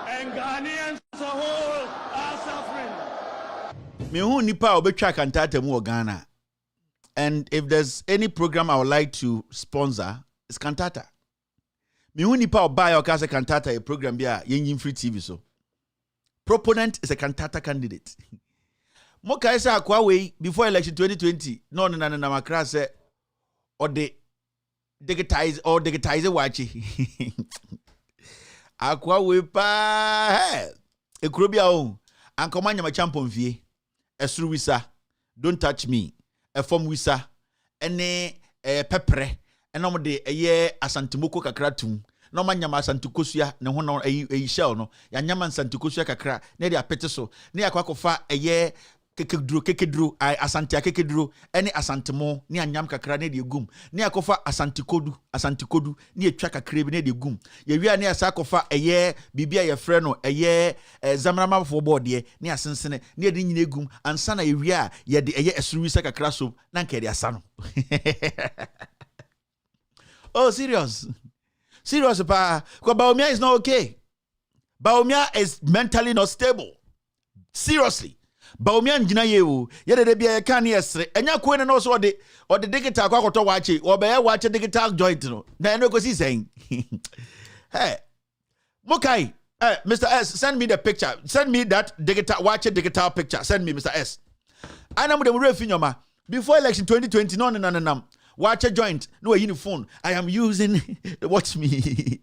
and Ghanaians as a whole are suffering. Me who nipa obetwa kantata mu Ghana. And if there's any program I would like to sponsor, it's Cantata. Me who nipa oba ya okase Cantata a program bia yen free TV so. Proponent is a Cantata candidate. Mo kai say akwa we before election 2020. No makra say or the digitize wachi. Akwa we pa ekuro bia o ankoma nyama champion vie. Esru wisa, don't touch me. Efom wisa, ene pepre, eno de eye asantimoko kakra tum. No man nyama asantikosua ne ho no shell no. Ya nyama asantikosua kakra ne de apete so. Ne akwa kofa eye kekedru asantia kekedru ene asantimo ne anyam kakra ne de gum. Ne akofa asantikodu ne etwa kakra bi ne de gum. Ye wi ne asa kofa eye bibia ye frɛ no eye zamrama fo board ne asensene ne de nyina gum ansa na ye wi a ye de eye esuruwisa kakra so na nka de asa no. Oh, serious pa. Because Baumia is not okay. Baumia is mentally not stable. Seriously. Baumia njina yewu. Yede de bia kan yesre. Enya ko ne no so de digital kwa koto wache. Obe wache digital joint no. Na eno ko si saying. Hey. Mokai, Mr. S, send me the picture. Send me that digital picture. Send me, Mr. S. I know the refinyoma. Before election 2020, no. Watch a joint. No uniform. I am using. Watch me.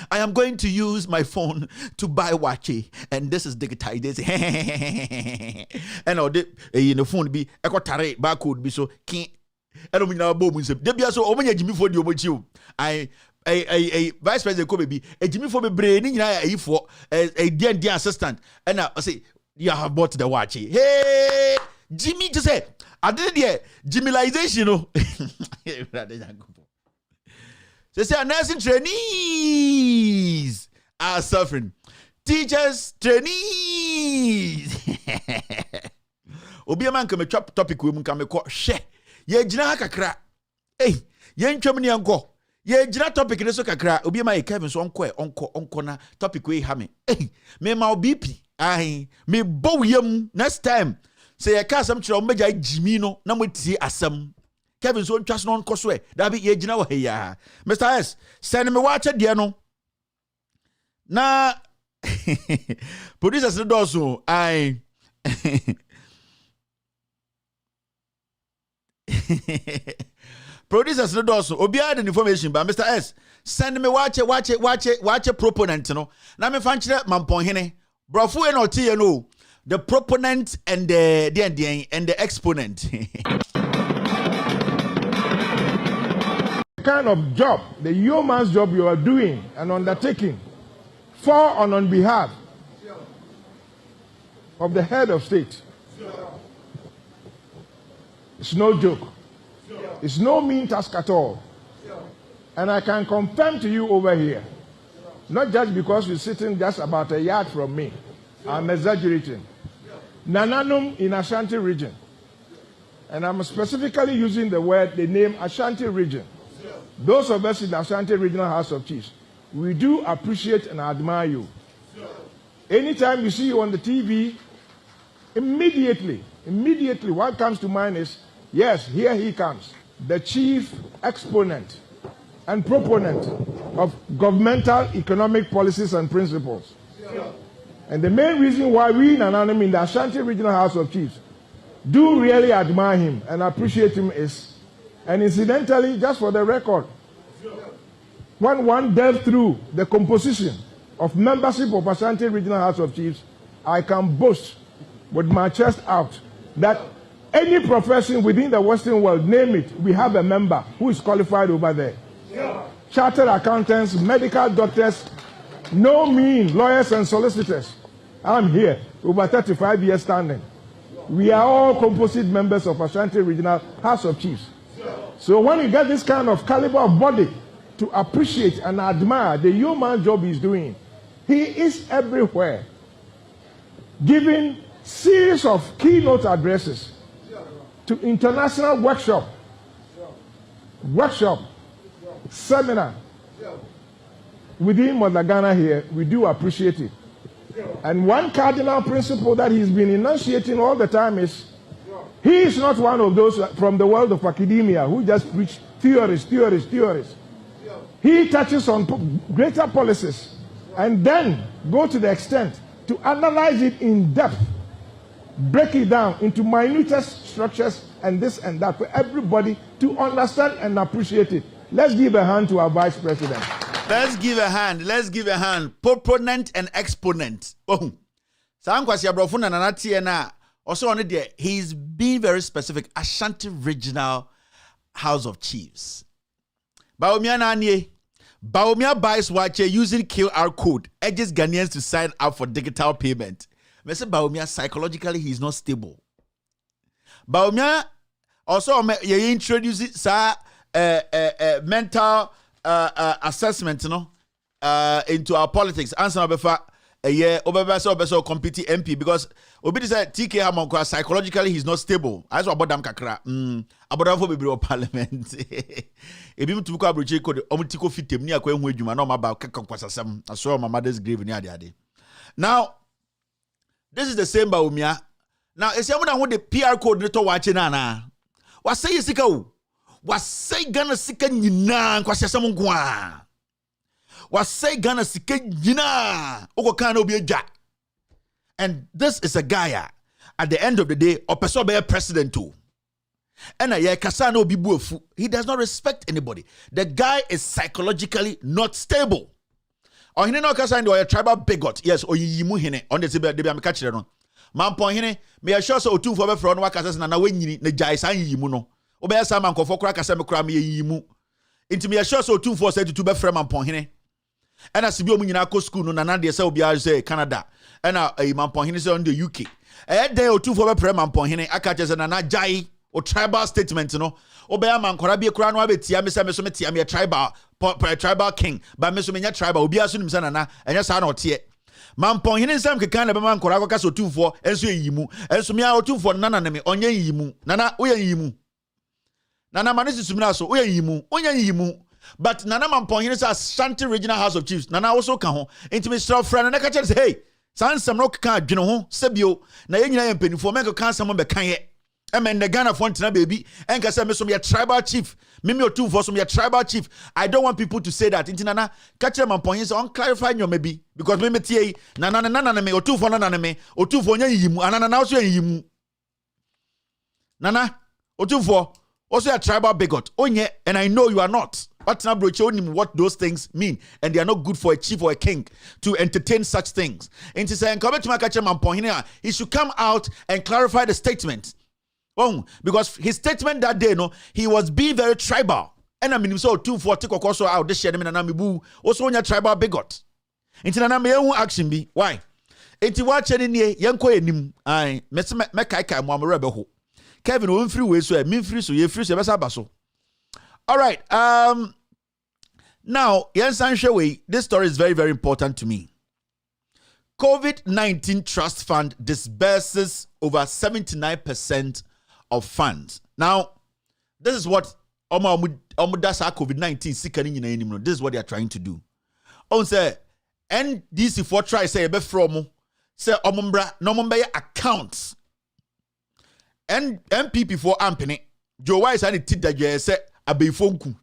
I am going to use my phone to buy watchy, and this is digital. This and all the phone be ekotare barcode be so kin. I don't mean our boom. They be so open Jimmy for the obochi. I vice president ko be a Jimmy for be brain nyina for a D&D assistant, and I say you have bought the watchy. Hey, Jimmy just say I did there Jimmyization, no. They say nursing trainees are suffering. Teachers, trainees. Obi man come chop topic we mun come ko hwe. Ye gina kakra. Eh, ye ntwam ni anko. Ye gina topic ne so kakra. Obi man Kevin so onko na topic we ha me. Eh, me ma BP. Ai, me bow yam next time. Say ye ka sam kira o meja Jimmy no na mo tie asam. Kevin so ntwas no nko so e da bi ye gina wo he ya. Mr. S, send me watch de no. Na producers no do so. Ai. Producers no do so. Obi had the information but Mr. S, send me watch proponent no. Na me fan kire mampon hene. Brofo e no tie no. The proponent and the exponent. Kind of job, the yeoman's job you are doing and undertaking for and on behalf of the head of state. It's no joke. It's no mean task at all. And I can confirm to you over here, not just because you're sitting just about a yard from me, I'm exaggerating. Nananum in Ashanti region, and I'm specifically using the name Ashanti region. Those of us in the Ashanti Regional House of Chiefs, we do appreciate and admire you. Anytime you see you on the TV, immediately what comes to mind is, yes, here he comes, the chief exponent and proponent of governmental economic policies and principles. And the main reason why we in Anonymous in the Ashanti Regional House of Chiefs do really admire him and appreciate him is, and incidentally, just for the record, when one delves through the composition of membership of Ashanti Regional House of Chiefs, I can boast with my chest out that any profession within the Western world, name it, we have a member who is qualified over there. Chartered accountants, medical doctors, no mean lawyers and solicitors. I'm here, over 35 years standing. We are all composite members of Ashanti Regional House of Chiefs. So when you get this kind of caliber of body to appreciate and admire the yeoman job he's doing, he is everywhere, giving series of keynote addresses to international workshop, seminar. Within Mother Ghana here, we do appreciate it. And one cardinal principle that he's been enunciating all the time is, he is not one of those from the world of academia who just preach theories. He touches on greater policies and then go to the extent to analyze it in depth, break it down into minutest structures and this and that for everybody to understand and appreciate it. Let's give a hand to our Vice President. Let's give a hand. Proponent and exponent. Oh. Also on it, he's being very specific. Ashanti Regional House of Chiefs. Baumia buys watcher using QR code, urges Ghanaians to sign up for digital payment. Mr. Baumia, psychologically, he's not stable. Baumia also introduces mental assessment, into our politics. Answer before a year over competing MP because Obi said TK Hamonkwa psychologically he's not stable. As about them kakra. About for be parliament. Ebi to ko abroche ko omtiko fitem ni akwa hu adwuma na o maba kakwasasam. I saw my mother's grave ni ade. Now This is the same Baumia. Now, if you want the PR coordinator watching Nana, what say you sika? What say Ghana sika nyina kwasya samungwa? What say Ghana sika nyina? Oko kan obi eja. And this is a guy at the end of the day, or person be a president too. And he does not respect anybody. The guy is psychologically not stable. Or he no kasa or a tribal bigot. Yes, or yimu hine on the table de be am catch no. Man pon hine me sure so otu for be fro no wakasa na wanyini na jai san yimu no. Obe ya man kofo kra kasa me kra me yimu. Inti me sure so otu for say to be fro man pon hine. And as bi omu nyina ko school no na de say obi a say Canada. And man pon hine say on the UK. Day otu for be fro man pon hine aka che say na jai o tribal statement no. Obe ya man kora bi kra no abetia me say me so metia me tribal king but me so menya tribal obi aso nim sana na enya sa na ote mampon hene nsam kekan na be man kora akaka so tumfo enso yimu enso me a otumfo nana na me onye yimu nana oye yimu nana manisi sumina so oye yimu onye yimu but nana mampon hene sa Ashanti Regional House of Chiefs nana also ka ho intimi stra friend na ka chere say hey sansam no ka adwene ho sebio na yenyina ye mpanifo me ka kansam be kan ye and the Ghana Fontina baby, and Kasa me some your tribal chief. Mimi otu for some your tribal chief. I don't want people to say that. Intinana, catch them on points on clarifying your maybe because me tie nana me otu for nana me otu for yimu anana na also yimu. Nana otu for also a tribal bigot. Onye, and I know you are not. But now broaching what those things mean, and they are not good for a chief or a king to entertain such things. And to say, come to my catch him on point here, he should come out and clarify the statement. Oh, because his statement that day, no, he was being very tribal. And I mean, so 240 kokoso out this year, I also on your tribal bigot. Into na me action be why? Enti watch any near yanko enim. I meka mo amere ho. Kevin won free way so me free so ye free so besa baso. All right. Now, Yansan Shewe, this story is very, very important to me. COVID-19 Trust Fund disburses over 79% of funds. Now, this is what COVID-19 this is what they are trying to do. On say NDC for try say be from say omumbra no mumba accounts. And MPP for Ampene Joe Wise and it that you say abefonku.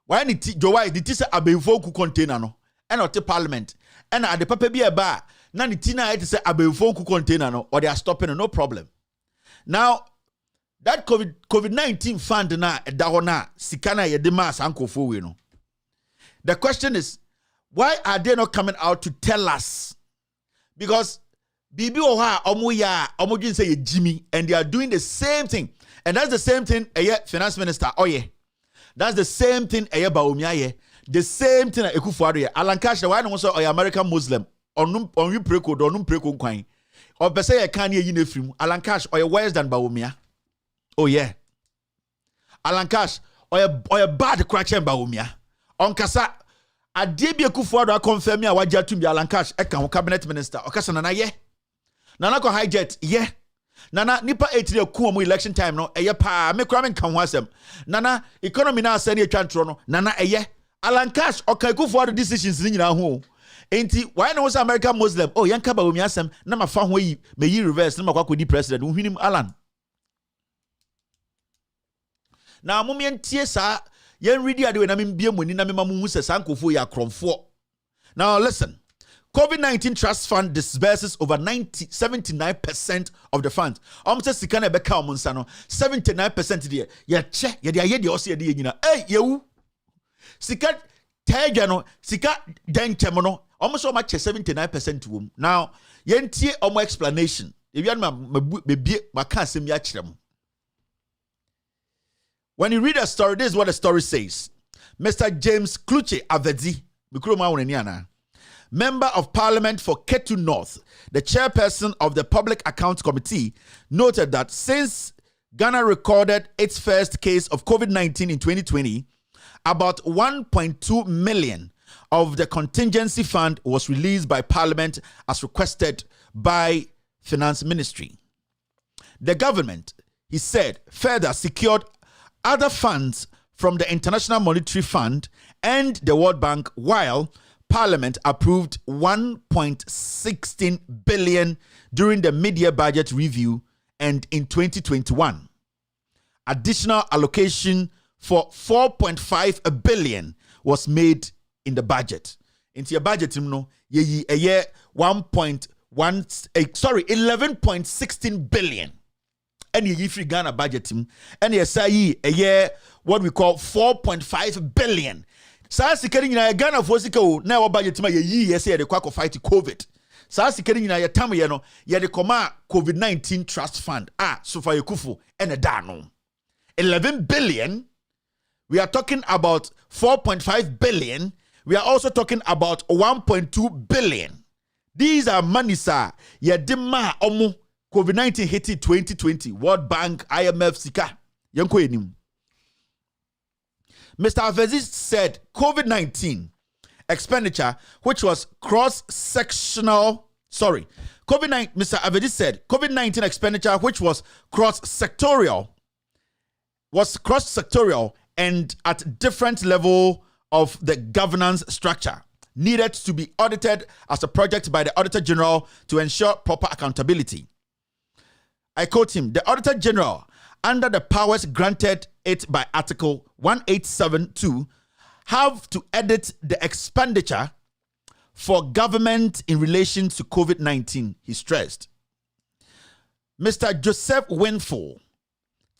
Why ni Joe Wise the say abefonku container no and not the parliament and at the paper be a bar na ni tina it say abefonku container no or they are stopping no problem. Now that COVID-19 fund na dahona sikana ye de mas ankofo we no. The question is, why are they not coming out to tell us? Because Bibi Oha Omuya Omujin say Jimmy and they are doing the same thing. And that's the same thing finance minister Oye. That's the same thing Baumia. The same thing Ekufuado. Alan Cash why no so American Muslim on you preko do num preko kwan. Or be say can ye yinefrim Alan Cash or worse than Baumia. Oh yeah. Alan Cash or bad crachem Baumia. On kasa Adebia Ekufuado confirm me waja to be Alan Cash eka cabinet minister. Okasa na ye. Nana ko hijet yeah. Nana nipa 8 ku mu election time no eye pa me kra men kan ho asem. Nana economy na asane atwantro no nana eye. Alan Cash okay Ekufuado decisions ni nyina ho. Enti why no was American Muslim? Oh yanka ba omi asem na ma fa ho yi me yi reverse na makwa kodi president. Uhwinim Alan. Na mum yentie sa yen ready ade we na membie moni na mema mu se sankofo ya kromfo. Now listen. COVID-19 Trust Fund disburses over 79% of the funds. Almost sikana beka omunsa no 79% there. Ya che ya de aye de ose de nyina. Hey yewu. Sika tega no sika dentem no almost so much 79% wom. Now yentie omo explanation. If you ma bebie maka asem ya kirem. When you read a story, this is what the story says. Mr. James Kluche Avedi, Member of Parliament for Ketu North, the chairperson of the Public Accounts Committee, noted that since Ghana recorded its first case of COVID-19 in 2020, about 1.2 million of the contingency fund was released by Parliament as requested by Finance Ministry. The government, he said, further secured other funds from the International Monetary Fund and the World Bank, while Parliament approved 1.16 billion during the mid-year budget review and in 2021. Additional allocation for 4.5 billion was made in the budget. Into your budget, a year 11.16 billion. And you free Ghana budget, and you say a year what we call 4.5 billion. Sa sikari nyina Ghana for sika na wa budget ma ye say the kwako fight COVID. Sa sikari nyina ye tam ye no ye de koma COVID-19 trust fund so for yekufu and a dano 11 billion. We are talking about 4.5 billion. We are also talking about 1.2 billion. These are money sir ye dema omo COVID-19 hit 2020 World Bank IMF sika yenko enim. Mr. Avedis said COVID-19 expenditure, which was cross-sectional, Mr. Avedis said COVID-19 expenditure, which was cross-sectorial and at different level of the governance structure, needed to be audited as a project by the Auditor General to ensure proper accountability. I quote him, the Auditor General, under the powers granted it by Article 1872, have to edit the expenditure for government in relation to COVID-19, he stressed. Mr. Joseph Winful,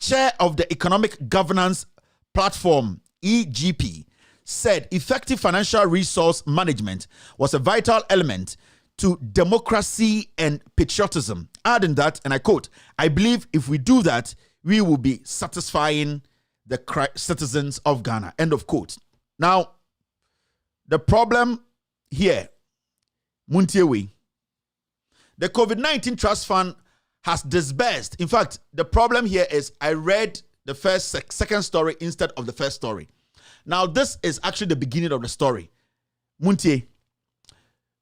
chair of the Economic Governance Platform, EGP, said effective financial resource management was a vital element to democracy and patriotism. Adding that, and I quote, I believe if we do that, we will be satisfying the citizens of Ghana. End of quote. Now, the problem here, Muntiewe, the COVID-19 Trust Fund has disbursed. In fact, the problem here is I read the second story instead of the first story. Now, this is actually the beginning of the story. Muntie,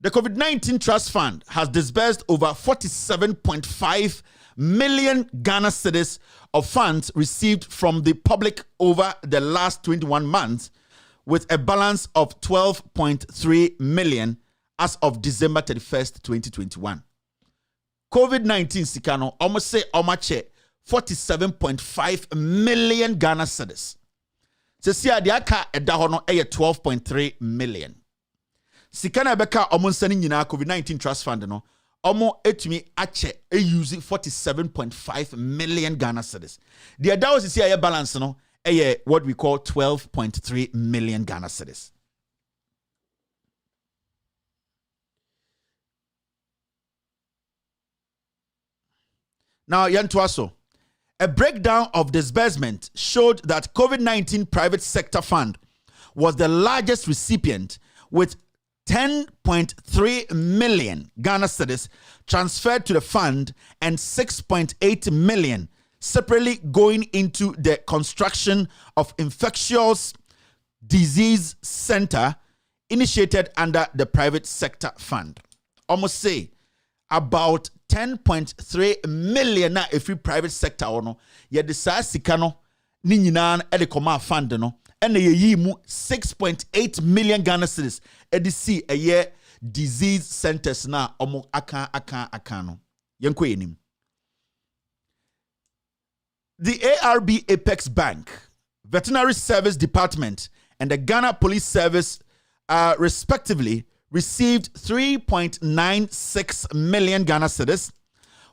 the COVID-19 Trust Fund has disbursed over 47.5 million Ghana cedis of funds received from the public over the last 21 months, with a balance of 12.3 million as of December 31st, 2021. COVID-19 sikano almost say omache 47.5 million Ghana cedis. Sesia diaka edahono eye 12.3 million. Sikana beka omunsani nyina COVID-19 Trust Fund no omo etumi ache use 47.5 million Ghana cedis. The adawo sisi aye balance no eye what we call 12.3 million Ghana cedis. Now yantuaso, a breakdown of disbursement showed that COVID-19 private sector fund was the largest recipient with 10.3 million Ghana cedis transferred to the fund and 6.8 million separately going into the construction of infectious disease center initiated under the private sector fund. Almost say about 10.3 million na every private sector ono ye de sa sika no ni nyina e de koma fund no and ye yi mu 6.8 million Ghana cedis e de see a year disease centers na omo aka no yenko yenim. The ARB Apex Bank, Veterinary Service Department and the Ghana Police Service respectively received 3.96 million Ghana cedis,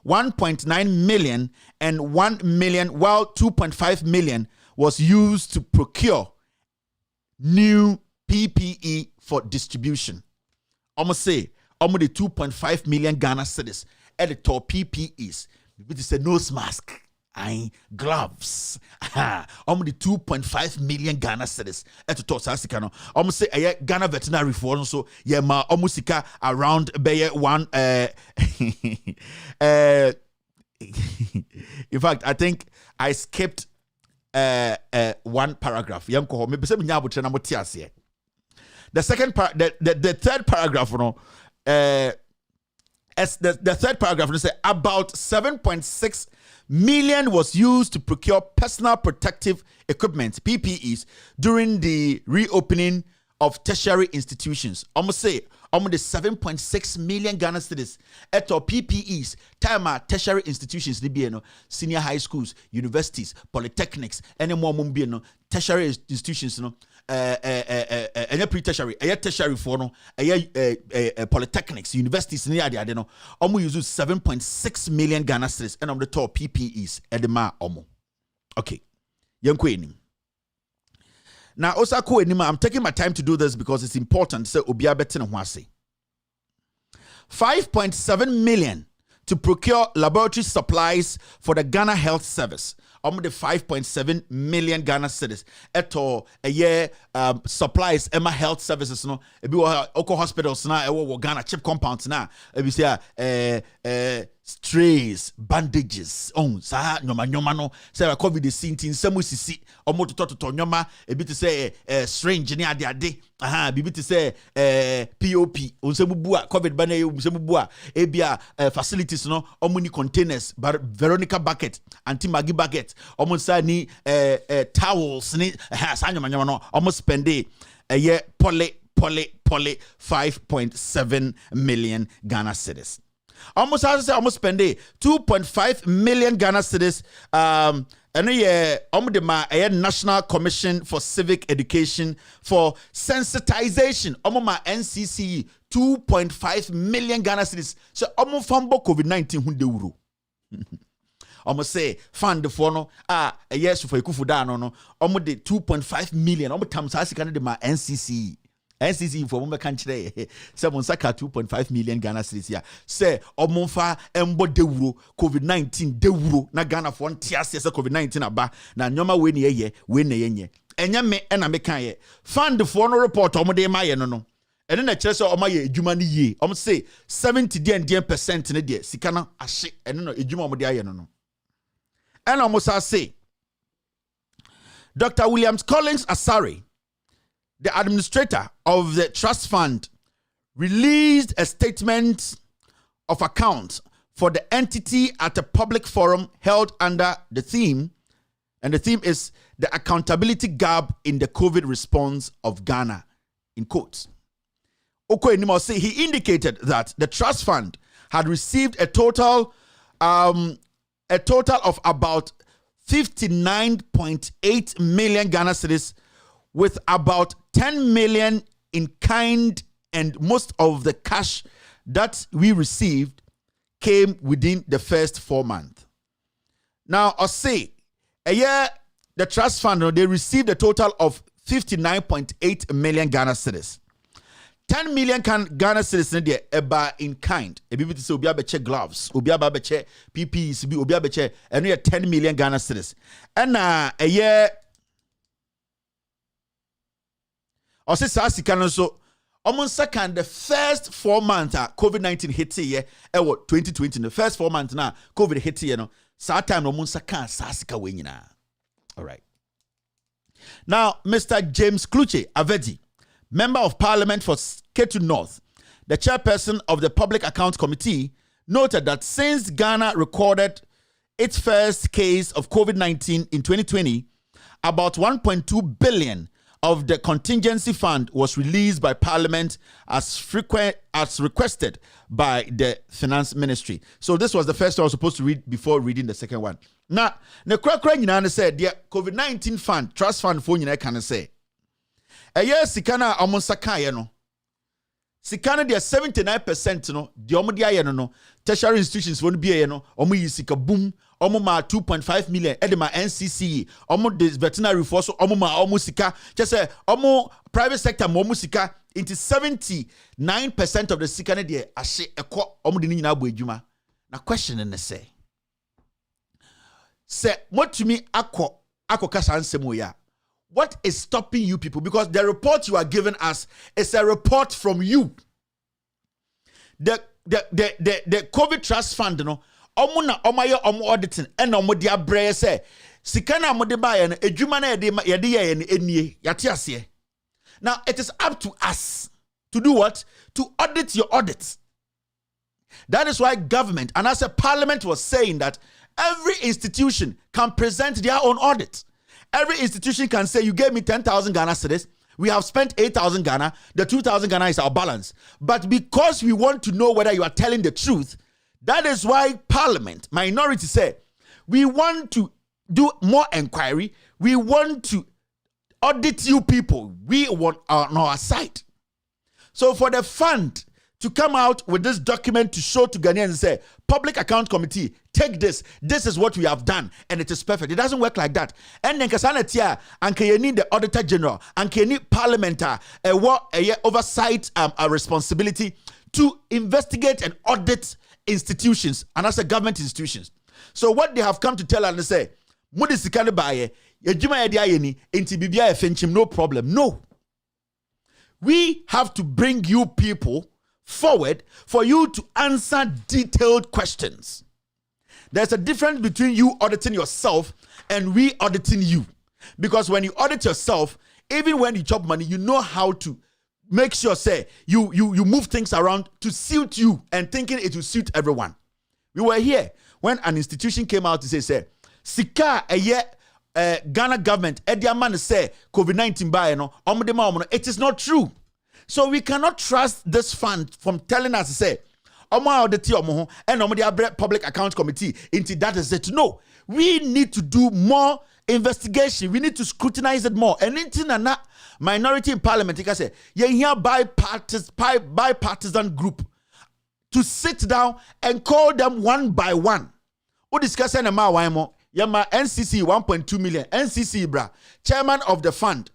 1.9 million and 1 million, while 2.5 million was used to procure new PPE for distribution. Almost say, almost the 2.5 million Ghana cedis editor PPEs. It is a nose mask. Gloves. Almost the 2.5 million Ghana cedis. Eto sasika no. Almost say a Ghana veterinary for so yeah ma almost sika around be one in fact, I think I skipped one paragraph. The second the third paragraph, as the third paragraph say about 7.6 million was used to procure personal protective equipment (PPEs) during the reopening of tertiary institutions. Almost say almost 7.6 million Ghana cedis at PPEs. Time tertiary institutions senior high schools, universities, polytechnics, any more tertiary institutions any pre-tertiary, tertiary for no, polytechnics, universities near the adeno. Use 7.6 million Ghana cedis and on the top PPEs edema omo. Okay, now also I'm taking my time to do this because it's important. So obia betin hwase 5.7 million to procure laboratory supplies for the Ghana Health Service. The 5.7 million Ghana cedis eto a year supplies Emma Health Services no ebi oko hospitals na ewo Ghana chip compounds na ebi say strays, bandages sa nyoma no say COVID 19 semu sisi omo to nyoma ebi to say syringe ni ade bibi to say POP onsemu bua COVID ba na onsemu bua ebia facilities no omo ni containers Veronica bucket anti-Maggie bucket omo sa ni towels ni sa nyoma no omo spend a year poly 5.7 million Ghana cedis. Almost spend 2.5 million Ghana cedis and a National Commission for Civic Education for sensitization. NCCE 2.5 million Ghana cedis. So fambo COVID-19 hunde uro. Say fund for no a yes for ikufuda no de 2.5 million times de ma NCCE. NCC for mumba kanchire seven saka 2.5 million Ghana cedis ya say omonfa embo dewuro COVID-19 dewuro na Ghana for ntiase se COVID-19 aba na nyoma we ne ye enya me na me kan ye fund for no report omde ma ye no ene na kire se omaye edwuma ne ye say 70% ne de sika na ahye ene no edwuma omde aye no and almost say Dr. Williams Collins Asare, the administrator of the trust fund, released a statement of account for the entity at a public forum held under the theme, and the theme is the accountability gap in the COVID response of Ghana, in quotes. Okoye say he indicated that the trust fund had received a total of about 59.8 million Ghana cedis, with about 10 million in kind, and most of the cash that we received came within the first 4 months. Now, I say, a year the trust fund, they received a total of 59.8 million Ghana cedis. 10 million Ghana cedis in kind. Ebi say obi abeche gloves, obi abeche PPEs, obi abeche and 10 million Ghana cedis. And a year or say sika so almost second the first 4 months COVID-19 hit here 2020 the first 4 months now COVID hit here no sa time almost second sika we nyina. All right. Now Mr. James Kluche Avedi, Member of Parliament for Ketu North, the chairperson of the Public Accounts Committee, noted that since Ghana recorded its first case of COVID-19 in 2020, about 1.2 billion of the contingency fund was released by Parliament as requested by the Finance Ministry. So this was the first one I was supposed to read before reading the second one. Now, the Krakra said the COVID-19 fund, trust fund for you can say. A year sikana amonsaka no. Sikana dia 79% no, the omodia no, tertiary institutions won't be no, omo yisika boom, omo ma 2.5 million, edema NCC, omo this veterinary force, omo ma omo sika, just say omo private sector omo sika, into 79% of the sikana dia ashe ekọ omo de nyina abo adwuma. Na question in the say what to me akọ kasa nsemo ya. What is stopping you people? Because the report you are giving us is a report from you. The COVID Trust Fund, no, omuna omaye omo auditing and omo dia breye say sikana omo de ba ye no edwuma na ye de ye no enie yate ase. Now it is up to us to do what? To audit your audits. That is why government and as a parliament was saying that every institution can present their own audit. Every institution can say, you gave me 10,000 Ghana cedis, We have spent 8,000 Ghana. The 2,000 Ghana is our balance. But because we want to know whether you are telling the truth, that is why Parliament, minority say, we want to do more inquiry. We want to audit you people. We want on our side. So for the fund to come out with this document to show to Ghanaians and say, Public Account Committee, take this. This is what we have done, and it is perfect. It doesn't work like that. And then kasana and you need the Auditor General, and you need Parliament, oversight responsibility to investigate and audit institutions, and as a government institutions. So what they have come to tell us, they say, no problem. No. We have to bring you people forward for you to answer detailed questions. There's a difference between you auditing yourself and we auditing you. Because when you audit yourself, even when you chop money, you know how to make sure, say, you move things around to suit you and thinking it will suit everyone. We were here when an institution came out to say, Sika Ghana government, man say COVID-19 by no, it is not true. So we cannot trust this fund from telling us to say, and Public Account Committee into that is it. No, we need to do more investigation. We need to scrutinize it more. And in a minority in Parliament, you can say, here bipartisan group to sit down and call them one by one. We discuss Yama NCC 1.2 million. NCC bra, chairman of the fund.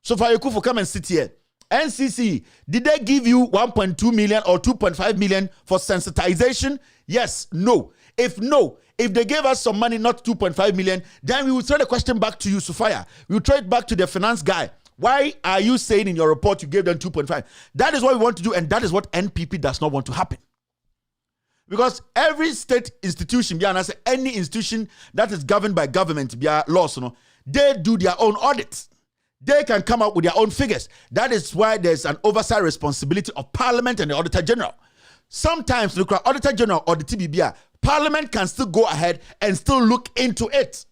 So far you could come and sit here. NCC, did they give you 1.2 million or 2.5 million for sensitization? Yes, no. If they gave us some money, not 2.5 million, then we will throw the question back to you, Sophia. We will throw it back to the finance guy. Why are you saying in your report you gave them 2.5? That is what we want to do, and that is what NPP does not want to happen. Because every state institution, any institution that is governed by government, laws, they do their own audits. They can come up with their own figures. That is why there's an oversight responsibility of Parliament and the Auditor General. Sometimes, look at Auditor General or the TBBR, Parliament can still go ahead and still look into it.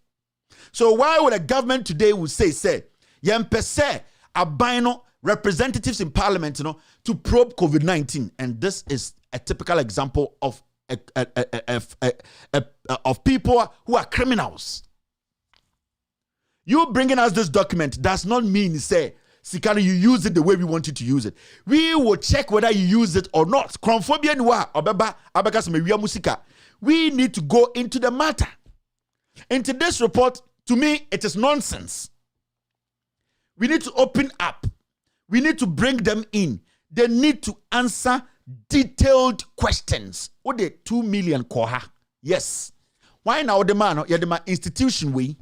So why would a government today would say, yempese abino representatives in Parliament, to probe COVID-19, and this is a typical example of people who are criminals. You bringing us this document does not mean, say, Sikana, you use it the way we want you to use it. We will check whether you use it or not. We need to go into the matter. Into this report, to me, it is nonsense. We need to open up. We need to bring them in. They need to answer detailed questions. What the 2 million koha? Yes. Why now the man, the institution we?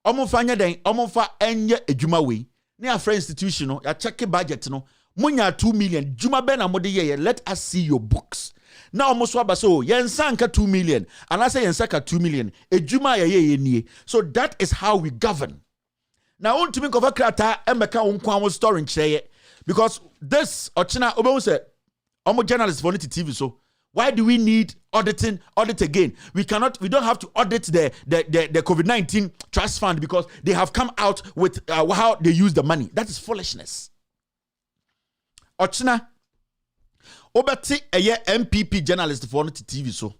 Omofa den omofa enye ejuma we na afra institution no ya check budget no munya 2 million juma be na mode ye let us see your books na omo so abaso yensa nka 2 million and I say yensa ka 2 million ejuma ye nie. So that is how we govern. Now want to make of a krata emeka wonkwan story nkyereye because this ochina obo say omo journalists for TV. So why do we need audit again? We don't have to audit the COVID-19 trust fund because they have come out with how they use the money. That is foolishness. Ochina, obati eye MPP journalist for TV. So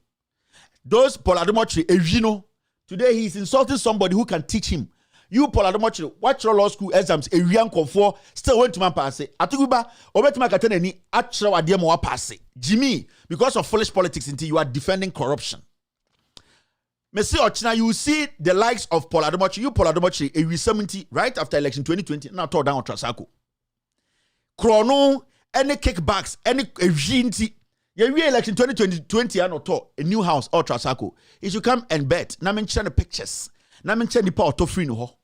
those Paul Ademochi, today he is insulting somebody who can teach him. You Paul Ademochi, watch your law school exams, a young confor, still went to my pass. Atuguba, obetima katene actual ademo pass. Jimmy, because of foolish politics, until you are defending corruption. Messi Ochina, you see the likes of Paul Ademochi. You Paul Ademochi, a 70 right after election 2020, now tore down on Trasako. Chrono, any kickbacks, any jinti. You election 2020, a new house or Trasako. If you come and bet, na mention the pictures. Na mention the part of free no ho.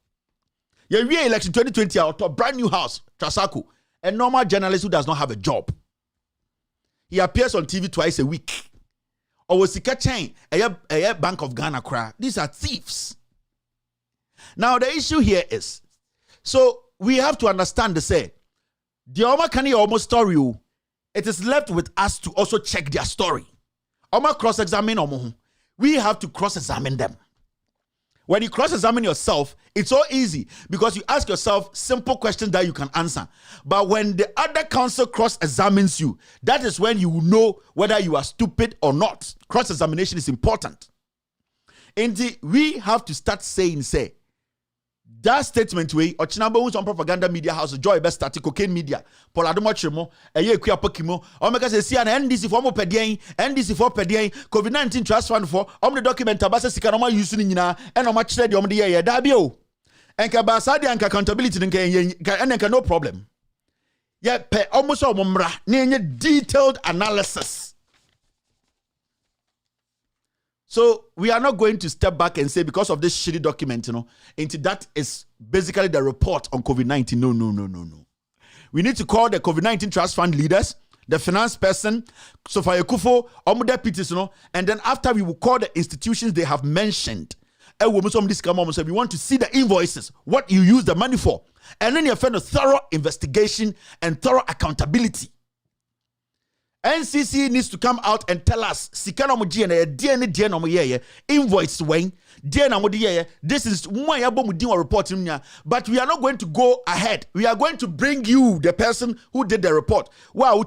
You election 2020 out of brand new house, Trasako, a normal journalist who does not have a job. He appears on TV twice a week. Or was he catching a Bank of Ghana cry? These are thieves. Now the issue here is, so we have to understand the say, the Oma Kani almost story, it is left with us to also check their story. Oma cross-examine Omo. We have to cross-examine them. When you cross-examine yourself, it's so easy because you ask yourself simple questions that you can answer. But when the other counsel cross-examines you, that is when you will know whether you are stupid or not. Cross-examination is important. And we have to start saying, that statement way, or Chinabo on propaganda media house, Joy Best Static Cocaine Media, Poladomochimo, a year Quia Pokimo, Omega says, see an NDC for Pedian, NDC for Pedian, COVID-19 Trust Fund for, the document Tabasa Sikanoma using Nina, and much said the year, Dabio. And Kabasadi and accountability, and no problem. Yet, pe almost all Mumra, near detailed analysis. So we are not going to step back and say because of this shitty document, into that is basically the report on COVID-19. No. We need to call the COVID-19 Trust Fund leaders, the finance person, Sophia Kufo, deputies, and then after we will call the institutions they have mentioned. We want to see the invoices, what you use the money for, and then you find a thorough investigation and thorough accountability. NCC needs to come out and tell us invoice when this is report, but we are not going to go ahead. We are going to bring you the person who did the report. Wow,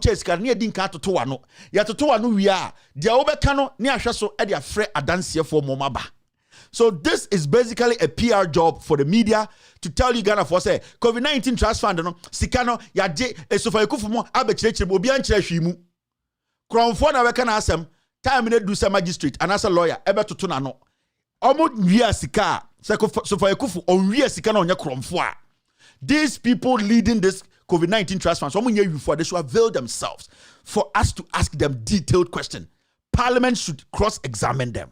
so this is basically a PR job for the media to tell you Ghana for say COVID-19 Trust Fund sikano yaje esofa ekufumo abechirechire obi anchirehwimu Kronfo na weka na asem time ne do say magistrate and as a lawyer ebetoto na no omo nwie sika sofa ekufu onwie sika na onye kronfo a these people leading this COVID-19 Trust Fund so omo nye before they should avail themselves for us to ask them detailed question. Parliament should cross-examine them.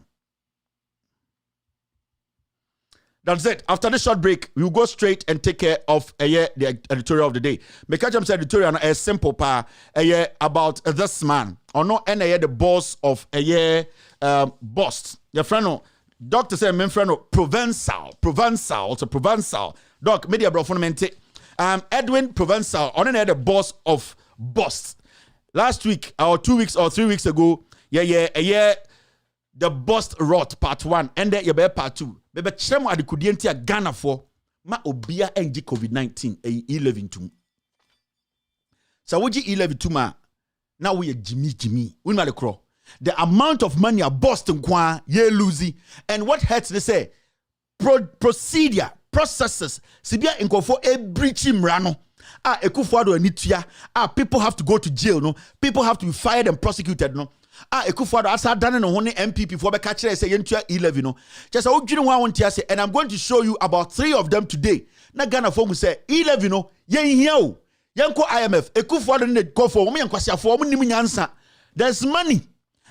That's it. After this short break, we will go straight and take care of the editorial of the day. Mekajam editorial a simple about this man. Or no, the boss of Bost. Your friend, doctor said, my friend, Provençal. Doc, media brofonmente. Edwin Provençal, on the boss of Bost. Last week, or 2 weeks or 3 weeks ago, the Bost Rot part 1, and then part 2. Bebe chemo adikudienti ya Ghana for ma obia enji COVID-19 11 tum. So woji 11 tuma na we Jimmy. We na lekro. The amount of money a Boston kwa ye losing, and what hurts they say procedure processes sibia inkofo e breaching rano. Ekufuado enitia. People have to go to jail, no. People have to be fired and prosecuted, no. Ekufuado asa dane no hone MPP for be catch say yentua 11 no. Just say odwini ho awontia say, and I'm going to show you about 3 of them today. Na Ghana for mu say 11 no yen hia o. Yenko IMF Ekufuado ne go for wo yenkwasiafo wo nim nyansa. There's money.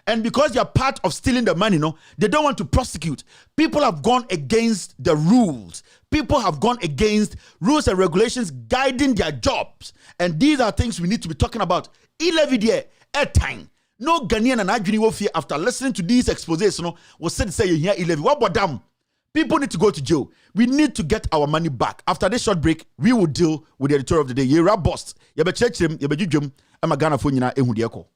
And because you're part of stealing the money, no, they don't want to prosecute. People have gone against the rules. People have gone against rules and regulations guiding their jobs. And these are things we need to be talking about. 11 year at time. No Ghanaian and Adwini will fear after listening to these exposés, no, will say you hear 11. What about them? People need to go to jail. We need to get our money back. After this short break, we will deal with the editor of the day. Yera Bost. Yebe chechim, yebe jujum, ama Ghana fo nyina ehudieko.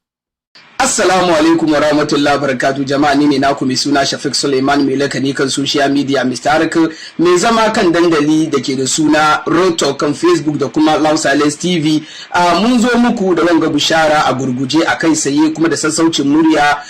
Assalamu alaikum wa rahmatullahi wa barakatuh jama'a ni ne naku mai suna Shafiq Suleiman mai lakani kan social media Mr. Hark mai zama kan dandali da ke da suna Roto kan Facebook da kuma Loud Silence TV. Mun zo muku da wanga bishara a gurguje a kai saye kuma da sassaucin murya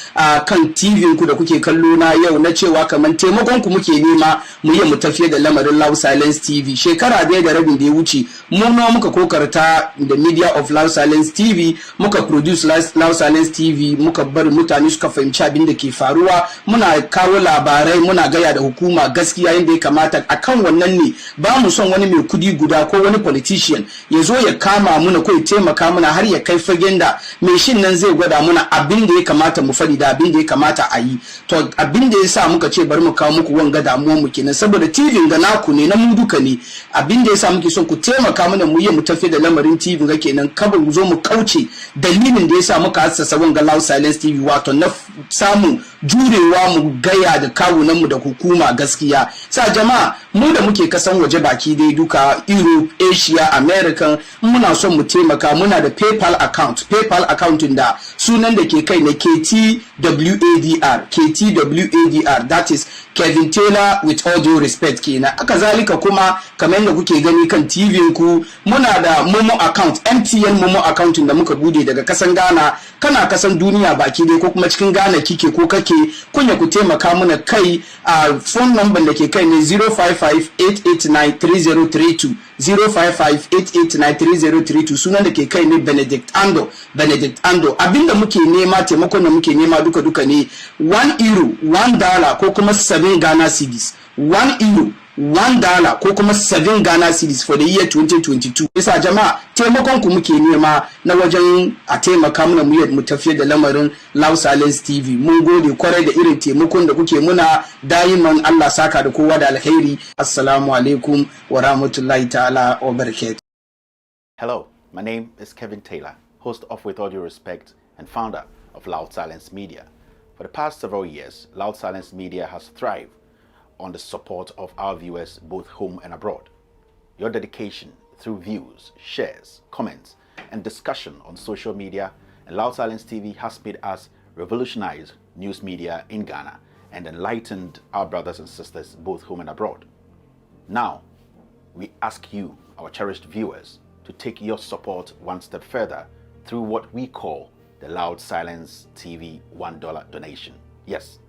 kan TV ku da kuke kallo na yau na cewa kaman taimakon ku muke nema mu yi mu tafiye da lamarin Loud Silence TV. Shekara da rabin da ya wuce mun muka kokarta da media of Loud Silence TV muka produce Loud Silence TV muka bar mutane suka fahimci abin da ke faruwa muna kawo labarai muna gaya da hukuma gaskiya yanda ya kamata akan wannan ne ba mu son wani mai kudi guda ko wani politician ya zo ya kama muna ko ya taimaka muna har ya kai fagen da mai shin nan zai gwada muna abin da ya kamata mu fadi da abin da ya kamata a yi to abin da yasa muka ce bari mu kawo muku wanga damuwar mu kenan saboda TV ga naku ne na mu duka ne abin da yasa muke son ku taimaka mana mu yi mu tafi da lamarin TV ga kenan kaba mu zo mu kauce dalilin da yasa muka hassasa wanga Loud Silence TV wato na samu jurewa mu gaya da kawunan mu da hukuma gaskiya. Sa jama'a mu da muke kasan waje baki dai duka Europe, Asia, American muna son mu taimaka muna da PayPal account da sunan da ke kai ne KTWADR that is Kevin Taylor with all due respect kenan. Aka zalika kuma kamar yadda kuke gani kan TV ku muna da Momo account MTN Momo account da muka bude daga kasan Ghana kana kasan duniya baki dai ko kuma cikin Ghana kike ko kake kunya ku taimaka muna kai a phone number da ke kai ne 055-889-3032 055-889-3032 sunan da ke kai ne Benedict Ando abinda muke nema taimakon da muke nema duka ne €1 $1 ko kuma 7 Ghana cedis €1 $1 ko kuma 7 Ghana cedis for the year 2022. Isa jama'a taimakon ku muke nema na wajen a taimaka muna mu tafiyar da lamarin Loud Silence TV. Mun gode kwarai da irin taimakon da kuke muna daiman. Allah saka da kowa da alkhairi. Assalamu alaikum wa rahmatullahi ta'ala wa barakatuh. Hello, my name is Kevin Taylor, host of With All Due Respect and founder of Loud Silence Media. For the past several years, Loud Silence Media has thrived on the support of our viewers both home and abroad. Your dedication through views, shares, comments, and discussion on social media and Loud Silence TV has made us revolutionize news media in Ghana and enlightened our brothers and sisters both home and abroad. Now, we ask you, our cherished viewers, to take your support one step further through what we call the Loud Silence TV $1 donation. Yes,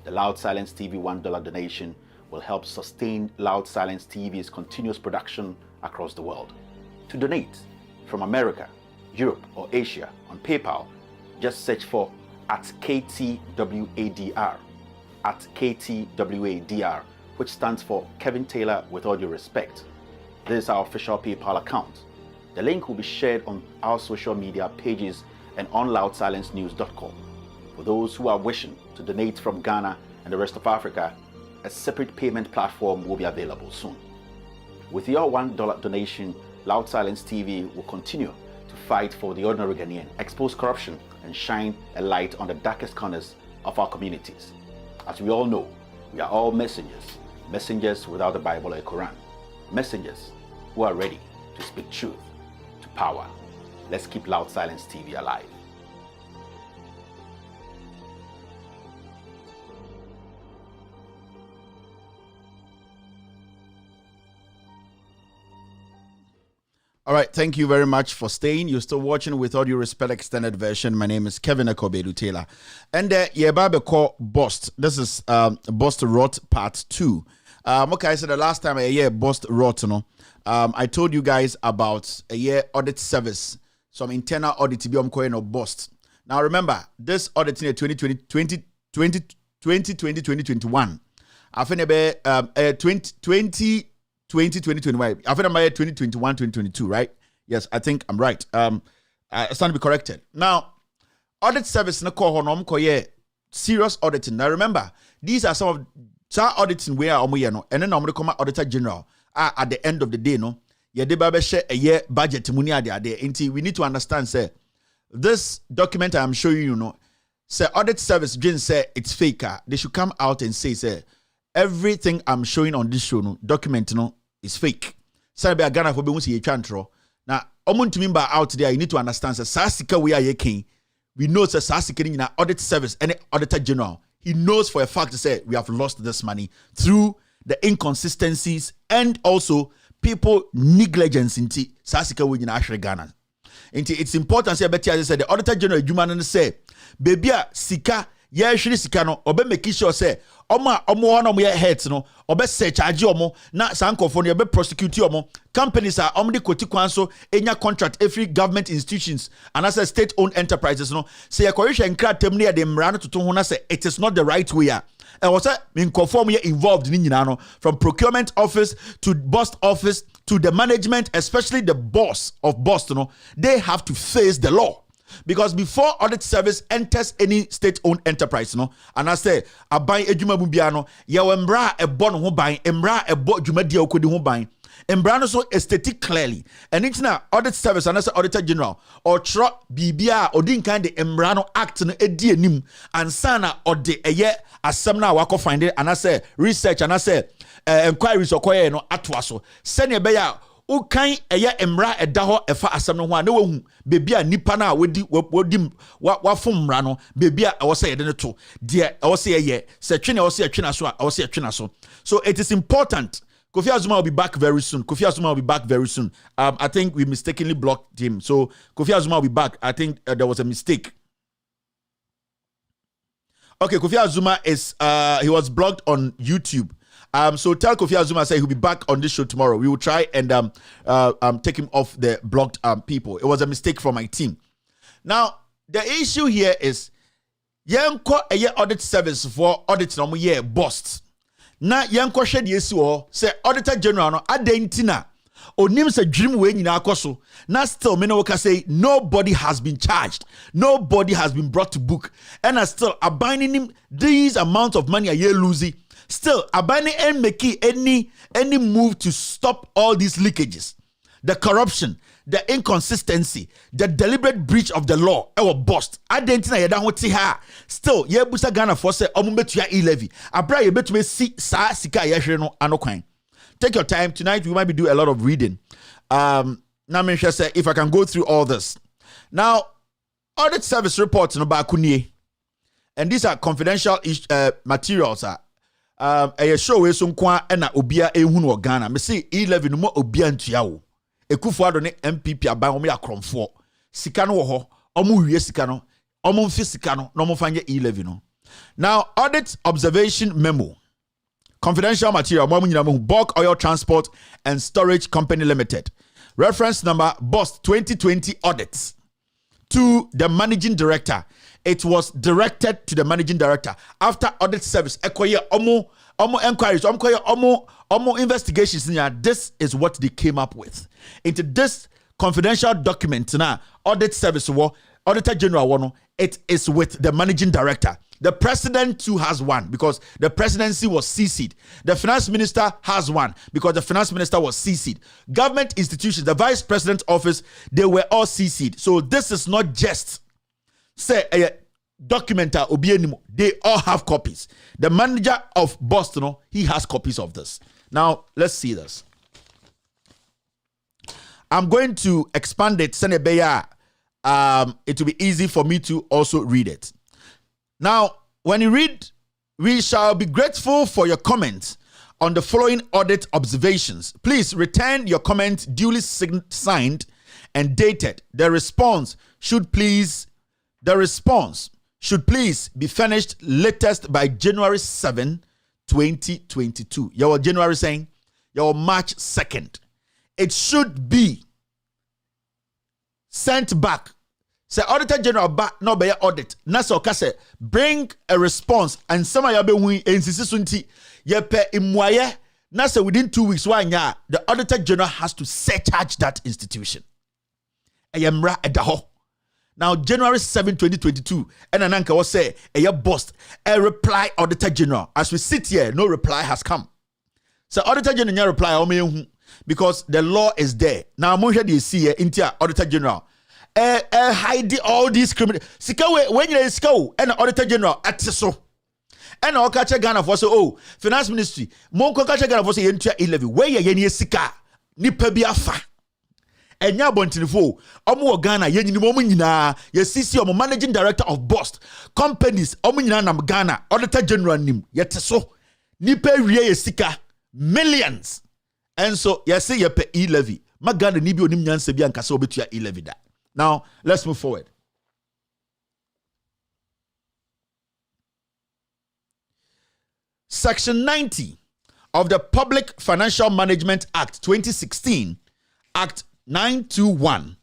the Loud Silence TV $1 donation will help sustain Loud Silence TV's continuous production across the world. To donate from America, Europe, or Asia on PayPal, just search for @KTWADR, @KTWADR, which stands for Kevin Taylor With All Due Respect. This is our official PayPal account. The link will be shared on our social media pages and on loudsilencenews.com. For those who are wishing to donate from Ghana and the rest of Africa, a separate payment platform will be available soon. With your $1 donation, Loud Silence TV will continue to fight for the ordinary Ghanaian, expose corruption, and shine a light on the darkest corners of our communities. As we all know, we are all messengers, messengers without the Bible or Quran, messengers who are ready to speak truth to power. Let's keep Loud Silence TV alive. All right, thank you very much for staying. You're still watching With All Due Respect extended version. My name is Kevin Akobedu Taylor. And Yebabe call Bost. This is Bost Rot part 2. Okay, so the last time Bost Rot, I told you guys about a audit service, some internal audit to be of Bost. Now remember, this audit in 2020-2021. I think about 2021. I think I'm 2021-2022, right? Yes, I think I'm right. I stand to be corrected. Now, audit service na call serious auditing. Now remember, these are some of auditing where and then I'm come auditor general. At the end of the day, no, share a year budget money there. We need to understand, say, this document I'm showing you, say audit service Jane say it's fake. They should come out and say, everything I'm showing on this show, document is fake. Now, out there, you need to understand, Sasika we are yaking. We know Sasika in our audit service and auditor general. He knows for a fact to say we have lost this money through the inconsistencies and also people negligence in Sasika we in actually Ghana. It's important to say, the auditor general Juman say, baby, Sika. Yeah, she sika no obe make sure say omo no mo heads no obe say charge omo na sankofo no obe prosecute omo companies are omdi koti kwan so enya contract every government institutions and as a state owned enterprises no say correction kratem ne de mra to ho na say it is not the right way and was say inconform involved ni nyina no from procurement office to Bost office to the management, especially the boss of Bost, they have to face the law. Because before audit service enters any state-owned enterprise, and I say, I buy a juma bubiano, ya embra a bon ho buying, embra a bot jumadia okodi ho buying. Embrano so estate clearly. And it's now audit service and as auditor general or tro BBA or din kind the Embrano act no edi enim and sana or the eye asemna wako find it and I say research and I say inquiries or koye no atwaso. Send ye beya ukai eye emra edaho efa asem no ho na wahu bebia nipa na wodi wafom mra no bebia e wo se yede ne to de e wo se ye se twene wo se twena so a wo se twena so. So it is important. Kofi Azuma will be back very soon. I think we mistakenly blocked him. So Kofi Azuma will be back. I think there was a mistake. Okay, Kofi Azuma is he was blocked on YouTube. So tell Kofi Azuma say he'll be back on this show tomorrow. We will try and take him off the blocked people. It was a mistake from my team. Now the issue here is yenko a audit service for audit no year Bost. Na yenko hwe de esi ho say auditor general no adentina onim say dream we nyina akoso na still me no ka say nobody has been charged, nobody has been brought to book, and still abaning him these amount of money a year losing. Still, Abani ain't making any move to stop all these leakages, the corruption, the inconsistency, the deliberate breach of the law. Ewa Bost. Adentina yeda hoti ha. Still, ye busa Ghana for say omubetu ya e-levy. Abra ye betu me si sa sika yehre no anokwan. Take your time. Tonight we might be doing a lot of reading. Now me say if I can go through all this. Now, audit service reports no ba kunie. And these are confidential materials. A show we so kwa na obia ehunu o Ghana me say 11 no mo obia ntua wo Ekufuado ne MPP aban o me akromfo sika no wo ho omo wie sika no omo mfi sika no no mo fanye 11 no. Now audit observation memo confidential material mo nyina mo Bulk Oil Transport and Storage Company Limited, reference number Bost 2020 audits to the managing director. It was directed to the managing director after audit service. Ekoye omo inquiries, omo investigations. This is what they came up with. Into this confidential document now, audit service auditor general it is with the managing director. The president too has one because the presidency was CC'd. The finance minister has one because the finance minister was CC'd. Government institutions, the vice president's office, they were all CC'd. So this is not just say a documenter obienimo. They all have copies. The manager of Boston, he has copies of this. Now let's see this. I'm going to expand it. It will be easy for me to also read it. Now, when you read, we shall be grateful for your comments on the following audit observations. Please return your comment duly signed and dated. The response should please be finished latest by January 7, 2022. Your January saying, your March 2nd. It should be sent back. Say Auditor General back no be audit. Naso kase bring a response and some of you be insisi ye pe imwaye. Nasa within 2 weeks the Auditor General has to surcharge that institution. Ayamra edaho. Now January 7, 2022, and Ananka was say a Bost a reply Auditor General. As we sit here, no reply has come. So Auditor General reply because the law is there. Now I'm here see here into Auditor General. Hide all these criminal. Sikawe when you sikaw and Auditor General at so. And all catch Ghana for so Finance Ministry. Monko catch Ghana for say into 11. Where ye ye sika nipa bi afa. Enya bontinfo omo Ghana ye nyini mo nyina ye CC omo managing director of Bost companies omo nyina nam Ghana Auditor General nim yete so nipa wie ye sika millions. And so ye say ye pe e-levy. Ma Ghana ni bi onim nyanse bi anka se obetua e-levy da. Now, let's move forward. Section 90 of the Public Financial Management Act 2016, Act 921,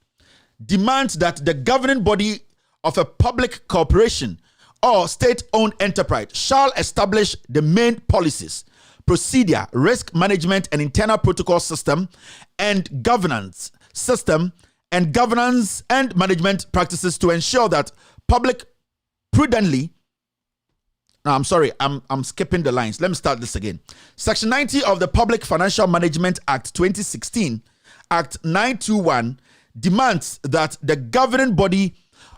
demands that the governing body of a public corporation or state-owned enterprise shall establish the main policies, procedure, risk management and internal protocol system and governance and management practices to ensure that public prudently No, I'm sorry. I'm skipping the lines. Let me start this again. Section 90 of the Public Financial Management Act 2016, Act 921, demands that the governing body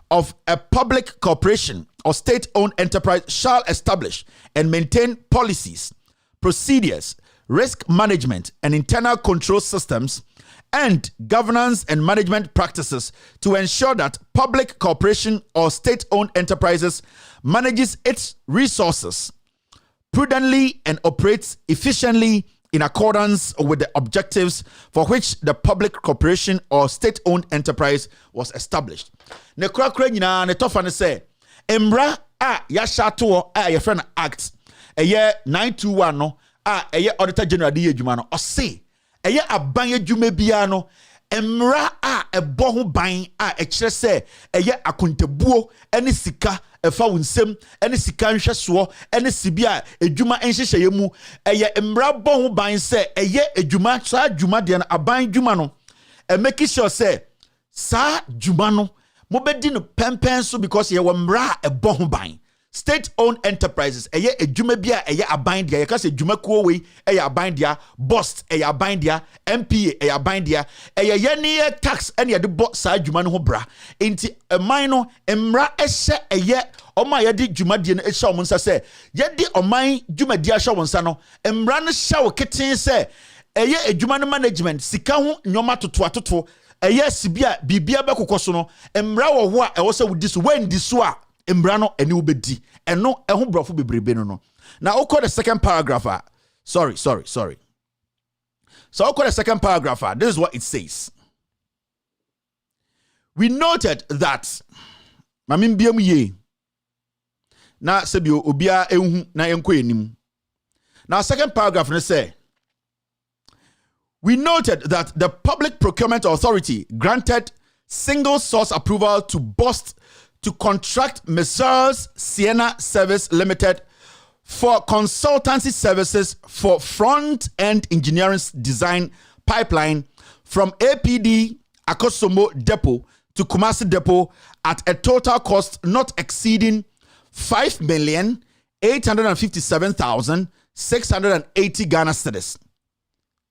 of a public corporation or state-owned enterprise shall establish and maintain policies, procedures, risk management, and internal control systems and governance and management practices to ensure that public corporation or state-owned enterprises manages its resources prudently and operates efficiently in accordance with the objectives for which the public corporation or state-owned enterprise was established. Ne krakra nyina ne tofa ne say emra a ya shato a ye friend act eye 921 no a eye auditor general de adwuma no o say eye aban adwuma bia no emra a ebo ho ban a ekire say eye akontabuo ene sika efa wunsem ene sika nhweso ene sibia adwuma enhyehyeye mu eye emra bo ho ban say eye adwuma sa adwuma de na aban adwuma no e make sure say sa adwuma no mobedi no pempen so because ye wamra ebo ho ban. State-owned enterprises, eye adwuma bia eye aban dia, ye ka se adwuma kuo we eye aban dia, Bost eye aban dia, MPA eye aban dia, eye ye ne tax ene ye de bo sa adwuma no ho bra. Enti eman no emra ehye eye oma ye de dwuma die no ehye omonsa se ye de oman dwuma die ahye wonsa no emra no hye wo keten se eye adwuma no management sika ho nyoma toto eye sibia bibia bekokoso no emra wo ho a ewo se wudi so wendi so a embrano eni ubedi eno ehu brofo bebrebe no. Now oko the second paragraph. Sorry. So oko the second paragraph. This is what it says. We noted that mamim biam ye na sebio obia ehu na enko enim. Now second paragraph ne say we noted that the Public Procurement Authority granted single source approval to Bost to contract Messrs. Sienna Service Limited for consultancy services for front-end engineering design pipeline from APD Akosomo Depot to Kumasi Depot at a total cost not exceeding 5,857,680 Ghana cedis.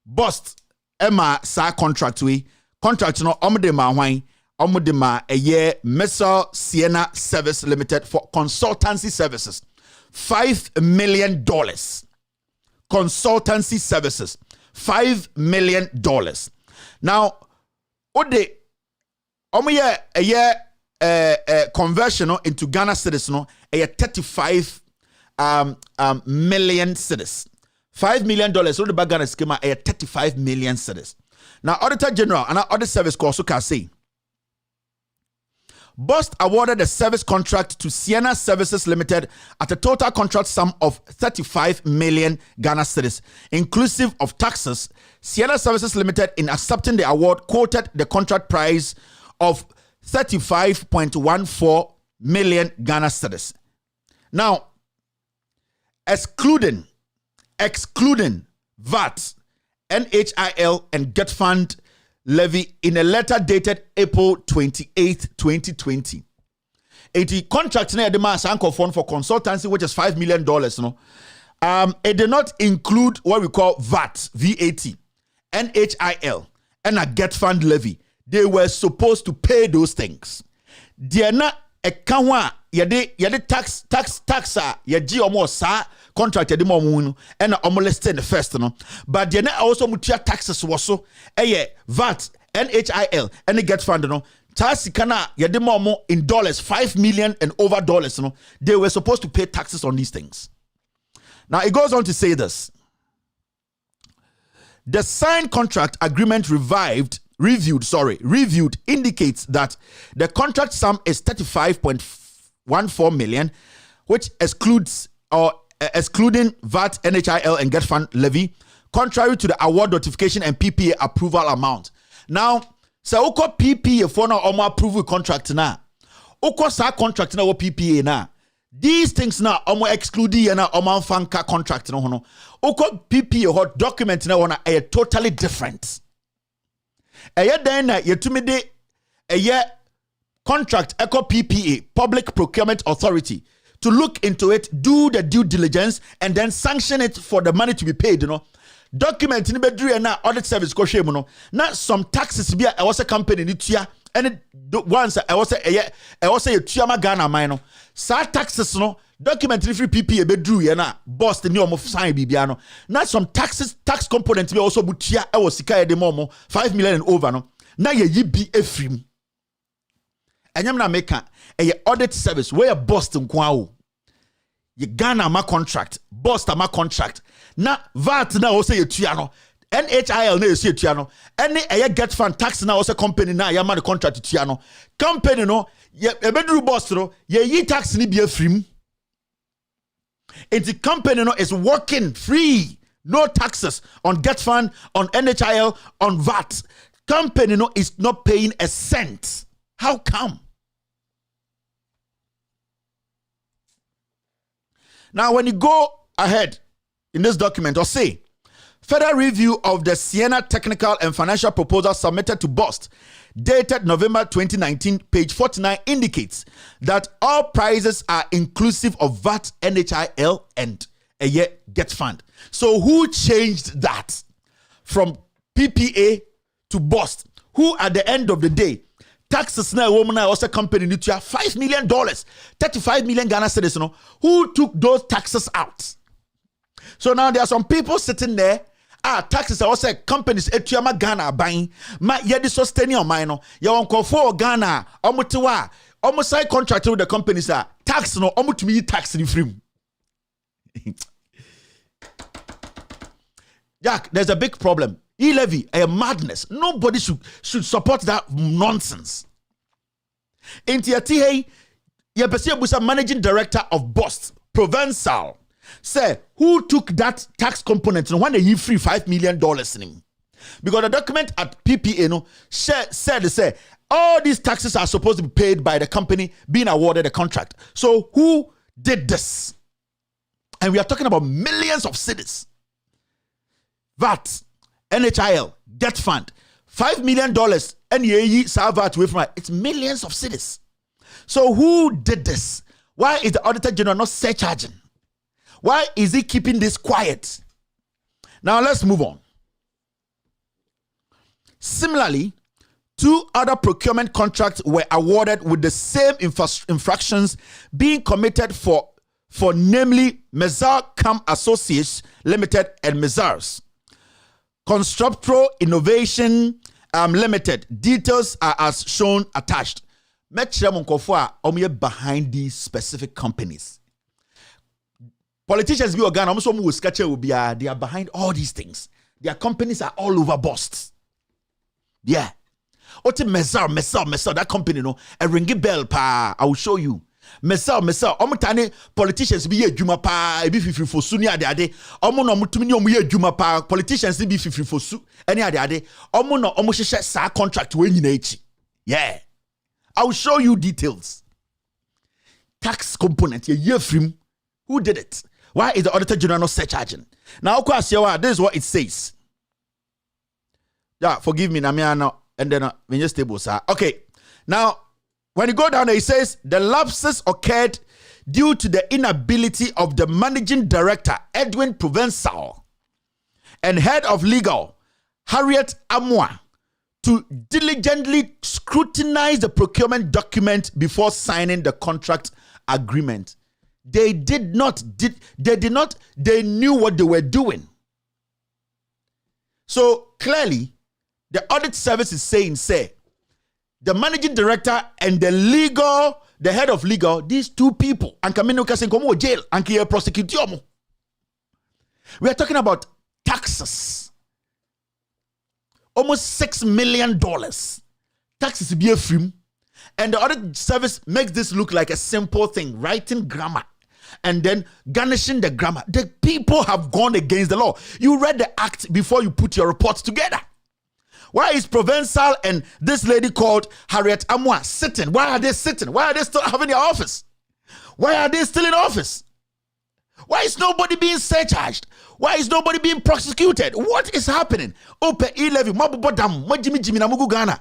Bost Emma sa contract no omde ma hwan omudima a year Messrs. Sienna Service Limited for consultancy services. $5 million. Consultancy services. $5 million. Now, ode omuye a year conversion into Ghana cedis no a 35 million cedis. $5 million. So the Ghana schema a 35 million cedis. Now, Auditor General and our audit service also can say Bost awarded a service contract to Sienna Services Limited at a total contract sum of 35 million Ghana cedis, inclusive of taxes. Sienna Services Limited, in accepting the award, quoted the contract price of 35.14 million Ghana cedis. Now, excluding VAT, NHIL, and Get Fund levy in a letter dated April 28, 2020. The contract na the mass anchor fund for consultancy, which is $5 million. No, it did not include what we call VAT, NHIL, and a Get Fund levy. They were supposed to pay those things. They are not a kanwa yade tax yadi omo sa contract yade mo mu and omo listed the first no, but they are also mutia taxes waso VAT, NHIL, and the Get Fund no. Tasikana yade mo in dollars, $5 million and over dollars no. They were supposed to pay taxes on these things. Now it goes on to say this. The signed contract agreement reviewed indicates that the contract sum is 35.14 million, which excludes or excluding VAT, NHIL, and Get Fund levy, contrary to the award notification and PPA approval amount. Now, so uko PPA for now approve contract na. Uko sa contract na PPA na. These things now exclude na fanka contract no. Uko PPA hot document na wana are totally different. Eye then yetumi de eye contract eco PPA, Public Procurement Authority, to look into it, do the due diligence, and then sanction it for the money to be paid, Document in bedroom na audit service ko hwe mu no. Na some taxes be a was a company ni tua and once I was a tua ma Ghana man no. Sa taxes no document free PP bedroom ye na boss ni omo sign bibia no. Na some tax component be also butia e was sika e de momo 5 million and over no. Na ye bi efrim. Enyam na meka e audit service where boss nkwa o. Ye Ghana ma contract, boss ma contract. Na VAT na also ye tua no. NHIL na ye tua no. Any get fund tax na also company na ya ma the contract tua no. Company no ye bedru boss no ye tax ni bi afrim. And the company no is working free. No taxes on get fund, on NHIL, on VAT. Company no is not paying a cent. How come? Now, when you go ahead in this document or say, further review of the Sienna technical and financial proposal submitted to Bost, dated November 2019, page 49, indicates that all prices are inclusive of VAT, NHIL, and a year get fund. So who changed that from PPA to Bost? Who at the end of the day, taxes na woman also company need to have $5 million, 35 million Ghana cedis, who took those taxes out? So now there are some people sitting there. Taxes are also companies etuama Ghana buying. Ma yedi sustain your mind. You want call for Ghana. Omutuwa. Omusai contract with the companies are tax no. Omutumi tax in free. Jack, there's a big problem. E-levy, a madness. Nobody should support that nonsense. Intiatihe, Yebesia managing director of Bost Provençal. Say, who took that tax component and when they give free $5 million in him? Because the document at PPA said all these taxes are supposed to be paid by the company being awarded a contract. So who did this? And we are talking about millions of cedis. VAT, NHIL, Get Fund, $5 million, NEAE, VAT away from it. It's millions of cedis. So who did this? Why is the Auditor General not surcharging? Why is he keeping this quiet? Now let's move on. Similarly, 2 other procurement contracts were awarded with the same infractions being committed for namely Mezar Cam Associates Limited and Mezars. Constructro Innovation Limited. Details are as shown attached. Behind these specific companies. Politicians be organ almost they are behind all these things. Their companies are all over Bost. Yeah. Ote Mezar, that company no. A ringy bell pa. I will show you. Mezar. Omutane politicians be juma pa. Be fifi for sunia de ade. Omo no mutumini omu ye juma pa. Politicians be fifi for su. Any ade ade. Omo no omo sheshe sa contract we nyina echi. Yeah. I will show you details. Tax component ye frame. Who did it? Why is the Auditor General not surcharging? Now, this is what it says. Yeah, forgive me, Namiano, and then when you're stable, sir. Okay, now, when you go down there, it says the lapses occurred due to the inability of the Managing Director, Edwin Provençal, and Head of Legal, Harriet Amwa, to diligently scrutinize the procurement document before signing the contract agreement. They knew what they were doing. So clearly, the audit service is saying, the managing director and the head of legal, these 2 people, and Kamino Kasen Komo jail, and Kia prosecute. We are talking about taxes. Almost $6 million. Taxes be a free. And the audit service makes this look like a simple thing, writing grammar. And then garnishing the grammar. The people have gone against the law. You read the act before you put your reports together. Why is Provençal and this lady called Harriet Amwa sitting? Why are they sitting? Why are they still having their office? Why are they still in office? Why is nobody being surcharged? Why is nobody being prosecuted? What is happening? Ope e-levy, mabubodam, majimi Ghana.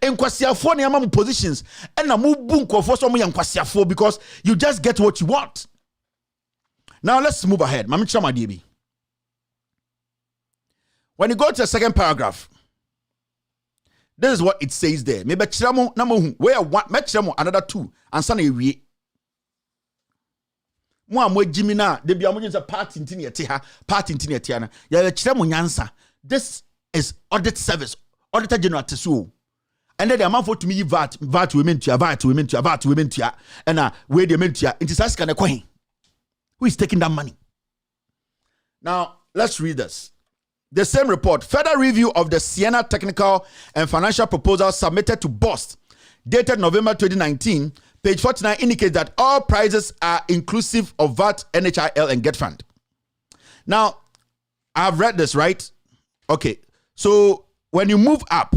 Enkwasiafo ne ama positions and na mu bu nkofo so mo enkwasiafo because you just get what you want. Now let's move ahead. Mami chama DB. When you go to the second paragraph, this is what it says there. Maybe chiramo na mo hu where one chiramo another two and sana ewie. Mo amwe jimi na de bia mo jinsa party ntini ete ha party ntini ete na ya chiramo nyansa. This is audit service, auditor general tesu. And then the amount for to me VAT women to VAT women to and where they meant to it is asking a coin. Who is taking that money? Now let's read this. The same report, further review of the Sienna technical and financial proposal submitted to Bost, dated November 2019, page 49 indicates that all prices are inclusive of VAT, NHIL, and Get Fund. Now, I've read this, right? Okay, so when you move up,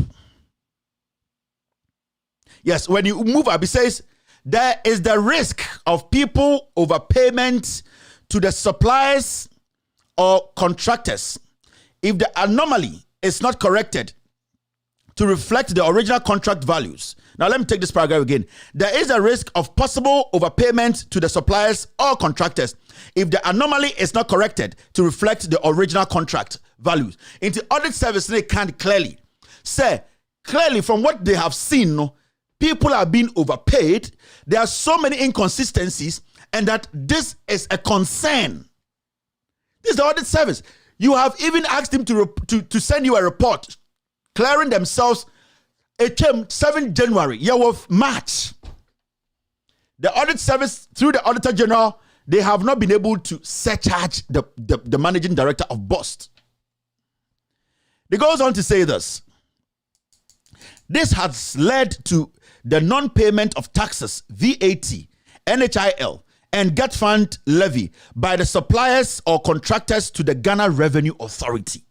yes, when you move up, it says there is the risk of people overpayment to the suppliers or contractors if the anomaly is not corrected to reflect the original contract values. Now, let me take this paragraph again. There is a risk of possible overpayment to the suppliers or contractors if the anomaly is not corrected to reflect the original contract values. In the audit service, they can't clearly say, clearly from what they have seen, people are being overpaid. There are so many inconsistencies, and that this is a concern. This is the audit service. You have even asked him to send you a report clearing themselves. It came 7 January, year of March. The audit service, through the Auditor General, they have not been able to surcharge the managing director of Bost. He goes on to say this. This has led to the non-payment of taxes, VAT, NHIL, and Get Fund levy by the suppliers or contractors to the Ghana Revenue Authority.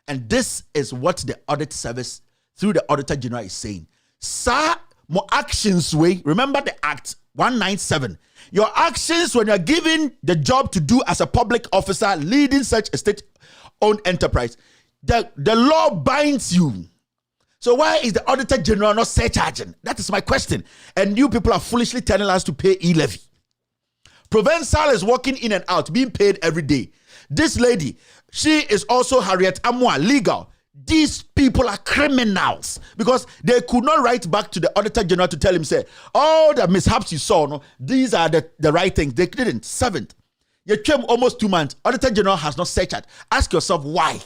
And this is what the audit service through the Auditor General is saying. Sir, more actions way. Remember the Act 197. Your actions when you're given the job to do as a public officer leading such a state-owned enterprise, the law binds you. So why is the Auditor General not surcharging? That is my question. And you people are foolishly telling us to pay e-levy. Provençal is walking in and out, being paid every day. This lady, she is also Harriet Amwa, legal. These people are criminals because they could not write back to the Auditor General to tell him, say, all the mishaps you saw, no, these are the right things. They didn't. 7th. You came almost 2 months. Auditor General has not surcharged. Ask yourself why.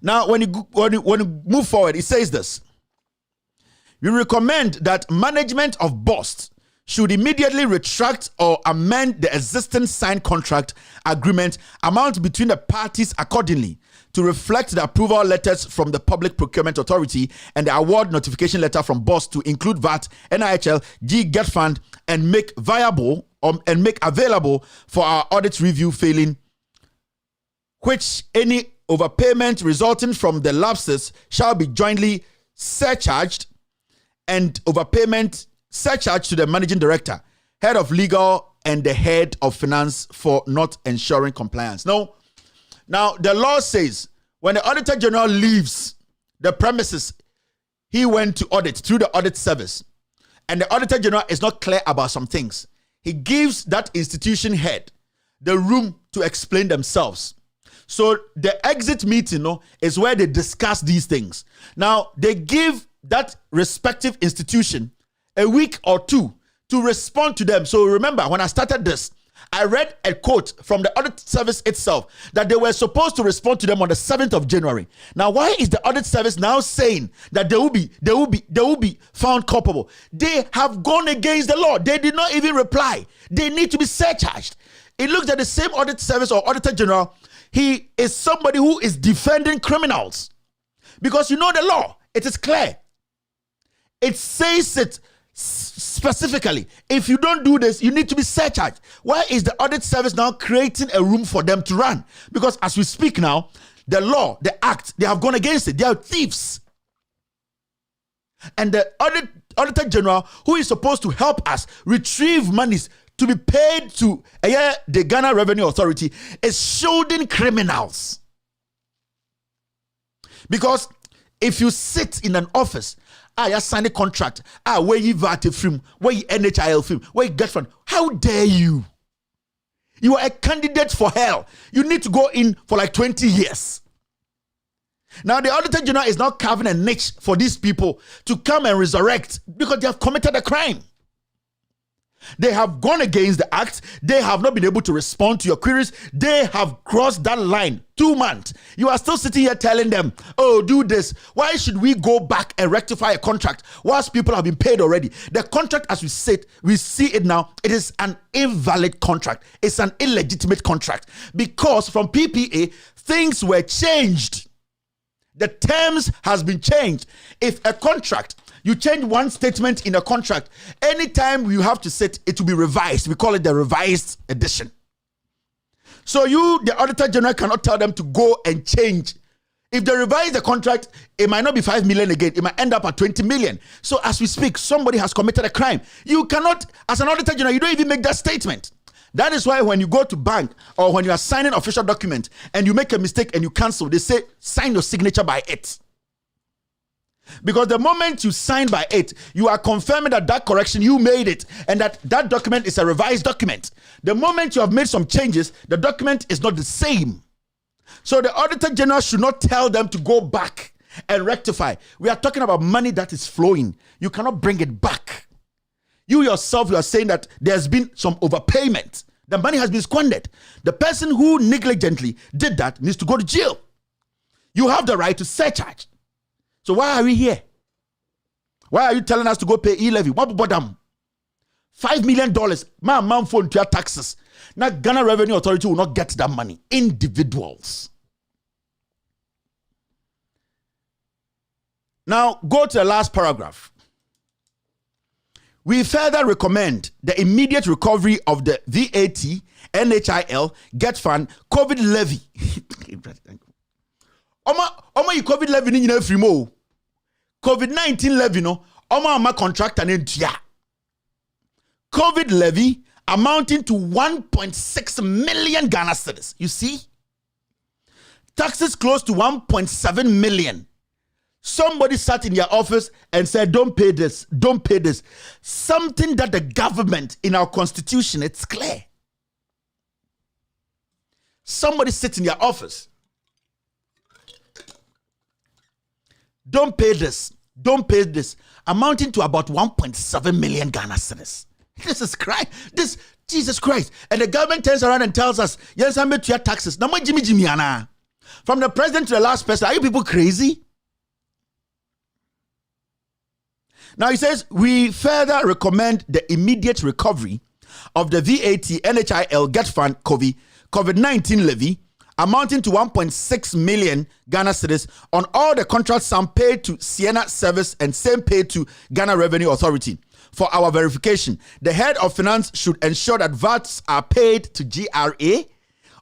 Now, when you move forward, it says this. We recommend that management of Bost should immediately retract or amend the existing signed contract agreement amount between the parties accordingly to reflect the approval letters from the Public Procurement Authority and the award notification letter from Bost to include VAT, NIHL, Get Fund, and make viable and make available for our audit review failing, which any overpayment resulting from the lapses shall be jointly surcharged and overpayment surcharge to the managing director, head of legal, and the head of finance for not ensuring compliance. Now, the law says when the Auditor General leaves the premises, he went to audit through the audit service, and the Auditor General is not clear about some things. He gives that institution head the room to explain themselves. So the exit meeting is where they discuss these things. Now, they give that respective institution a week or 2 to respond to them. So remember, when I started this, I read a quote from the audit service itself that they were supposed to respond to them on the 7th of January. Now, why is the audit service now saying that they will be found culpable? They have gone against the law. They did not even reply. They need to be surcharged. It looks at the same audit service or Auditor General. He is somebody who is defending criminals because you know the law. It is clear. It says it specifically. If you don't do this, you need to be surcharged. Why is the audit service now creating a room for them to run? Because as we speak now, the law, the act, they have gone against it. They are thieves. And the Auditor General, who is supposed to help us retrieve monies to be paid to the Ghana Revenue Authority, is shielding criminals. Because if you sit in an office, you sign a contract, where you VAT film, where you NHIL film, where you get fund, how dare you? You are a candidate for hell. You need to go in for like 20 years. Now, the Auditor General is not carving a niche for these people to come and resurrect because they have committed a crime. They have gone against the act. They have not been able to respond to your queries. They have crossed that line. 2 months. You are still sitting here telling them, oh, do this. Why should we go back and rectify a contract whilst people have been paid already? The contract, as we see it now, it is an invalid contract. It's an illegitimate contract because from PPA, things were changed. The terms has been changed. If a contract, you change one statement in a contract, anytime you have to sit, it will be revised. We call it the revised edition. So you, the Auditor General, cannot tell them to go and change. If they revise the contract, it might not be 5 million again. It might end up at 20 million. So as we speak, somebody has committed a crime. You cannot, as an Auditor General, you don't even make that statement. That is why when you go to bank or when you are signing official document and you make a mistake and you cancel, they say, sign your signature by it. Because the moment you sign by it, you are confirming that that correction, you made it, and that document is a revised document. The moment you have made some changes, the document is not the same. So the Auditor General should not tell them to go back and rectify. We are talking about money that is flowing. You cannot bring it back. You yourself, you are saying that there's been some overpayment. The money has been squandered. The person who negligently did that needs to go to jail. You have the right to surcharge. So why are we here? Why are you telling us to go pay e-levy? What about them? $5 million. Man phone to your taxes. Now Ghana Revenue Authority will not get that money. Individuals. Now go to the last paragraph. We further recommend the immediate recovery of the VAT, NHIL, Get Fund, COVID levy. Oma you COVID levy ni nyina free mo. COVID-19 levy no, oma contractor ne ntua. COVID levy amounting to 1.6 million Ghana cedis. You see? Taxes close to 1.7 million. Somebody sat in your office and said, don't pay this, don't pay this. Something that the government in our constitution, it's clear. Somebody sits in your office. Don't pay this, don't pay this. Amounting to about 1.7 million Ghana cedis. This is Christ. This, Jesus Christ. And the government turns around and tells us, yes, I'm to your taxes. Now, from the president to the last person, are you people crazy? Now he says, we further recommend the immediate recovery of the VAT, NHIL, Get Fund, COVID-19 levy amounting to 1.6 million Ghana cedis on all the contracts some paid to Sienna Service and same paid to Ghana Revenue Authority. For our verification, the head of finance should ensure that VATs are paid to GRA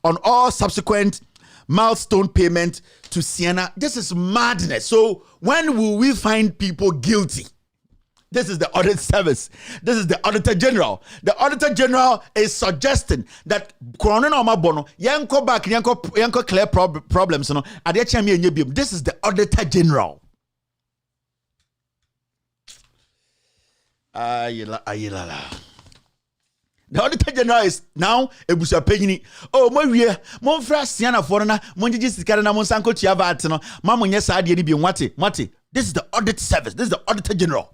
on all subsequent milestone payment to Sienna. This is madness. So when will we find people guilty? This is the audit service. This is the Auditor General. The Auditor General is suggesting that Corona Bono, yanko back, yanko clear problems. This is the Auditor General. The Auditor General is now Ebusa Pegini. Oh, mon frère Siana Forana, mon jiji sikana mon sanko tiavat no, mamu nyesa adi ni bi mwate. This is the audit service. This is the Auditor General.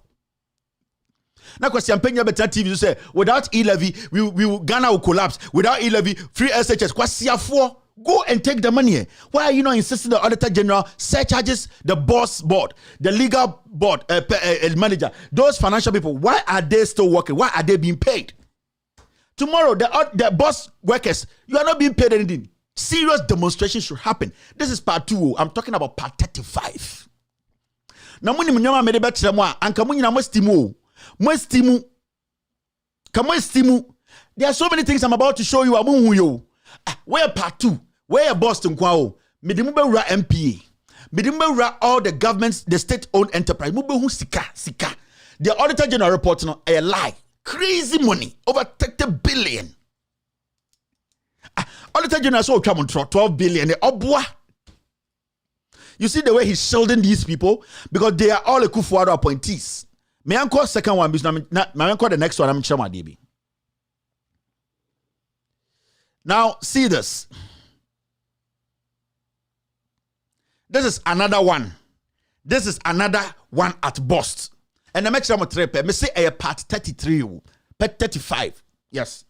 Now, question Penya Better TV you say without e-levy, Ghana will collapse. Without e-levy, free SHS. Kwasiafo, go and take the money. Why are you not insisting the Auditor General surcharges the boss board, the legal board, manager, those financial people? Why are they still working? Why are they being paid? Tomorrow, the boss workers, you are not being paid anything. Serious demonstration should happen. This is part 2. I'm talking about part 35. Now, when you know me better more, and come on, you must stimu. There are so many things I'm about to show you. Where part 2? Where Boston Kwao? Midimubera MPA. Midimubera all the governments, the state-owned enterprise. Mubehu sika. The Auditor General report a lie. Crazy money. Over 30 billion. Auditor General so come on 12 billion. You see the way he's shielding these people because they are all a Kufuor appointees. May I call second one? May I call the next one? I'm Chama DB. Now, see this. This is another one. This is another one at Bost. And the next one, me say a part 33, part 35. Yes.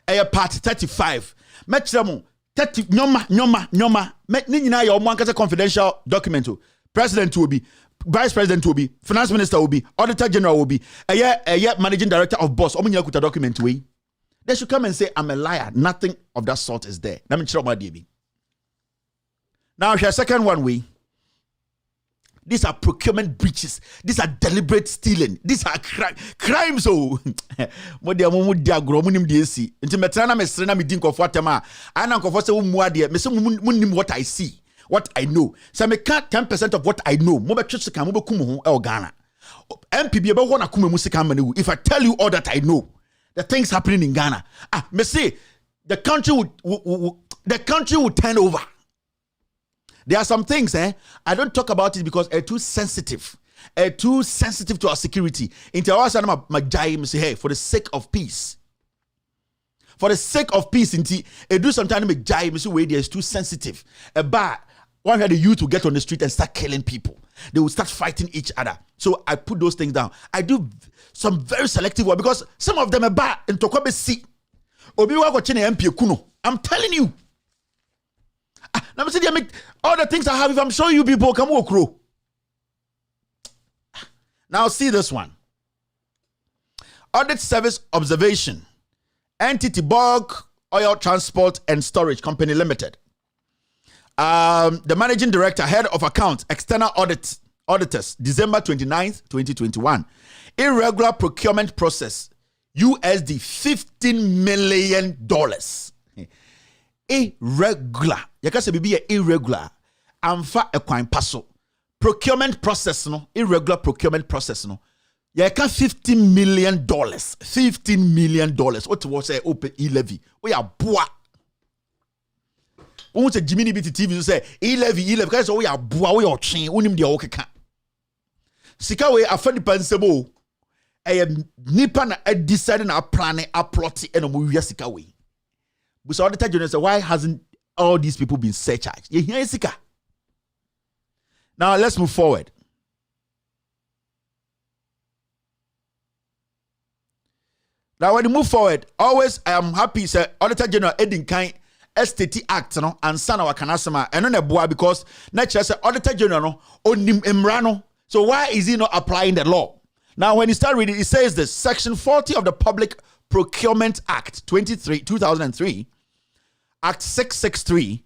A part 35. Metram 30 nyoma. Nina your one confidential document. President will be, Vice President will be, Finance Minister will be, Auditor General will be, a Managing Director of Bost. Omunya kuta document we. They should come and say, I'm a liar. Nothing of that sort is there. Let me tell my DB. Now, here's second one way. These are procurement breaches. These are deliberate stealing. These are crimes. Oh, what they are gromunim DSC. Into Metrana Mestrana Midin of Watama. I know what I see, what I know. So I can't 10% of what I know. If I tell you all that I know, the things happening in Ghana. Me say the country would turn over. There are some things, I don't talk about it because they're too sensitive. Too sensitive to our security. Into our son, my say, hey, for the sake of peace. For the sake of peace, do sometimes make jai, Mr. Wade is too sensitive. But one had the youth to get on the street and start killing people. They will start fighting each other. So I put those things down. I do some very selective work because some of them are bad in Tokobe C. I'm telling you. Let me see, they make all the things I have. If I'm showing you people, come walk through. Now see this one. Audit Service Observation. Entity Bulk Oil Transport and Storage Company Limited. The Managing Director, Head of Accounts, External Auditors, December 29th, 2021. Irregular procurement process, USD $15 million. Irregular. You can say be irregular. Amfa ekwan paso. Procurement process no. Irregular procurement process no. You can $15 million. $15 million. What was say open e-levy? We are boa. Who say Jimmy BT TV say e-levy. Because we are boa. We are chain. Unim dia okeka. Sika we afadi pansebo. Nipa na decide na plan a plot and omu wi sika we. So Auditor General say, why hasn't all these people been surcharged? Now let's move forward. Now when you move forward, always I am happy say Auditor General Edin Kain STT Act no and sana wa kanasema and no boa because nature say Auditor General no onim emra. So why is he not applying the law? Now when you start reading, it says this: Section 40 of the Public Procurement Act 2003, Act 663,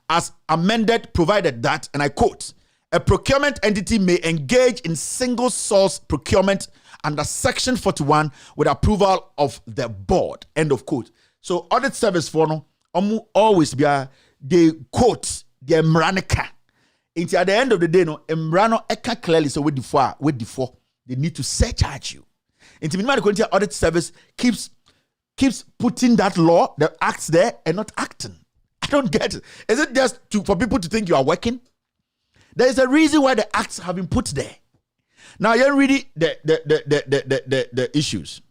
as amended, provided that, and I quote, a procurement entity may engage in single source procurement under Section 41 with approval of the board. End of quote. So audit service for no always be they quote the emranica. Until at the end of the day, no emrano eka clearly so with the they need to surcharge you. Until minimum the audit service keeps putting that law, the acts there, and not acting. I don't get it. Is it just for people to think you are working? There is a reason why the acts have been put there. Now you're reading the issues.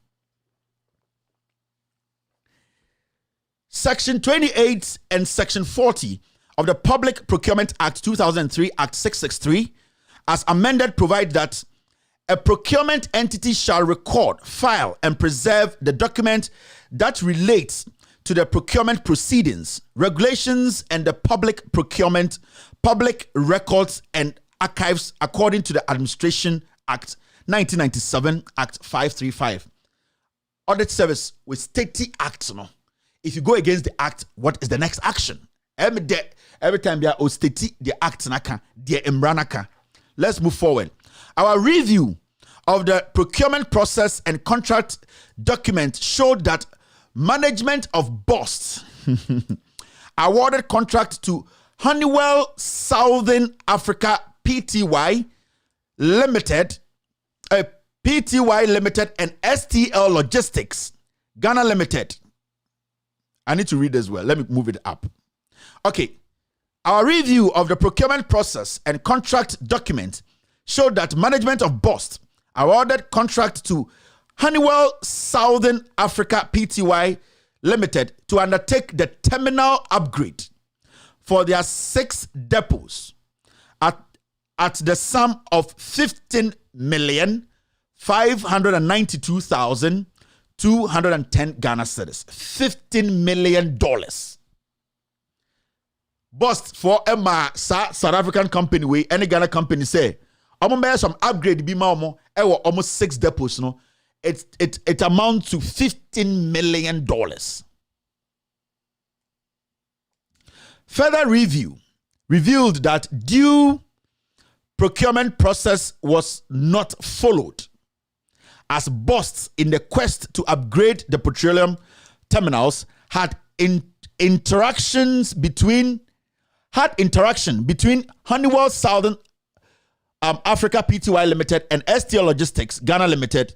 Section 28 and Section 40 of the Public Procurement Act 2003, Act 663, as amended, provide that a procurement entity shall record, file, and preserve the document that relates to the procurement proceedings, regulations, and the public procurement, public records, and archives according to the Administration Act 1997, Act 535. Audit Service with state acts. No? If you go against the act, what is the next action? Every time they are state the act naka, the embranaka. Let's move forward. Our review of the procurement process and contract document showed that management of Bost awarded contract to Honeywell Southern Africa Pty Limited, and STL Logistics Ghana Limited. I need to read as well. Let me move it up. Okay. Our review of the procurement process and contract document showed that management of Bost awarded contract to Honeywell Southern Africa Pty Limited to undertake the terminal upgrade for their 6 depots at the sum of 15,592,210 Ghana cedis. $15 million. Bost for Emma South African company way any Ghana company say some upgrade be almost 6 depots no it amounts to $15 million. Further review revealed that due procurement process was not followed as Bost in the quest to upgrade the petroleum terminals had interaction between Honeywell Southern Africa Pty Limited and STL Logistics Ghana Limited.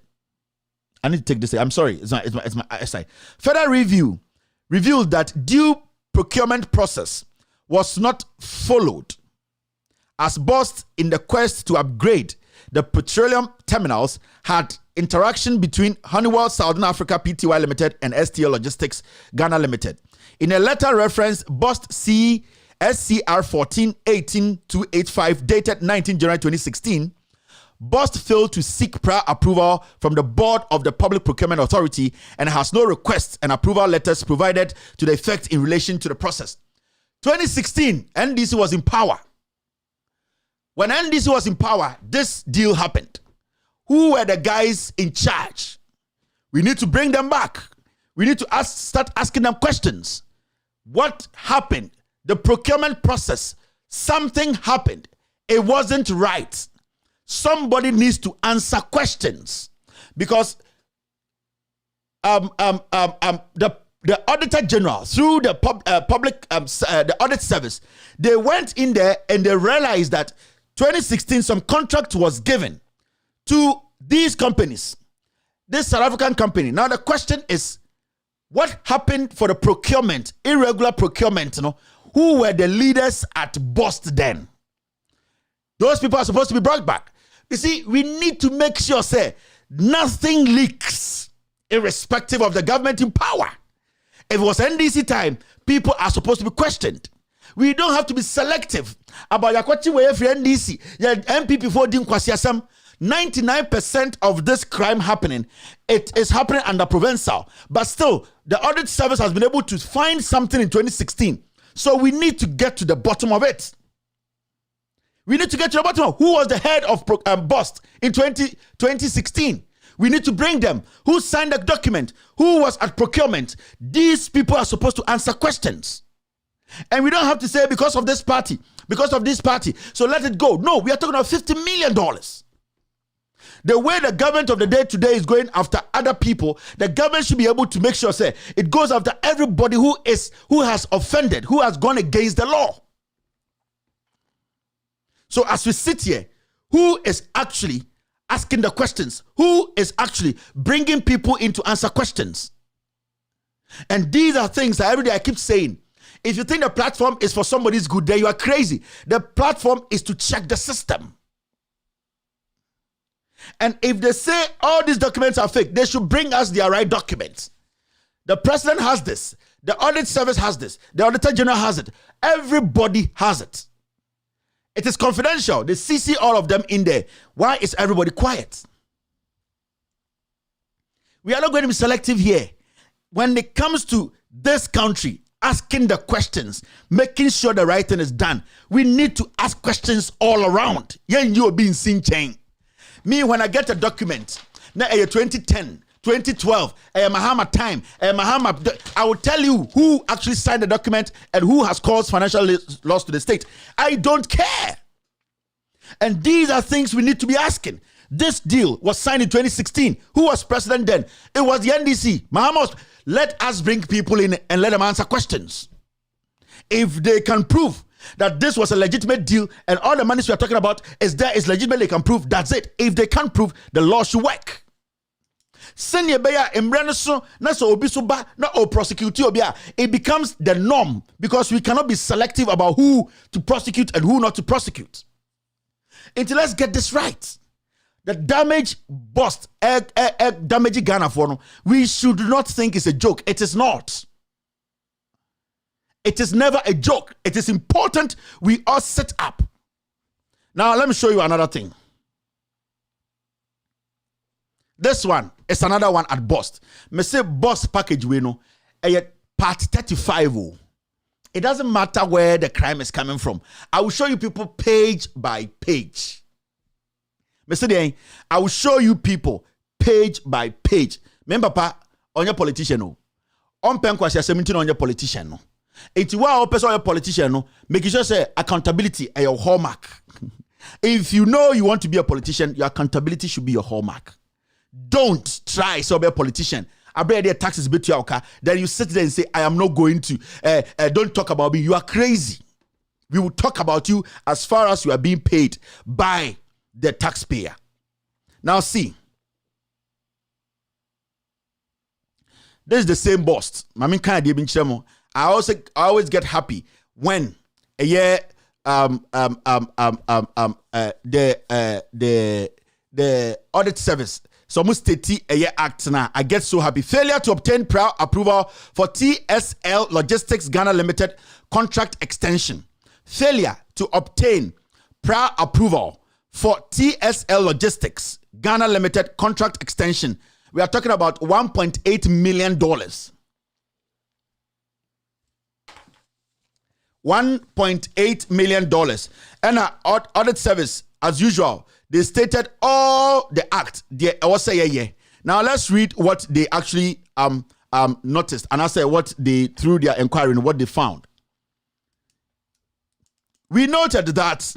I need to take this. I'm sorry. It's my SI. Further review revealed that due procurement process was not followed as Bost in the quest to upgrade the petroleum terminals had interaction between Honeywell Southern Africa Pty Limited and STL Logistics Ghana Limited. In a letter reference, Bost SCR 14-18-285 dated 19 January 2016, Bost failed to seek prior approval from the board of the Public Procurement Authority and has no requests and approval letters provided to the effect in relation to the process. 2016, NDC was in power. When NDC was in power, this deal happened. Who were the guys in charge? We need to bring them back. We need to start asking them questions. What happened? The procurement process, something happened. It wasn't right. Somebody needs to answer questions because the Auditor General through the the audit service, they went in there and they realized that 2016 some contract was given to these companies, this South African company. Now the question is, what happened for the procurement, irregular procurement? Who were the leaders at Bost then? Those people are supposed to be brought back. You see, we need to make sure, say, nothing leaks, irrespective of the government in power. If it was NDC time, people are supposed to be questioned. We don't have to be selective about Yakwachi way for NDC. Yeah, MPP for Dim Kwasiasam. 99% of this crime happening, it is happening under provincial. But still, the audit service has been able to find something in 2016. So we need to get to the bottom of it. We need to get to the bottom of who was the head of Bost in 2016. We need to bring them. Who signed the document? Who was at procurement? These people are supposed to answer questions. And we don't have to say because of this party, so let it go. No, we are talking about $50 million. The way the government of the day today is going after other people, the government should be able to make sure, say, it goes after everybody who has offended, who has gone against the law. So as we sit here, who is actually asking the questions? Who is actually bringing people in to answer questions? And these are things that every day I keep saying. If you think the platform is for somebody's good, then you are crazy. The platform is to check the system. And if they say all these documents are fake, they should bring us their right documents. The president has this. The audit service has this. The auditor general has it. Everybody has it. It is confidential. They CC all of them in there. Why is everybody quiet? We are not going to be selective here. When it comes to this country, asking the questions, making sure the right thing is done, we need to ask questions all around. You are being seen chain. Me, when I get a document, now 2010, 2012, Mahama time, I will tell you who actually signed the document and who has caused financial loss to the state. I don't care. And these are things we need to be asking. This deal was signed in 2016. Who was president then? It was the NDC. Mahama, let us bring people in and let them answer questions. If they can prove that this was a legitimate deal and all the monies we are talking about is legitimate, they can prove, that's it. If they can't prove, the law should work. Senior beya embrano so na so obi so ba na o prosecute obi a. It becomes the norm because we cannot be selective about who to prosecute and who not to prosecute. Until let's get this right. The damage Bost damage Ghana for no, we should not think it's a joke. It is not. It is never a joke. It is important we all set up. Now let me show you another thing. This one is another one at Bost. Me say Bost package we know part 35. It doesn't matter where the crime is coming from. I will show you people page by page. I will show you people page by page. Remember, pa, on your politician, no. On pen question 17 on your politician, no. It's why I person your politician, no. Make sure say accountability is your hallmark. If you know you want to be a politician, your accountability should be your hallmark. Don't try to be a politician. I bring their taxes bit to your car. Then you sit there and say, I am not going to. Don't talk about me. You are crazy. We will talk about you as far as you are being paid by the taxpayer. Now see, this is the same Bost. I always get happy when a year the audit service so must a year act now. I get so happy. Failure to obtain prior approval for TSL Logistics Ghana Limited contract extension. Failure to obtain prior approval for TSL Logistics Ghana Limited contract extension. We are talking about $1.8 million. $1.8 million. And our audit service, as usual, they stated all the act. Now let's read what they actually noticed, and I say what they through their inquiry and what they found. We noted that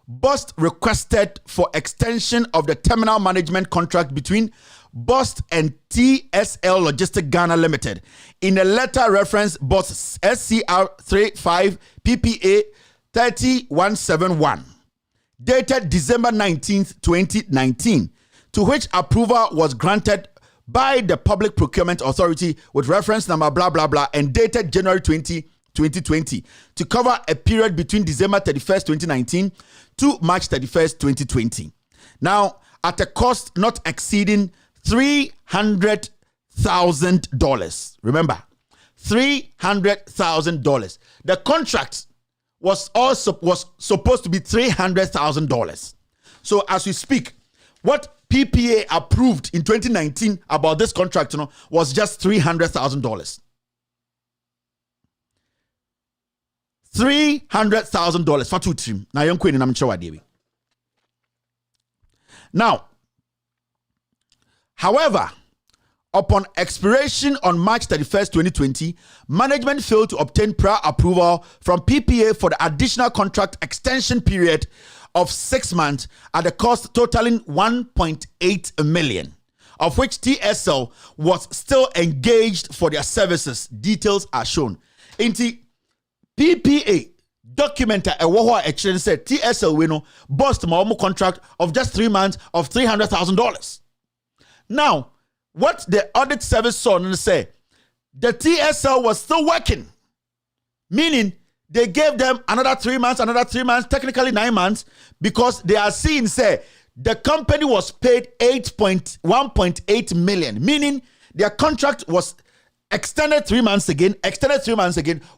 Bost requested for extension of the terminal management contract between Bost and TSL Logistics Ghana Limited in a letter reference Bost SCR 35 PPA 30171 dated December 19th, 2019, to which approval was granted by the Public Procurement Authority with reference number blah blah blah and dated January 2020 to cover a period between December 31st, 2019 to March 31st, 2020. Now, at a cost not exceeding $300,000. Remember, $300,000. The contract was supposed to be $300,000. So as we speak, what PPA approved in 2019 about this contract, was just $300,000. $300,000 for 2 trim. Now young queen and Now, however, upon expiration on March 31st, 2020, management failed to obtain prior approval from PPA for the additional contract extension period of 6 months at a cost totaling $1.8 million, of which TSL was still engaged for their services. Details are shown. PPA document a war exchange said TSL we Bost contract of just 3 months of $300,000. Now, what the audit service saw and say, the TSL was still working, meaning they gave them another 3 months, technically 9 months, because they are seeing say the company was paid $1.8 million, meaning their contract was extended 3 months again,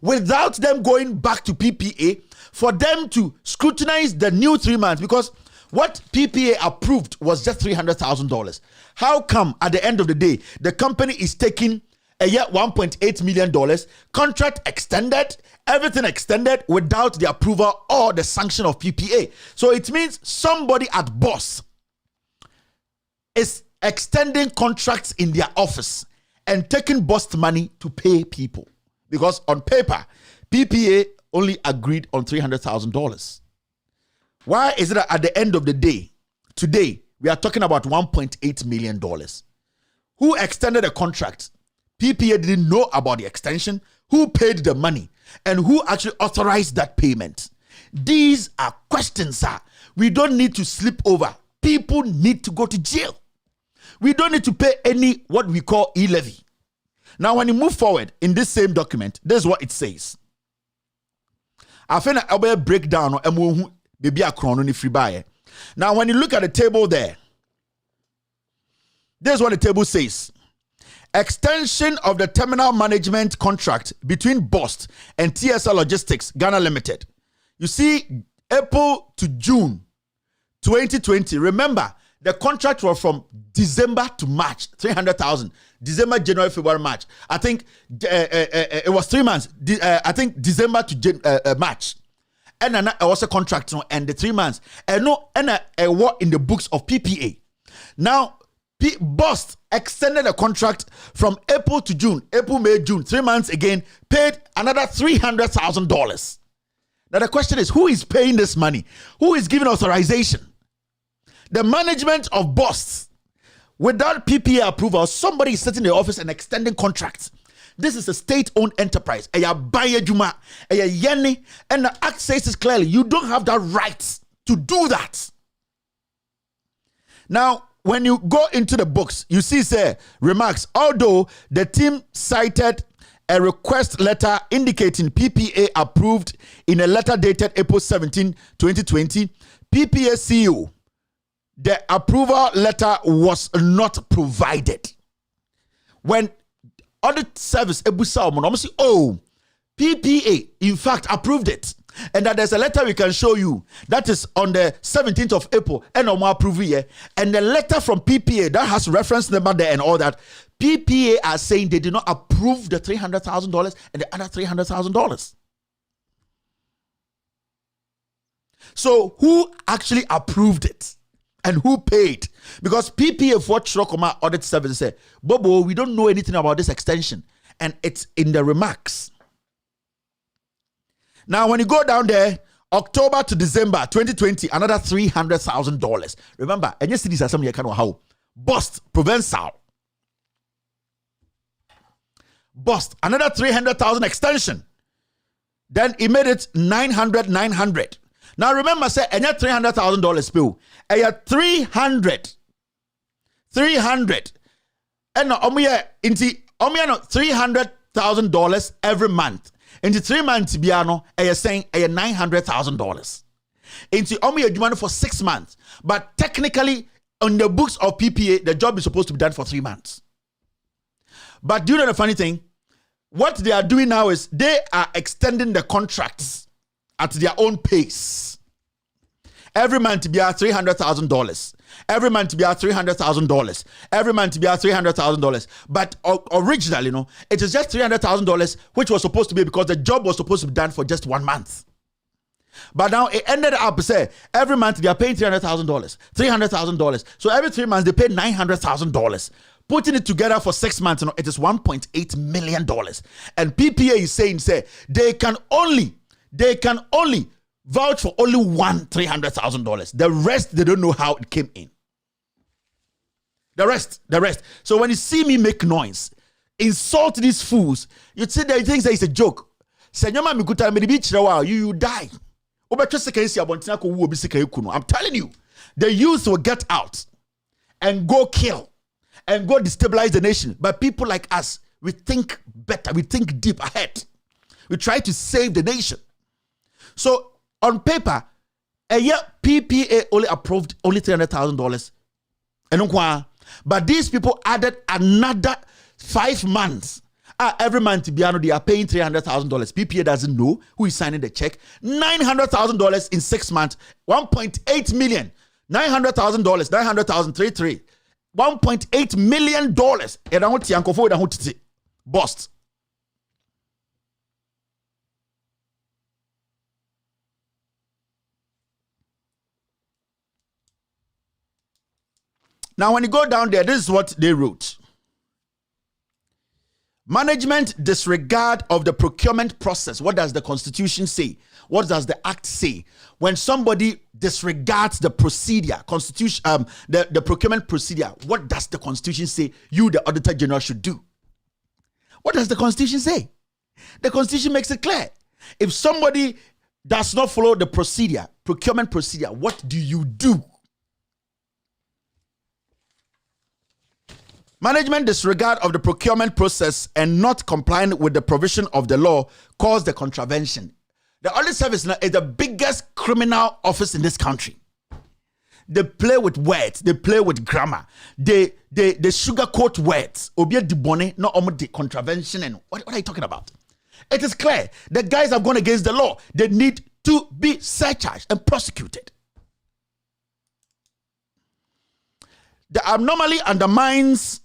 without them going back to PPA for them to scrutinize the new 3 months, because what PPA approved was just $300,000. How come at the end of the day, the company is taking a year $1.8 million, contract extended, everything extended without the approval or the sanction of PPA? So it means somebody at Bost is extending contracts in their office and taking Bost money to pay people. Because on paper, PPA only agreed on $300,000. Why is it that at the end of the day, today, we are talking about $1.8 million? Who extended the contract? PPA didn't know about the extension. Who paid the money? And who actually authorized that payment? These are questions, sir, We don't need to sleep over. People need to go to jail. We don't need to pay any what we call e-levy. Now, when you move forward in this same document, this is what it says. I think I'll be a breakdown on baby a chrono free buy. Now, when you look at the table there, this is what the table says. Extension of the terminal management contract between Bost and TSL Logistics Ghana Limited. You see, April to June 2020. Remember, the contract was from December to March, 300,000. December, January, February, March. I think it was 3 months. I think December to March. And then it was a contract, and the 3 months. And no, and a war in the books of PPA. Now, Bost extended the contract from April to June. April, May, June. 3 months again. Paid another $300,000. Now, the question is, who is paying this money? Who is giving authorization? The management of Bost, without PPA approval, somebody is sitting in the office and extending contracts. This is a state-owned enterprise. And the act says this clearly. You don't have that right to do that. Now, when you go into the books, you see, remarks, although the team cited a request letter indicating PPA approved in a letter dated April 17, 2020, PPA CEO, the approval letter was not provided. When audit service say, oh, PPA in fact approved it, and that there's a letter we can show you that is on the 17th of April and approve here, and the letter from PPA that has reference number there and all that, PPA are saying they did not approve the $300,000 and the other $300,000. So who actually approved it? And who paid? Because PPA for Chrokoma Audit Service said, Bobo, we don't know anything about this extension. And it's in the remarks. Now, when you go down there, October to December 2020, another $300,000. Remember, and yes, these are some you can know how. Bost, Provençal. Bost, another 300,000 extension. Then he made it 900. Now remember, say, and that $300,000 spill. And you 300. And no, $300,000 every month. Into 3 months, Biano, and you're saying $900,000. Into your demand for 6 months. But technically, on the books of PPA, the job is supposed to be done for 3 months. But do you know the funny thing? What they are doing now is they are extending the contracts at their own pace. Every month be $300,000. Every month be $300,000. Every month be $300,000. But originally, it is just $300,000, which was supposed to be because the job was supposed to be done for just 1 month. But now it ended up say every month they are paying $300,000, $300,000. So every 3 months they pay $900,000. Putting it together for 6 months, it is $1.8 million. And PPA is saying, they can only vouch for only one $300,000. The rest, they don't know how it came in. The rest. So when you see me make noise, insult these fools, you say they think it's a joke. You die. I'm telling you, the youth will get out and go kill and go destabilize the nation. But people like us, we think better, we think deep ahead. We try to save the nation. So on paper, a year PPA only approved only $300,000. But these people added another 5 months. Every month, they are paying $300,000. PPA doesn't know who is signing the check. $900,000 in 6 months. 1.8 million. $900,000. 900,000. 33. $1.8 million. Bost. Now, when you go down there, this is what they wrote. Management disregard of the procurement process. What does the Constitution say? What does the Act say? When somebody disregards the procedure, the procurement procedure, what does the Constitution say you, the Auditor General, should do? What does the Constitution say? The Constitution makes it clear. If somebody does not follow the procedure, procurement procedure, what do you do? Management disregard of the procurement process and not complying with the provision of the law caused the contravention. The audit service now is the biggest criminal office in this country. They play with words, they play with grammar, they sugarcoat words. Obia dibone, not almost the contravention. And what are you talking about? It is clear the guys have gone against the law. They need to be surcharged and prosecuted. The abnormally undermines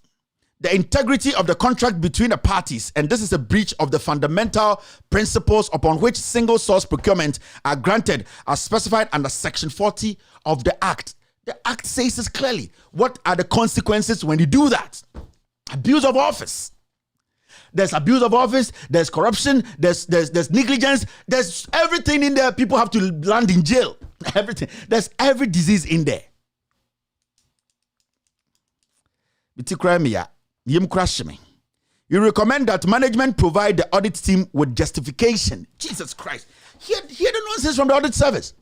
the integrity of the contract between the parties, and this is a breach of the fundamental principles upon which single source procurement are granted as specified under Section 40 of the Act. The Act says this clearly. What are the consequences when you do that? Abuse of office. There's abuse of office, there's corruption, there's negligence, there's everything in there. People have to land in jail. Everything. There's every disease in there. You recommend that management provide the audit team with justification. Jesus Christ. Hear the nonsense from the audit service.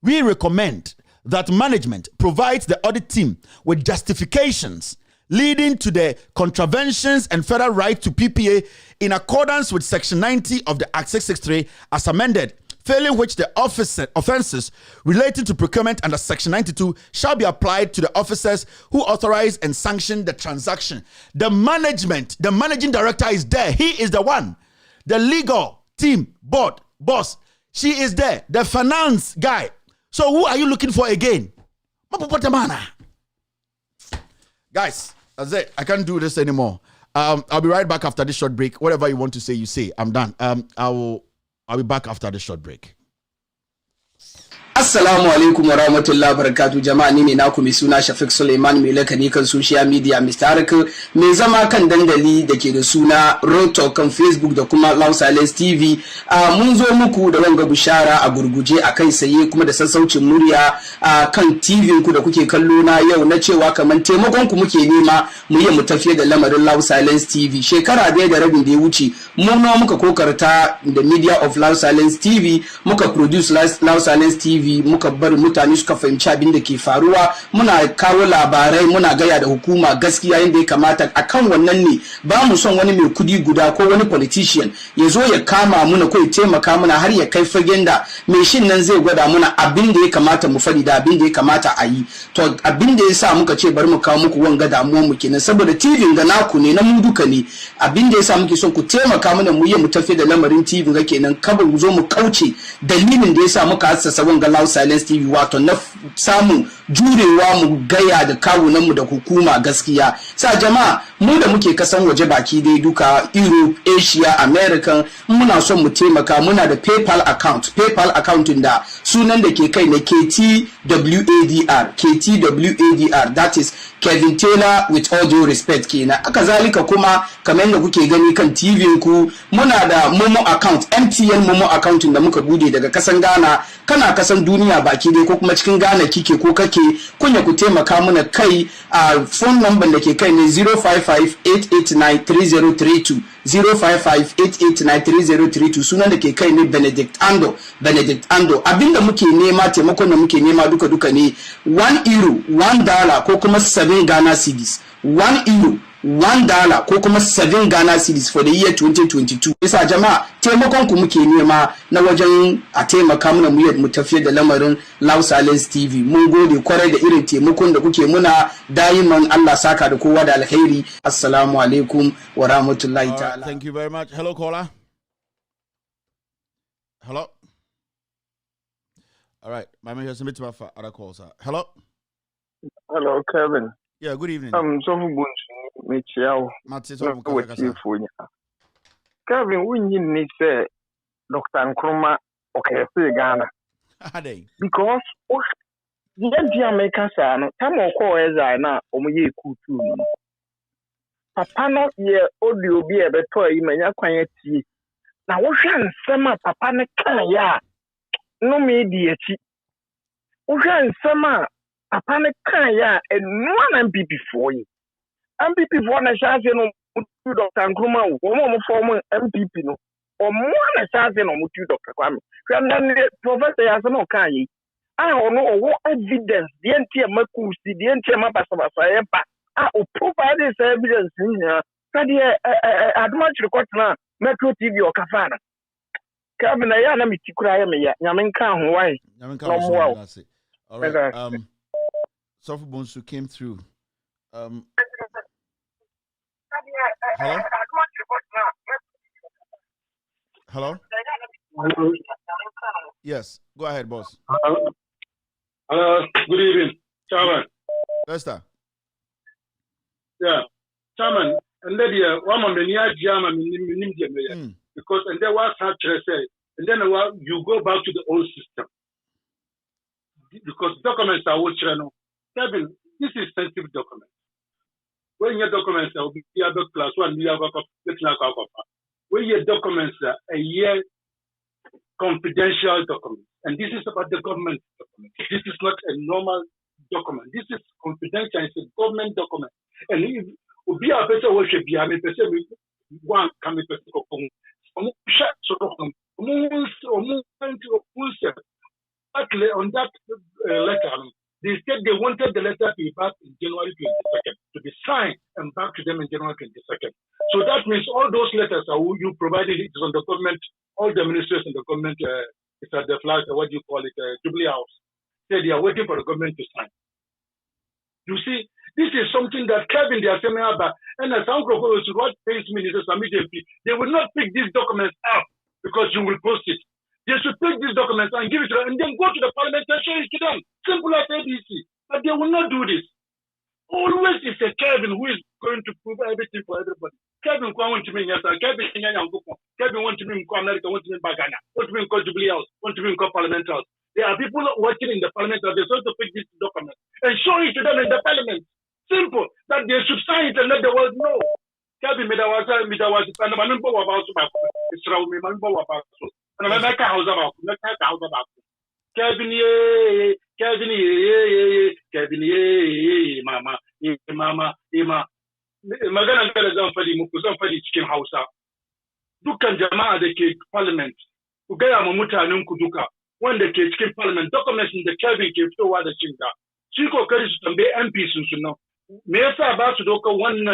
We recommend that management provides the audit team with justifications leading to the contraventions and federal right to PPA in accordance with Section 90 of the Act 663 as amended, failing which the offenses relating to procurement under Section 92 shall be applied to the officers who authorize and sanction the transaction. The management, the managing director is there. He is the one. The legal team, board, boss, she is there. The finance guy. So who are you looking for again? Guys, that's it. I can't do this anymore. I'll be right back after this short break. Whatever you want to say, you say. I'm done. I'll be back after the short break. Assalamu alaikum wa rahmatullahi wa barakatuh. Jama'a ni ne naku mai suna Shafiq Suleiman mai lakani kan social media Mr. Hark mai zama kan dandali da ke da suna Roto kan Facebook da kuma Loud Silence TV. Mun zo muku da wanga bishara a gurguje a kai saye kuma da sassaucin murya kan TV ku da kuke kallo na yau na cewa kaman taimakon ku muke nema mu yi mu tafiye da lamarin Loud Silence TV. Shekara ɗaya da rabin da ya wuce mun muka kokarta da media of Loud Silence TV muka produce Loud Silence TV muka bari mutane suka fahimci abin da ke faruwa muna kawo labarai muna gaya da hukuma gaskiya yadda ya kamata akan wannan ne ba mu son wani mai kudi guda ko wani politician ya zo ya kama muna ko ya taimaka muna har ya kai fagen da mai shin nan zai gwada muna abin da ya kamata mu fadi da abin da ya kamata a yi to abin da ya sa muka ce bari mu kawo muku wanga damuwar mu kenan saboda TV ga naku ne na mu duka ne abin da ya sa muke son ku taimaka muna mu yi mu tafi da lamarin TV ga kenan kaba mu zo mu kauce dalilin da ya sa muka hassasa wanga Loud Silence TV wato na samu jurewa mu gaya da kawunan mu da hukuma gaskiya sa jama'a mu da muke kasan waje baki dai duka Europe, Asia, American muna son mu taimaka muna da PayPal account da sunan da ke kai na KTWADR that is Kevin Taylor with all due respect kenan aka zalika kuma kamar yadda kuke gani kan TV ku muna da Momo account MTN Momo account da muka bude daga kasan Ghana kana kasan duniya baki dai ko kuma cikin Ghana kike ko kake kunya ku taimaka muna kai a phone number da ke kai ne 055-889-3032 055-889-3032 sunan da ke kai ne Benedict Ando abinda muke nema taimakon da muke nema duka ne €1 $1 ko kuma 7 Ghana cedis €1 $1 ko kuma 7 Ghana cedis for the year 2022 isa jama'a taimakon ku muke nema na wajen a taimaka muna mu tafiyar da lamarin Loud Silence TV mun gode kwarai da irin taimakon da kuke muna daiman Allah saka da kowa da alkhairi assalamu alaikum wa rahmatullahi ta'ala. Thank you very much. Hello caller. Hello. All right, my man has submitted for other calls. Hello. Hello, Kevin. Yeah, good evening. So Michelle. Kevin, we need to say Dr. Nkrumah okay, Ghana. Because the American son, Tamo Koeza na omuye kutu. Papa no ye audio be a better imanya kwanyeti. Na wo hwan nsema papa ne kan ya no media chi. Wo hwan nsema papa ne kan ya enu na MPP for you. MPP for na chance no Dr. Nkrumah wo mo form MPP no. or more than something on two Dr. Kwame. Professor Yasano Kanye. I don't know what evidence the NTM Makusi, the NTM Mapasaba, provide this evidence in I'd much record now, Metro TV or Kafana. Kevin, I am a cry me, Yaminka, why? No more. That's it. All right. Sofa Bones who came through. Hello? Hello? Yes, go ahead, boss. Good evening, Chairman. Lester. Yeah, Chairman, and then one of the near German because and there was such a say, and then you go back to the old system because documents are what Kevin, this is sensitive documents. When your documents are class 1, when your documents are a year confidential document, and this is about the government document. This is not a normal document. This is confidential. It's a government document. And if we are better, we should be having person one coming to on that letter. They said they wanted the letter to be back in January 22nd, to be signed and back to them in January 22nd. So that means all those letters are you provided it on the government, all the ministers in the government, it's at the flag, what do you call it, Jubilee House. Said they are waiting for the government to sign. You see, this is something that Kevin, they are saying about, and as Uncle Goes, what pays ministers immediately, they will not pick these documents up because you will post it. They should take these documents and give it to them and then go to the parliament and show it to them. Simple as ABC. But they will not do this. Always it's a Kevin who is going to prove everything for everybody. Kevin want to mean yes, Kevin want to mean America, want to mean Bagana, want to mean Jubilee House, want to mean Parliament House. There are people working in the parliament that they're supposed to pick this document and show it to them in the parliament. Simple. That they should sign it and let the world know. Kevin Midawaza, and I'm not about it's Raul and I'm like a house about Kevin, Mama, Magana somebody chicken house. Dukan Jama the cake parliament. Ugaya Mamuta Nunkuduka. When the cake parliament documents in the Kevin cave to what the chinga. Chico Curtis to be MPs, you know. Mesa about to do one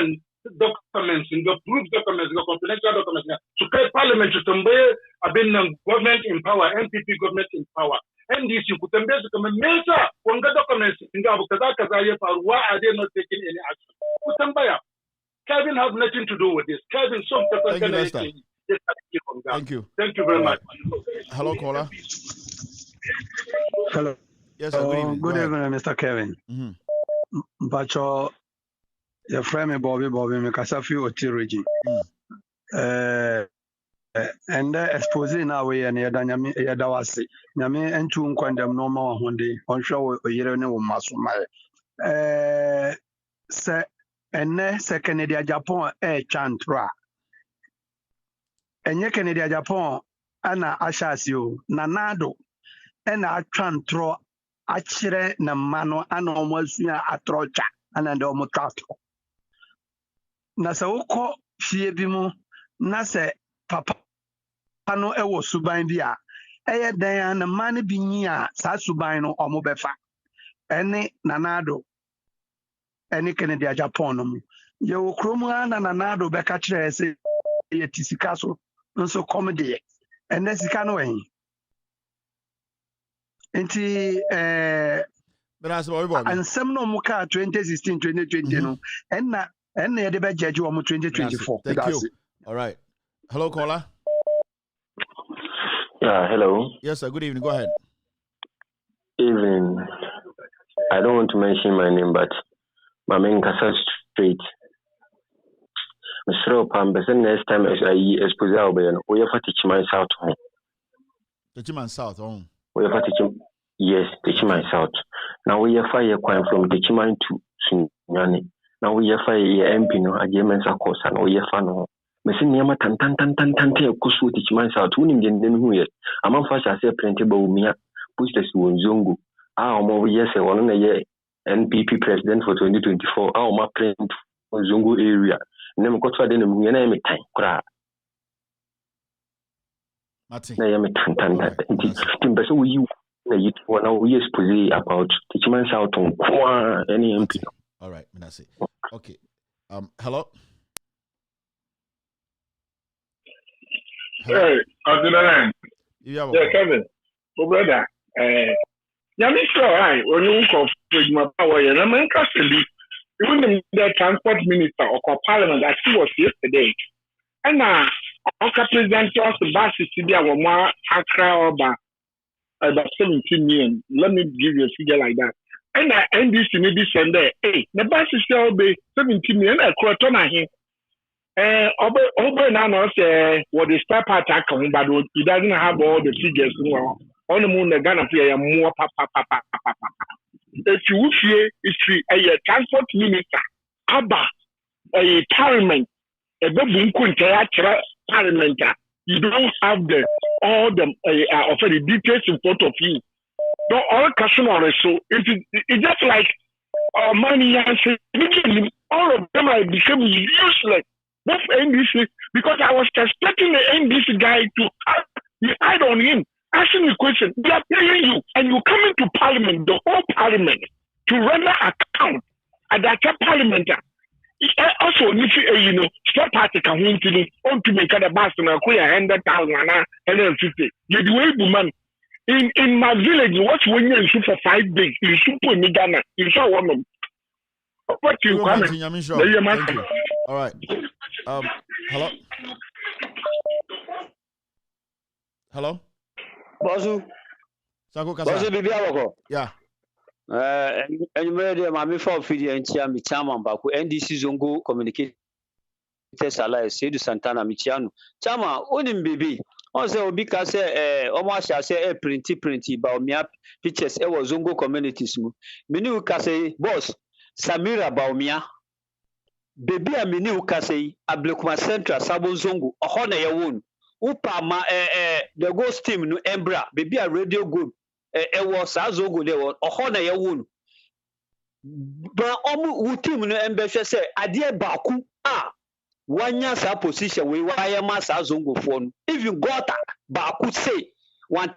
documents in the proof documents, the confidential documents to pay parliament to somebody have been government in power, MPP government in power. NDC could embrace the Mesa when the documents in the why are they not taking any action? Kevin have nothing to do with this. Kevin, some Thank you. Thank you very much. Hello, caller. Hello. Yes, good evening. Good evening, Mr. Kevin. But your friend Bobby me Kasafi Otiroji. And exposing our way and Yadawasi. Yami and two condemn no more one day on show a year and Masumai. Second Canada Japan chantra. And Canada Japan Anna Ashasio Nanado and I chantro Achire Namano Anomosia Atrocha and Omotato. Nasaoko Fiebimu Nase Papa Pano Ewo Subaindia Aya Diana Mani Binia Sasubaino or Mobefa Any Nanado Any Canada Japanum Yo Kruma Nanado Becatre say Tisikaso so comedy and that's Canoe. And some no muka 2016 2020 no and the debate judge 2024. Thank you. All right. Hello, caller. Yeah, hello. Yes, sir. Good evening. Go ahead. Evening. I don't want to mention my name, but my main Casa Street. Mr. Pambeson, next time as I expose our bayan, we have to teach myself home. Teach myself home. We have to teach. Yes, teach myself. Now we have fire coin from the Chiman to Sunyani. Now we have fire MP no agreements are course and we have fun. Messin Yama tan kusu teach myself to him then who yet. Among first I say printable mia push the Zungu. More yes, a 1 year NPP president for 2024. Our ma print Zungu area. Never got for them, you name it time. Na ya me tantanta. Timbe so we na you wanna we expose about teaching South on kwa any MP. All right, Minasi. Okay. Hello. Hey, Adrian. Yeah, Kevin. Oh, brother. Yami sure, when you come with my power, and I'm in custody. Even the transport minister or parliament that he was yesterday. And now, our president was the bus to be our more Accra about 17 million. Let me give you a figure like that. And I end this in this Sunday. Hey, the bus is still be 17 million. I quote on him. Over now, say what the spare part are coming, but he doesn't have all the figures. On the moon, the Ghana player more papa. If you hear, it's a transport minister, Abba, a parliament, a parliament. You don't have all the details in front of you. Don't all customers. So it's just like money and all of them are becoming useless. Both NDC, because I was expecting the NDC guy to hide on him, asking the question. They are paying you, and you come into parliament, the whole parliament, to render account at that parliament. Also, spare party can win to make a bus and acquire 100,000 and 150. You do it, man. In my village, what's when you shoot for 5 days? You shoot for me, Ghana. You saw one of them. What you comment? Thank you. All right. Hello. Hello. Bosu. Sako kasa. Bosu bibi awoko. Yeah. Enyumere de mami for fidi entia mi chairman ba ku NDC Zongo Communicators Alliance Sedu Santana mi chianu. Chama onim bibi. On say obi ka say omo asha say printy ba omia pictures e wo Zongo communities mu. Mini u ka say boss Samira ba omia. Baby a mini ukase Ablekuma Central Sabon Zongo oho na yewon upa ma the ghost team no embra baby a radio good wo sa Zongo de won oho na yewon ba omu team no embehwe se ade baaku wanya sa position we why ma sa Zongo fo no even gota baaku say one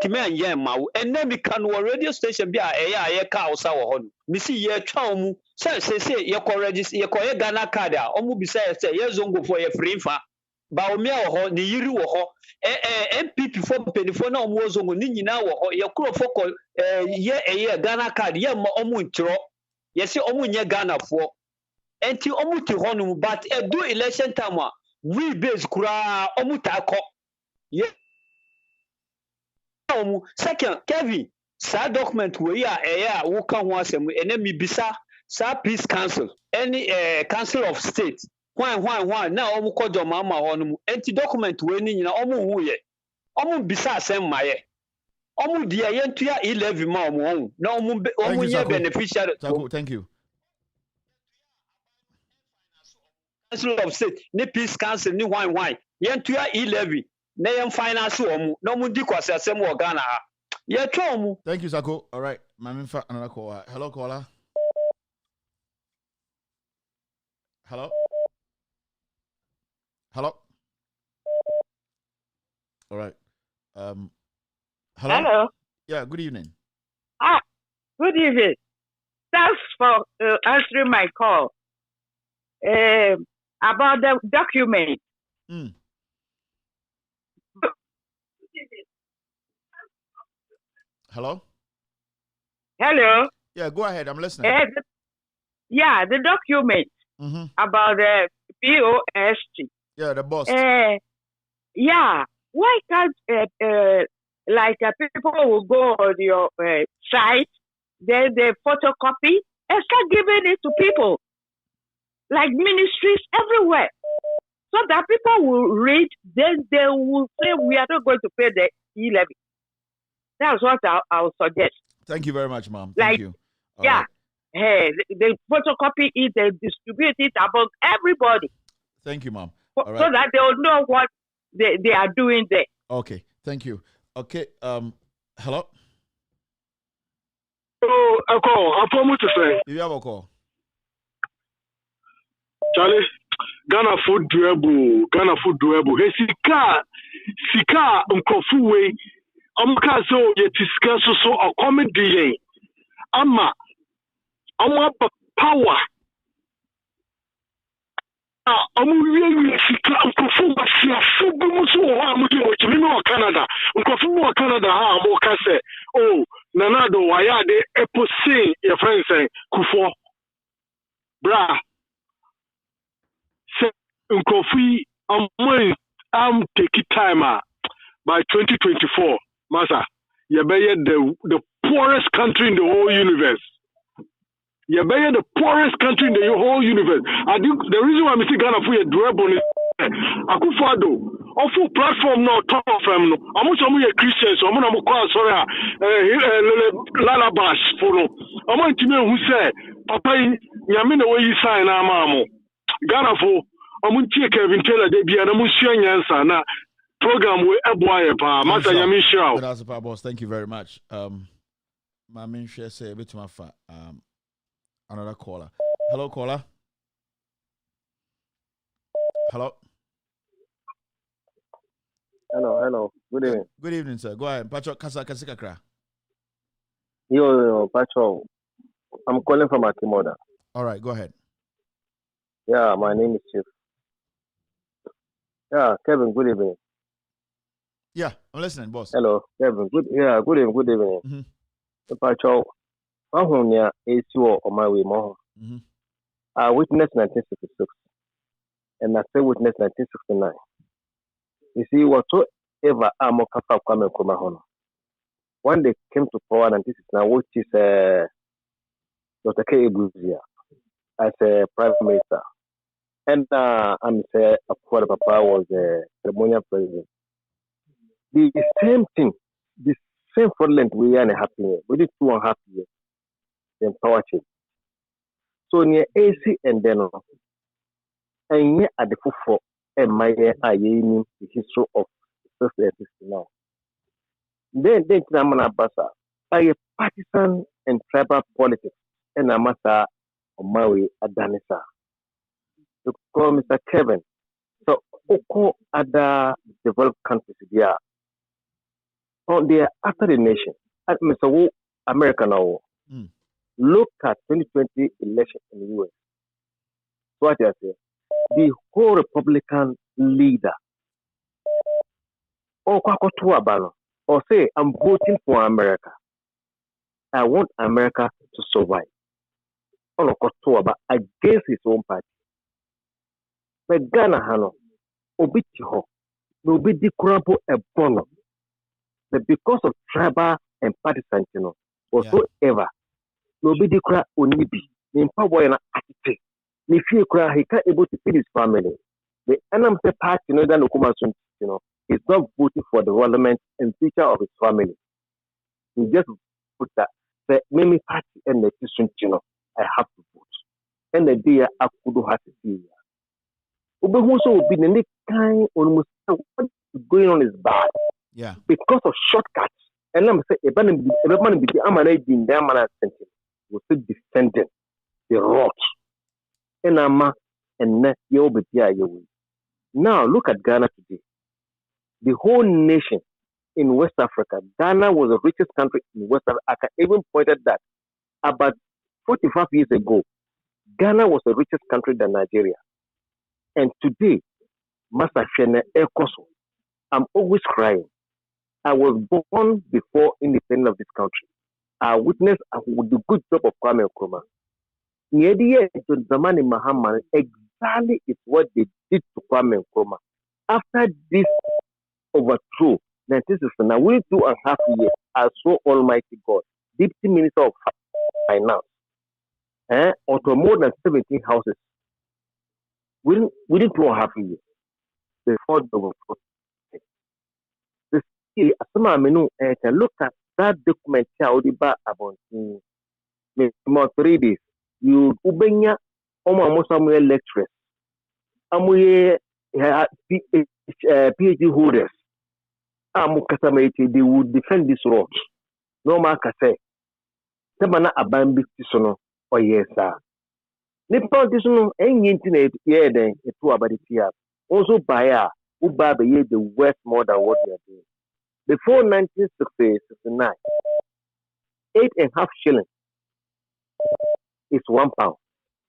time anye ma wo enemi kan wo radio station bi a ka osa wo ho no misi ye twa mu say ye ko register ye ko ye Ghana card a omu bi say ye Zongo for ye free fa ba omia wo ho ni yiri wo ho MPP for penifo na omu Zongo ni nyina wo ho ye kro fo ko ye Ghana card ye ma omu ntro ye se omu nye Ghana fo enti omu ti ho no but do election time a we base kura omu ta ko ye second Kevin sa document we a wo ka ho asem enemi bisa sa peace council any council of state why na omu kojo mama ho no enti document we ni nyina omu hu ye omu bisa asem maye omu dia ye ntua 11 ma omu ho na omu ye beneficiary. Thank you. Council of state ni peace council ni why ye ntua 11 na ye finance omu na omu di kwase asem wo Ghana ha ye twa omu. Thank you, Sako. All right, Mamimfa another call. Hello, caller. Hello. All right. Hello. Hello. Yeah. Good evening. Good evening. Thanks for answering my call. About the document. Hello. Hello. Yeah. Go ahead. I'm listening. The document about the BOST. Yeah, the boss. Why can't people will go on your site, then they photocopy and start giving it to people, like ministries everywhere, so that people will read. Then they will say we are not going to pay the e-levy. That's what I'll suggest. Thank you very much, Mom. Thank you. All right. They photocopy it, they distribute it among everybody. Thank you, Mom. So that they will know what they are doing there. Okay, thank you. Okay, hello? Oh, a call. I promise to say. You have a call. Charlie, Ghana food durable. Hey, Sika. sika nkofu we omka so ye tisika so o comedy ama omo power omu sika nkofu masiafo gumu so ho amudi o kimi no Canada nkofu wo Canada ha mo ka se oh nanado waya de epose your friends kufo bra se nkofu take time by 2024 masa you be the poorest country in the whole universe. You be the poorest country in the whole universe. I think the reason why I'm saying Ghana for a durable is Akufo-Addo on full platform now top of them no. I'm a Christian, so I'm going sorry Lalabash for no. I'm going to who say Papa Yamina way you sign Amamo Ghana for I'm going to Kevin Taylor de be an Amushian answer na program we Eboye pa Master Yamisha. That's a boss. Thank you very much. My main share say a bit to my another caller. Hello, caller. Hello. Hello. Good evening. Good evening, sir. Go ahead. Pacho Kasika. Yo, Pacho. I'm calling from Akimoda. All right, go ahead. Yeah, my name is Chief. Yeah, Kevin, good evening. Yeah, I'm listening, boss. Hello, Kevin. Good evening. Mm-hmm. Pacho, I'm here on my way more. I witnessed 1966, and I still witnessed 1969. You see, whatsoever Amo Kafa Kwame Nkrumah, when they came to power in 1969, which is Dr. K. Ebuzia as a prime minister, and I'm saying Akufo-Addo Papa was a ceremonial president. The same thing, the same fraudulent we are happening. We did 2.5 years in power change. So near AC and then and yet at the full and my the history of 1969. Then Namana Basa by a partisan and tribal politics and Amasa on my way at Danisa. To call Mr. Kevin. So Oko other developed countries there. On their after the nation, at Mr. Wu America now. Look at 2020 election in the US. What I say, the whole Republican leader, or say, I'm voting for America. I want America to survive. Against his own party. But Ghana Hano, Obitiho, Nobidi Kurampo a bono. But because of tribal and partisan, whatsoever. Nobody cry onibi. In power and attitude. If you cry, he can't able to feed his family. The enemy party, is not voting for the development and future of his family. He just put that. The many party and the decision, I have to vote. And the day I could have to see. But also be the next kind almost what is going on is bad. Yeah. Because of shortcuts. And I'm saying, was still defending the rot. Now look at Ghana today. The whole nation in West Africa, Ghana was the richest country in West Africa. I can even point at that. About 45 years ago, Ghana was the richest country than Nigeria. And today, Master Shene Ekoso, I'm always crying. I was born before independence of this country. I witnessed the good job of Kwame Nkrumah. Nyediye Zamani Mahama exactly is what they did to Kwame Nkrumah. After this overthrow, 1969, within 2.5 years, I saw Almighty God, Deputy Minister of Finance, auto more than 17 houses within 2.5 years before the overthrow. Look at that document about 3 days. You ubenya almost lecturers. PhD holders. They would defend this road. No man can say. Sabana abambi tisono or yes, sir. Nippon tisono, any internet, then a 2 about it here. Also, buyer, Uba be the worst more than what we are doing. Before 1969, 8.5 shillings is £1.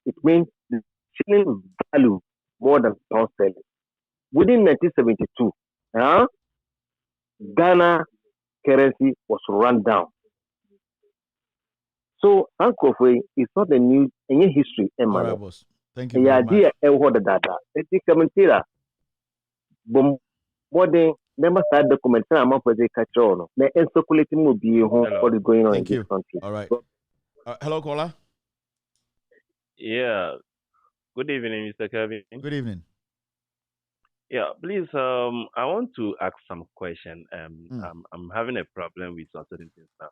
It means the shilling value more than pound sterling. Within 1972, Ghana currency was run down. So, Uncle Fwe is not a new any history. All right, boss. Thank you very much. Never start documenting I'm up with the catch on. The circulating will be what is going on in this country. All right. Hello, caller. Yeah. Good evening, Mr. Kevin. Good evening. Yeah, please. I want to ask some question. I'm having a problem with certain things now.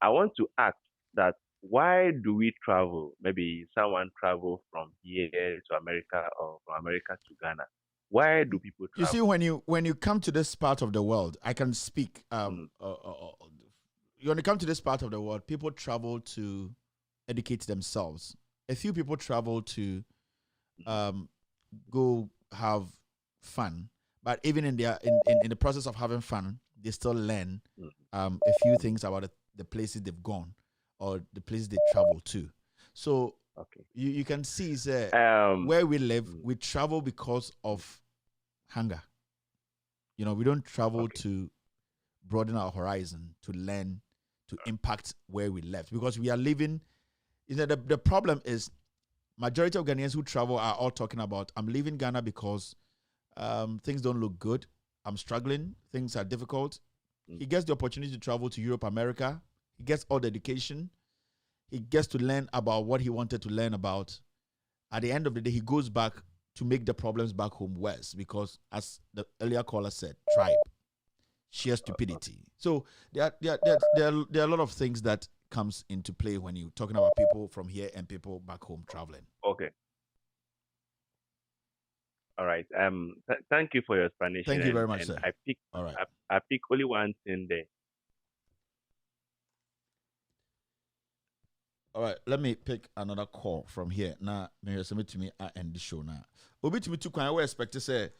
I want to ask that why do we travel? Maybe someone travel from here to America or from America to Ghana. Why do people travel? You see, when you come to this part of the world, I can speak. When you come to this part of the world, people travel to educate themselves. A few people travel to go have fun, but even in the process of having fun, they still learn a few things about the places they've gone or the places they travel to. So you can see where we live, we travel because of hunger. You know, we don't travel to broaden our horizon, to learn, to impact where we left, because we are living. You know, the problem is majority of Ghanaians who travel are all talking about, I'm leaving Ghana because things don't look good. I'm struggling. Things are difficult. He gets the opportunity to travel to Europe, America. He gets all the education. He gets to learn about what he wanted to learn about. At the end of the day, he goes back to make the problems back home worse because, as the earlier caller said, tribe, sheer stupidity. So there are a lot of things that comes into play when you're talking about people from here and people back home traveling. Okay. All right. Thank you for your explanation. Thank you very much, sir. I pick only one thing there. All right, let me pick another call from here. Now, may you submit to me and the show now. Obi to me too kwan we expect to say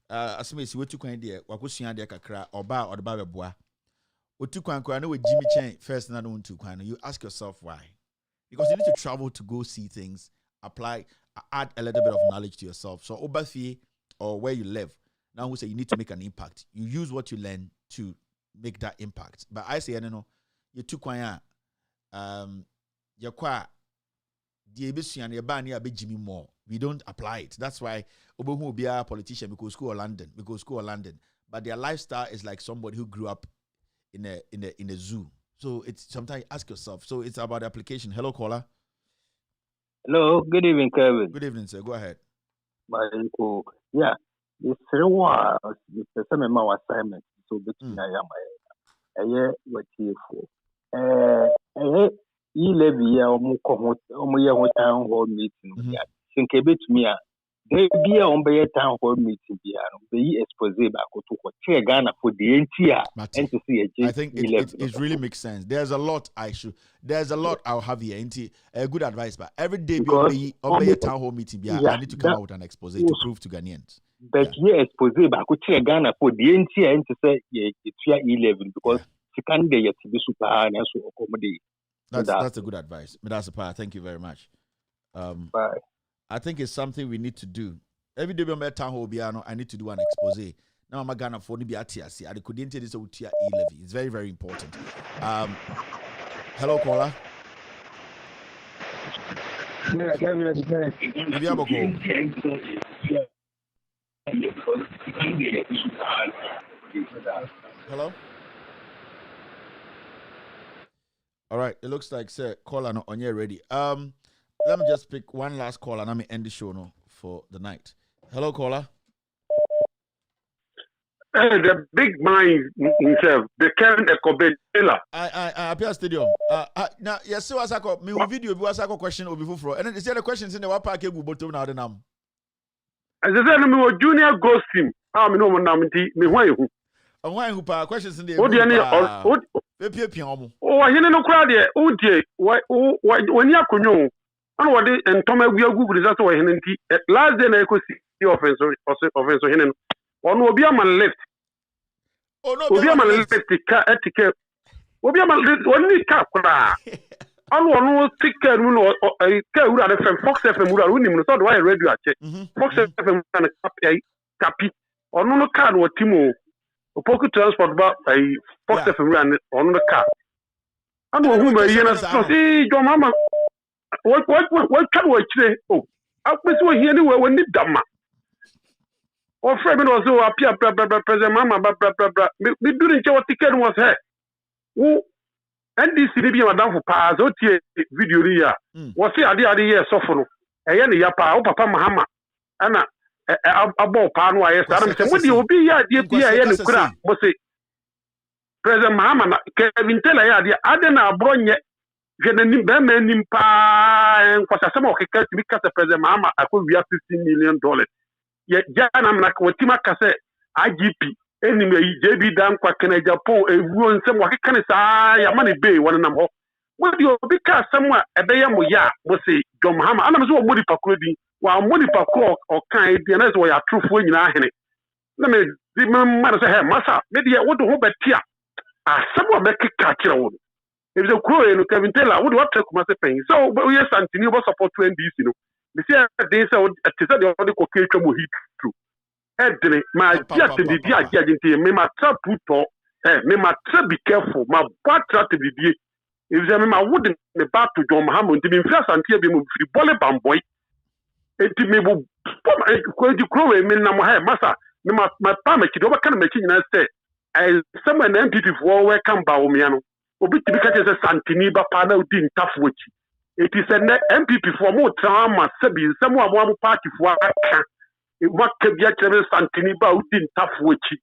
asime si we too kwan there wakosua there kakra oba or the ba beboa. O too kwan kwa na we Jimmy Chen first na no too kwan. You ask yourself why? Because you need to travel to go see things, apply, add a little bit of knowledge to yourself. So obafie or where you live, now who say you need to make an impact. You use what you learn to make that impact. But I say no, you too kwan yakwa the ebesuan yeba na abegimi more. We don't apply it. That's why obohu will be a politician because school or London, but their lifestyle is like somebody who grew up in a zoo. So it's sometimes ask yourself. So it's about the application. Hello, caller. Hello, good evening, Kevin. Good evening, sir. Go ahead. Yeah, this the same amount assignment. So between what here for? E-levy town hall meeting. Think a bit me. They be on by a town hall meeting. Be expose back to what Ghana for the entire and to see a I think it really makes sense. There's a lot I'll have here. A good advice, but every day be on a town hall meeting. I need to come out with an expose to prove to Ghanaians. But here expose back to Ghana for the entire and to say it's E-level because you can't get to be super and also accommodate. That's a good advice. Midasapa, thank you very much. Bye. I think it's something we need to do. Every day we town hall I need to do an expose. Now I'm gonna for the BRTC. I couldn't tell this E-levy. It's very, very important. Hello, caller. Hello. All right, it looks like sir caller no on your ready. Let me just pick one last call and let me end the show now for the night. Hello, caller. The big mind himself, the Kevin Ekobe Taylor. I appear stadium. Now yes, so as I call me video was a question or before for and then the questions in the what park you bottom now the name. As I said, me junior ghost team. Me no man me why you. And why who questions in the Oh, I no crowd there. Oh, dear. Why, when you are conyo, and what and Tom, we are Google is also last day I could see the offense or him. ono obi ama left obi ama left ka etike obi ama oni ka kura ono ticket no ka ura de Fox FM ura uni no so do radio ache Fox FM na kapi ono no ka no timo opoku transport ba Fox FM ura ono no ka ano hu ma yena so si jo mama what can we say oh akpesi wo hia ni we ni dama o frame no so apia president mama bra me do nche what ticket was here wo NDC ni bi madam for pa so tie video ni ya wo se ade ye sofo no eye ne ya pa o papa mahama ana abo pa no aye sa na se mo di obi ya ade bi ya ne kura mo se president mahama na Kevin Taylor ya ade na abronye Jenny Beman pa nkwasa sama okeka timi kasa president mahama akowia $15 million ye jana na kwatima kase IGP enime JB dan kwa kena Japan ewuo nsem wakeka ne saa ya mane be wona nam ho wodi obi ka samwa ebeye mo ya mo se John Mahama ana so mo di pakro di wa mo di pakro okan di na so ya trufo nyina ahene na me di man so he masa me di wodo ho betia asamwa bekeka kire wo if the crow no Kevin Taylor would what take my pain so we are Santini was support NDC no me say they say the other cocaine mo hit through edre ma just the dia agenti me ma trap puto me ma trap be careful ma batra to the if they me ma would me back to John Mahama nti me fira Santia be mo free bole bamboy enti me bo ko di crow me na mo ha masa me ma pa ma kido ba kan ma kinyina say some NPP for welcome ba o me no obi tibi ka say Santini ba pa na odi ntafo chi it is an MPP for more trauma sabi some one party for aka what can be actually Santini ba odi ntafo chi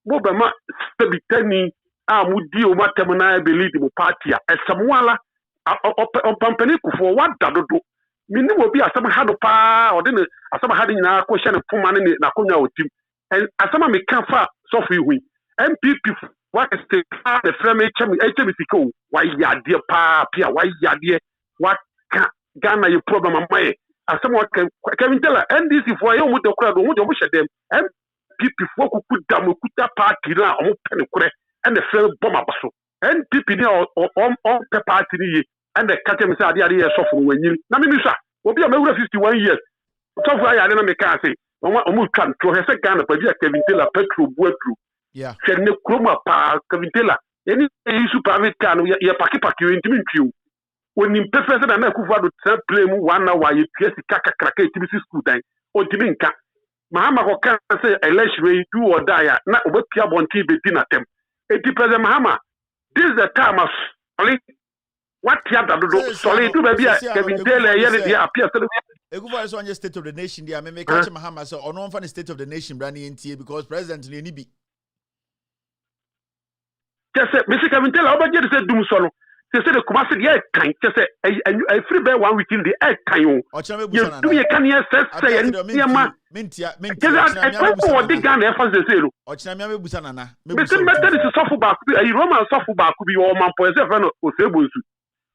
mo be ma sabi tani amudi o matem na believe mo party a esamwala opampani ku for what dadodo mini obi asam hado pa o de asam hado nyina ko hye ne poma ne na konya otim asama me kan fa so fi hui MPP what is the frame HMCO why yadia pa pia why yadia what Ghana your problem am my as someone can tell NDC for you with the crowd who do them MPP for could dam kuta party na o pen kure and the frame bomb abaso NPP ni on party ni and the catch say ade so for wenyin na me nisa obi am 51 years so for ya na me can say o mu twan to he say Ghana pa bia Kevin Taylor petrol buatru yeah ne kroma pa Kevin Taylor any issue private car no ya paki intimi ntwiu oni mpefese na kufu ado play mu 1 hour ye pia sika kakraka etimi school dan ontimi nka Mahama ko kan say election we do or die na obepia bonti be di na tem eti president Mahama this is the time of solid what ya do solid do be Kevin Taylor ye dey appear so Ekufa is on your state of the nation there me catch Mahama so ono on state of the nation brand NTA because president ni bi Just Mr. Kevin Taylor, about you said doom solo. They said the Kumasi the air kind. Just say I free bear 1 week in the air kind. You do you can hear say and Yama Mintia. I can't what the gun efforts the zero. Or Chamia Busanana. Mr. Method is a soft back, a Roman soft back could be all man for a or Sebusu.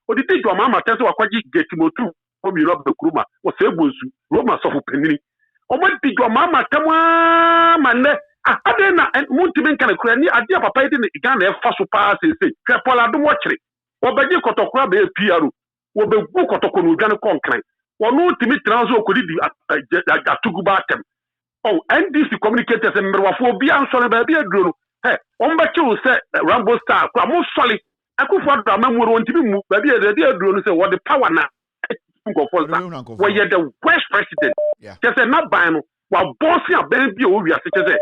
Or the thing to a mamma tells what you get him to from you love the Kruma or Sebusu, Roman soft penny. Or what did your mamma come on, man? Adena and Muntimen can cry ni adia papa ide ni Ghana e fa so pa se Kepola do watchre obaje kotokura be piaru wo be gu kotoko no dwane konkran wo no timi transo okodi di atuguba atem oh NDC communicators e mmerwafo obi ansore ba bia duro no he on ba chiu se Rambo Star kwa mo sole akufo do amamuro ontimi mu ba bia de duro no se wo the power na go for that wo ye the worst president just na ban no wa boss ya ben bia o wi ase che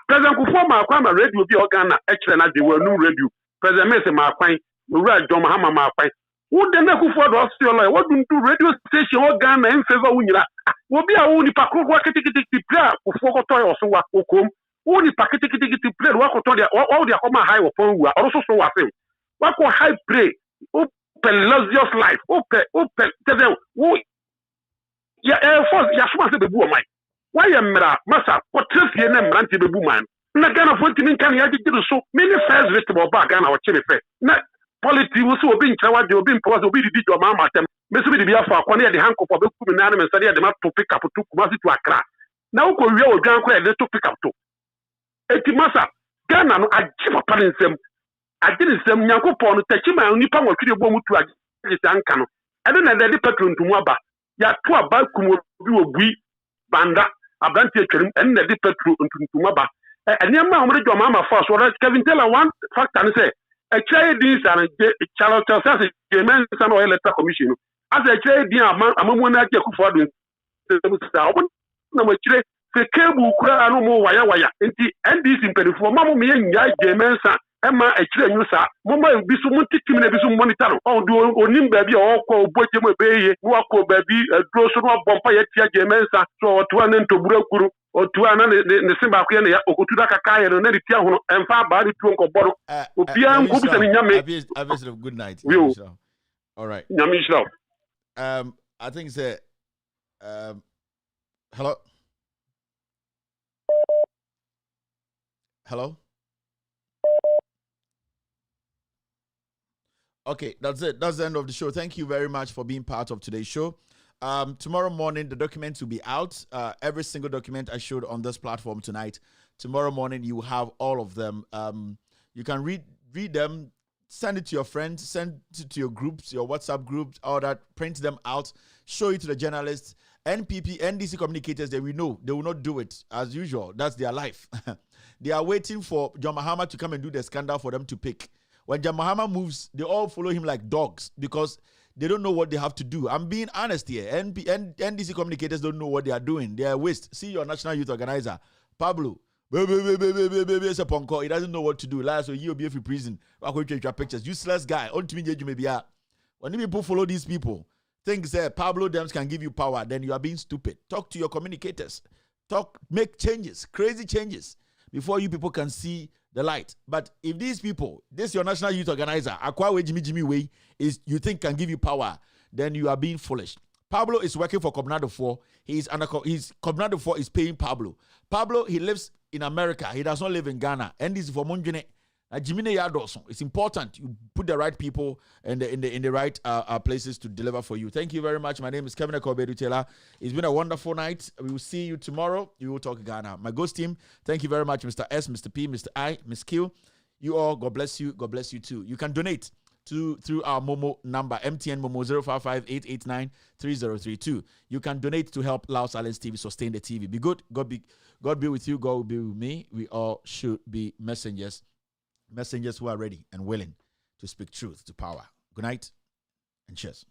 President Kufoma Kwama radio bi organa ekre na de wanu radio President Mese Makwan Ura John Mahama Makwan wo de na Kufo do Australia wo dun do radio station organa en favor wo nyira wo bi a wo ni pakro kwa kitikiti play Kufo ko toy oso wa okom wo ni pakitikiti play wa ko to de wo de akoma high wo pon wa oro so so wa fem wa ko high play o luxurious life o pe teze wo ya force ya suma se bebu o mai why mra masa potrefie na mrante bebu man na Ghana fonti min kan ya gigiru so many first victim oba Ghana o chire fe na politics wo so obi nkyerwa de obi mpoa obi didi do ma matem meso bi de bia fa akwa na de hankop obi ku na na mensa de ma to pick up to kuma si to Accra na wo ko wi o dwan ko de to pick up to eti masa Ghana no agye papa ne nsam agye ne nsam Nyankopɔn no takima nipa nwatwe bo mutu agye sanka no ɛde na de petrol ntumu aba ya to aba kumo bi obui banda abranti atwarim ɛne na de petrol ntumu aba ɛnema a wɔde dwoma ama fa so Kevin Taylor one factor ne say a chair din san Charles Chelsea German san oil electoral commission as a chair din amamu na ake kufo do sa obo na mo chire se kebu kura anu mo waya enti NDC mpedifo mamu me nya German san ema a chire nyu sa mo ma bi so mo titim na bi so monitor on do onim ba bi o ko oboje mo beye no akọ ba bi dro so no bompa ya tia German san so oto an ntobura kuru otu ana ne simba ko ne ya okotu da kaka no na tia ho no emfa ba ri tuo nkoboro obia nko bisa ni nyame good night. All right. Nyame shira. I think say hello. Okay, that's it. That's the end of the show. Thank you very much for being part of today's show. Tomorrow morning, the documents will be out. Every single document I showed on this platform tonight. Tomorrow morning, you have all of them. You can read them, send it to your friends, send it to your groups, your WhatsApp groups, all that. Print them out, show it to the journalists. NPP, NDC communicators, they will know. They will not do it as usual. That's their life. They are waiting for John Mahama to come and do the scandal for them to pick. When John Mahama moves, they all follow him like dogs because they don't know what they have to do. I'm being honest here. NDC communicators don't know what they are doing. They are waste. See your national youth organizer, Pablo. He doesn't know what to do. Last year, he'll be in prison. Pictures. Useless guy. When people follow these people, think that Pablo Dems can give you power, then you are being stupid. Talk to your communicators. Make changes, crazy changes, before you people can see the light. But if these people, this your national youth organizer, Akwawe Jimmy Way, is you think can give you power, then you are being foolish. Pablo is working for Combinado 4. Combinado 4 is paying Pablo. Pablo, he lives in America. He does not live in Ghana. And this is for Monjune. It's important you put the right people in the right places to deliver for you. Thank you very much. My name is Kevin Taylor. It's been a wonderful night. We will see you tomorrow. We will talk Ghana. My ghost team, thank you very much, Mr. S, Mr. P, Mr. I, Ms. Q. You all, God bless you. God bless you too. You can donate through our Momo number, MTN Momo 055-889-3032. You can donate to help Loud Silence TV sustain the TV. Be good. God be with you. God will be with me. We all should be messengers who are ready and willing to speak truth to power. Good night and cheers.